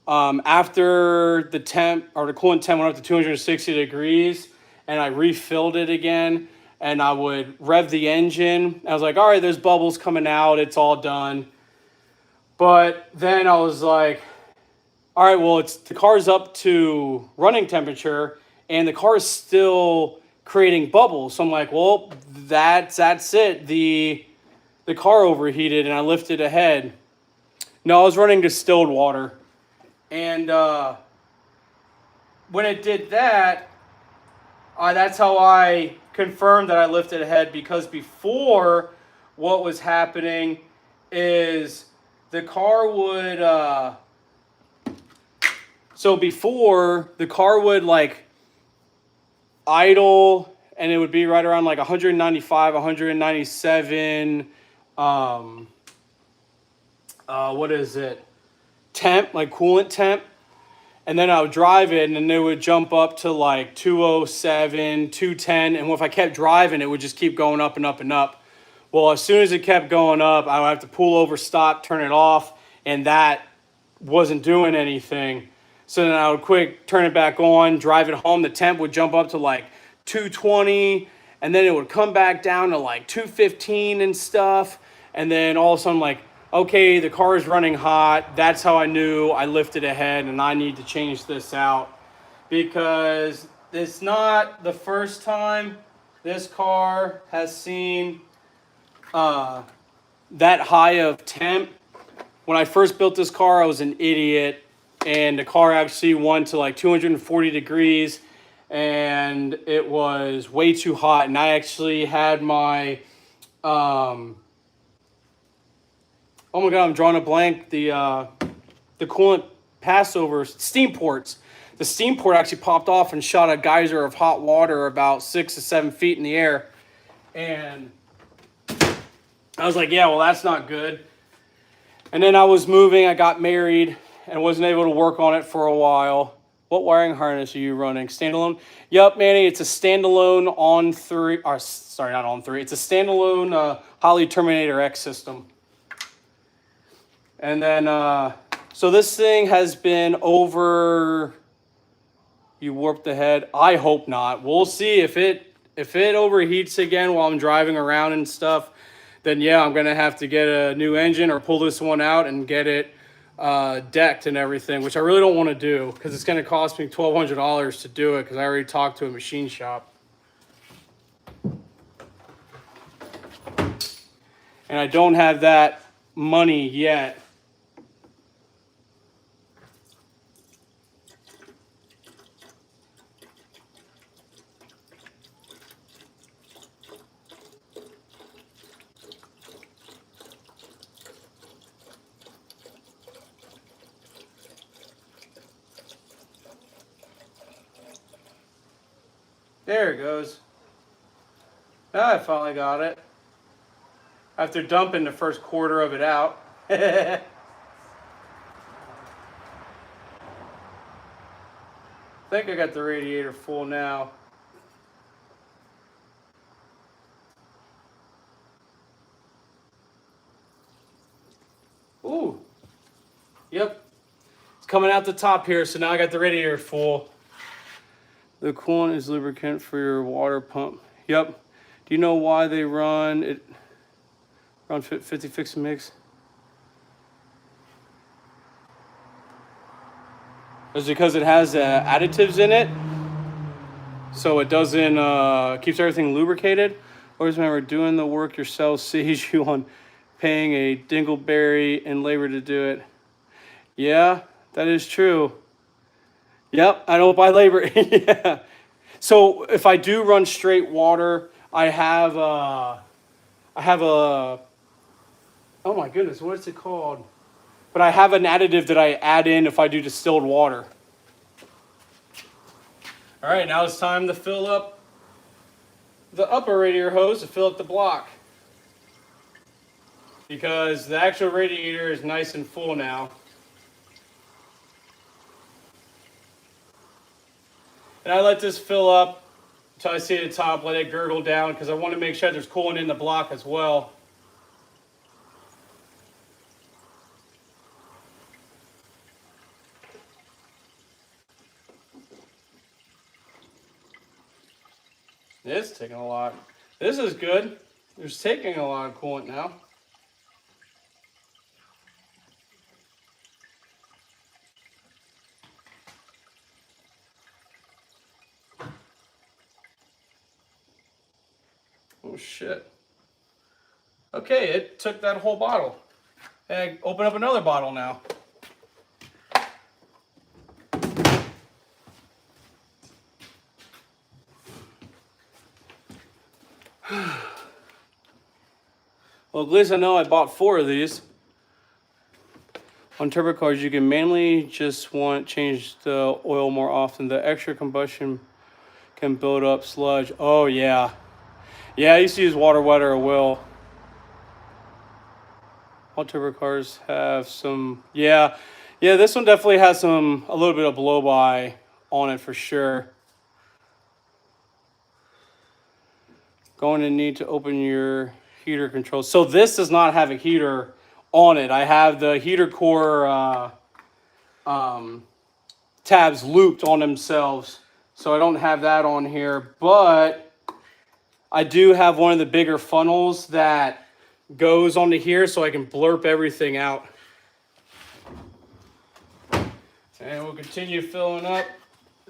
after the temp, or the coolant temp, went up to 260 degrees, and I refilled it again, and I would rev the engine. I was like, all right, there's bubbles coming out, it's all done. But then I was like, all right, well, the car's up to running temperature and the car is still creating bubbles. So I'm like, well, that's it. The car overheated and I lifted ahead. No, I was running distilled water. And when it did that, that's how I confirmed that I lifted ahead, because before, what was happening is the car would so before the car would like idle and it would be right around like 195, 197 what is it, temp, like coolant temp. And then I would drive it and then it would jump up to like 207, 210. And if I kept driving, it would just keep going up and up and up. Well, as soon as it kept going up, I would have to pull over, stop, turn it off. And that wasn't doing anything. So then I would quick turn it back on, drive it home. The temp would jump up to like 220. And then it would come back down to like 215 and stuff. And then all of a sudden, like, okay, the car is running hot. That's how I knew I lifted ahead and I need to change this out, because it's not the first time this car has seen that high of temp. When I first built this car, I was an idiot, and the car actually went to like 240 degrees and it was way too hot. And I actually had my oh my God, I'm drawing a blank. The coolant passover steam ports. The steam port actually popped off and shot a geyser of hot water about 6 to 7 feet in the air. And I was like, yeah, well, that's not good. And then I was moving, I got married and wasn't able to work on it for a while. What wiring harness are you running? Standalone? Yep, Manny, it's a standalone on 3, or sorry, not on 3. It's a standalone Holley Terminator X system. And then, so this thing has been over, you warped the head. I hope not. We'll see if it overheats again while I'm driving around and stuff, then yeah, I'm going to have to get a new engine or pull this one out and get it decked and everything, which I really don't want to do because it's going to cost me $1,200 to do it because I already talked to a machine shop. And I don't have that money yet. There it goes. Now I finally got it. After dumping the first quarter of it out. I think I got the radiator full now. Ooh. Yep. It's coming out the top here, so now I got the radiator full. The coolant is lubricant for your water pump. Yep. Do you know why they run it around 50 fix and mix? It's because it has additives in it, so it doesn't keeps everything lubricated. Always remember, doing the work yourself saves you on paying a dingleberry and labor to do it. Yeah, that is true. Yep, I don't buy labor. Yeah. So if I do run straight water, I have a, oh my goodness, what is it called? But I have an additive that I add in if I do distilled water. All right, now it's time to fill up the upper radiator hose to fill up the block. Because the actual radiator is nice and full now. And I let this fill up until I see the top, let it gurgle down because I want to make sure there's coolant in the block as well. It's taking a lot. This is good. It's taking a lot of coolant now. Oh shit. Okay, it took that whole bottle. And open up another bottle now. Well, at least I know I bought 4 of these. On turbochargers, you can manually just change the oil more often. The extra combustion can build up sludge. Oh yeah. Yeah, I used to use water wetter or will. All turbochargers have some, yeah. Yeah, this one definitely has a little bit of blow by on it for sure. Going to need to open your heater controls. So this does not have a heater on it. I have the heater core tabs looped on themselves, so I don't have that on here, but I do have one of the bigger funnels that goes onto here so I can blurp everything out. And we'll continue filling up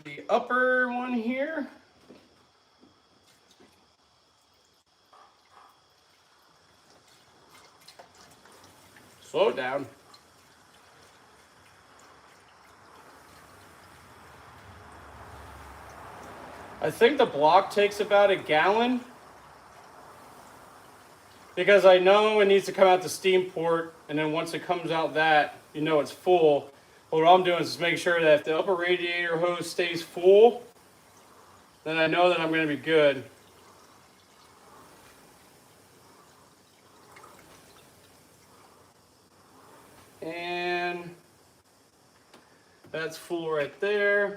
the upper one here. Slow it down. I think the block takes about a gallon because I know it needs to come out the steam port, and then once it comes out that, you know it's full. But what I'm doing is just make sure that if the upper radiator hose stays full, then I know that I'm going to be good. And that's full right there.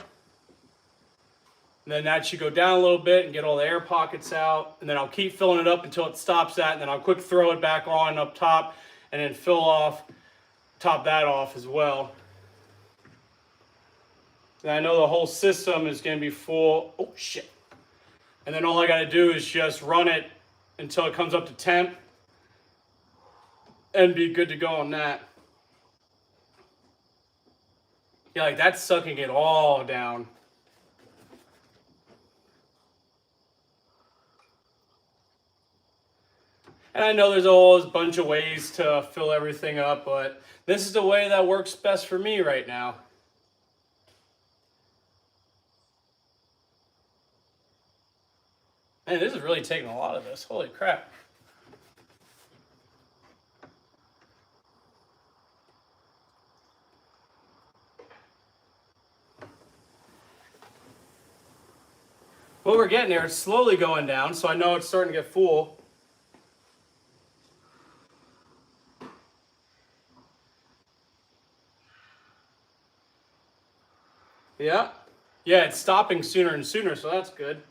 And then that should go down a little bit and get all the air pockets out. And then I'll keep filling it up until it stops that. And then I'll quick throw it back on up top and then top that off as well. And I know the whole system is going to be full. Oh, shit. And then all I got to do is just run it until it comes up to temp and be good to go on that. Yeah, like that's sucking it all down. And I know there's always a bunch of ways to fill everything up, but this is the way that works best for me right now. Man, this is really taking a lot of this. Holy crap. Well, we're getting there. It's slowly going down, so I know it's starting to get full. Yeah. Yeah, it's stopping sooner and sooner, so that's good.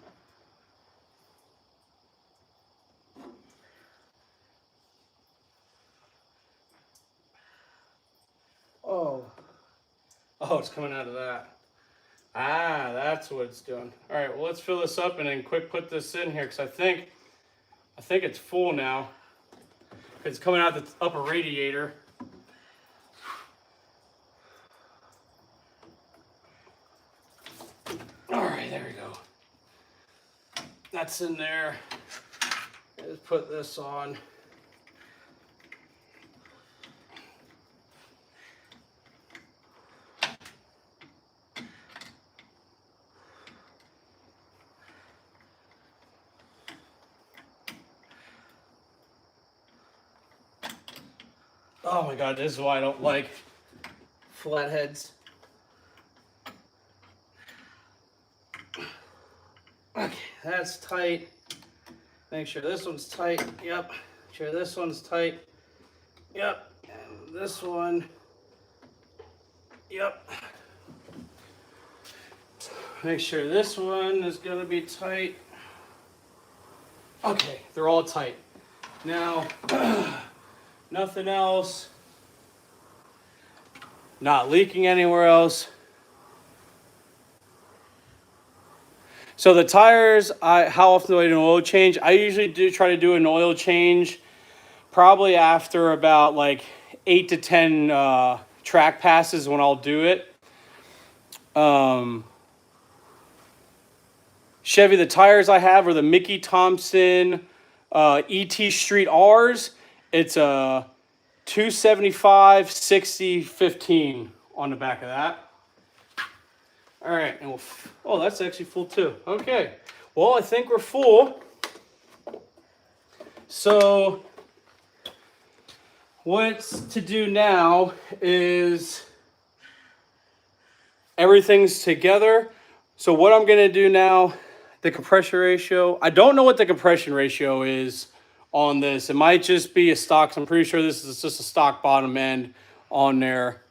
Oh. Oh, it's coming out of that. Ah, that's what it's doing. All right, well, let's fill this up and then quick put this in here because I think it's full now. It's coming out the upper radiator. All right, there we go. That's in there. Let's put this on. Oh my God, this is why I don't like flatheads. Okay, that's tight. Make sure this one's tight. Yep. Make sure this one's tight. Yep. And this one. Yep. Make sure this one is going to be tight. Okay, they're all tight. Now, nothing else. Not leaking anywhere else. So the tires, how often do I do an oil change? I usually do try to do an oil change probably after about like 8 to 10 track passes when I'll do it. Chevy, the tires I have are the Mickey Thompson ET Street R's. It's a 275 60 15 on the back of that. All right, and oh, that's actually full too. Okay, well, I think we're full. So what's to do now is everything's together. So what I'm gonna do now, the compression ratio, I don't know what the compression ratio is on this. It might just be a stock. I'm pretty sure this is just a stock bottom end on there.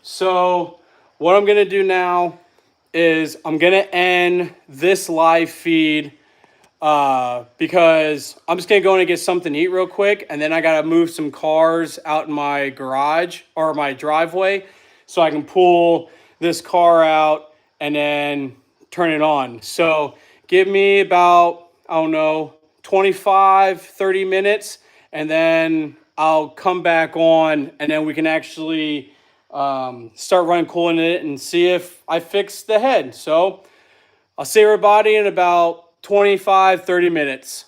So what I'm gonna do now is I'm gonna end this live feed because I'm just gonna go in and get something to eat real quick, and then I gotta move some cars out in my garage or my driveway so I can pull this car out and then turn it on. So give me about, I don't know, 25, 30 minutes, and then I'll come back on, and then we can actually start running coolant in it and see if I fixed the head. So I'll see everybody in about 25, 30 minutes.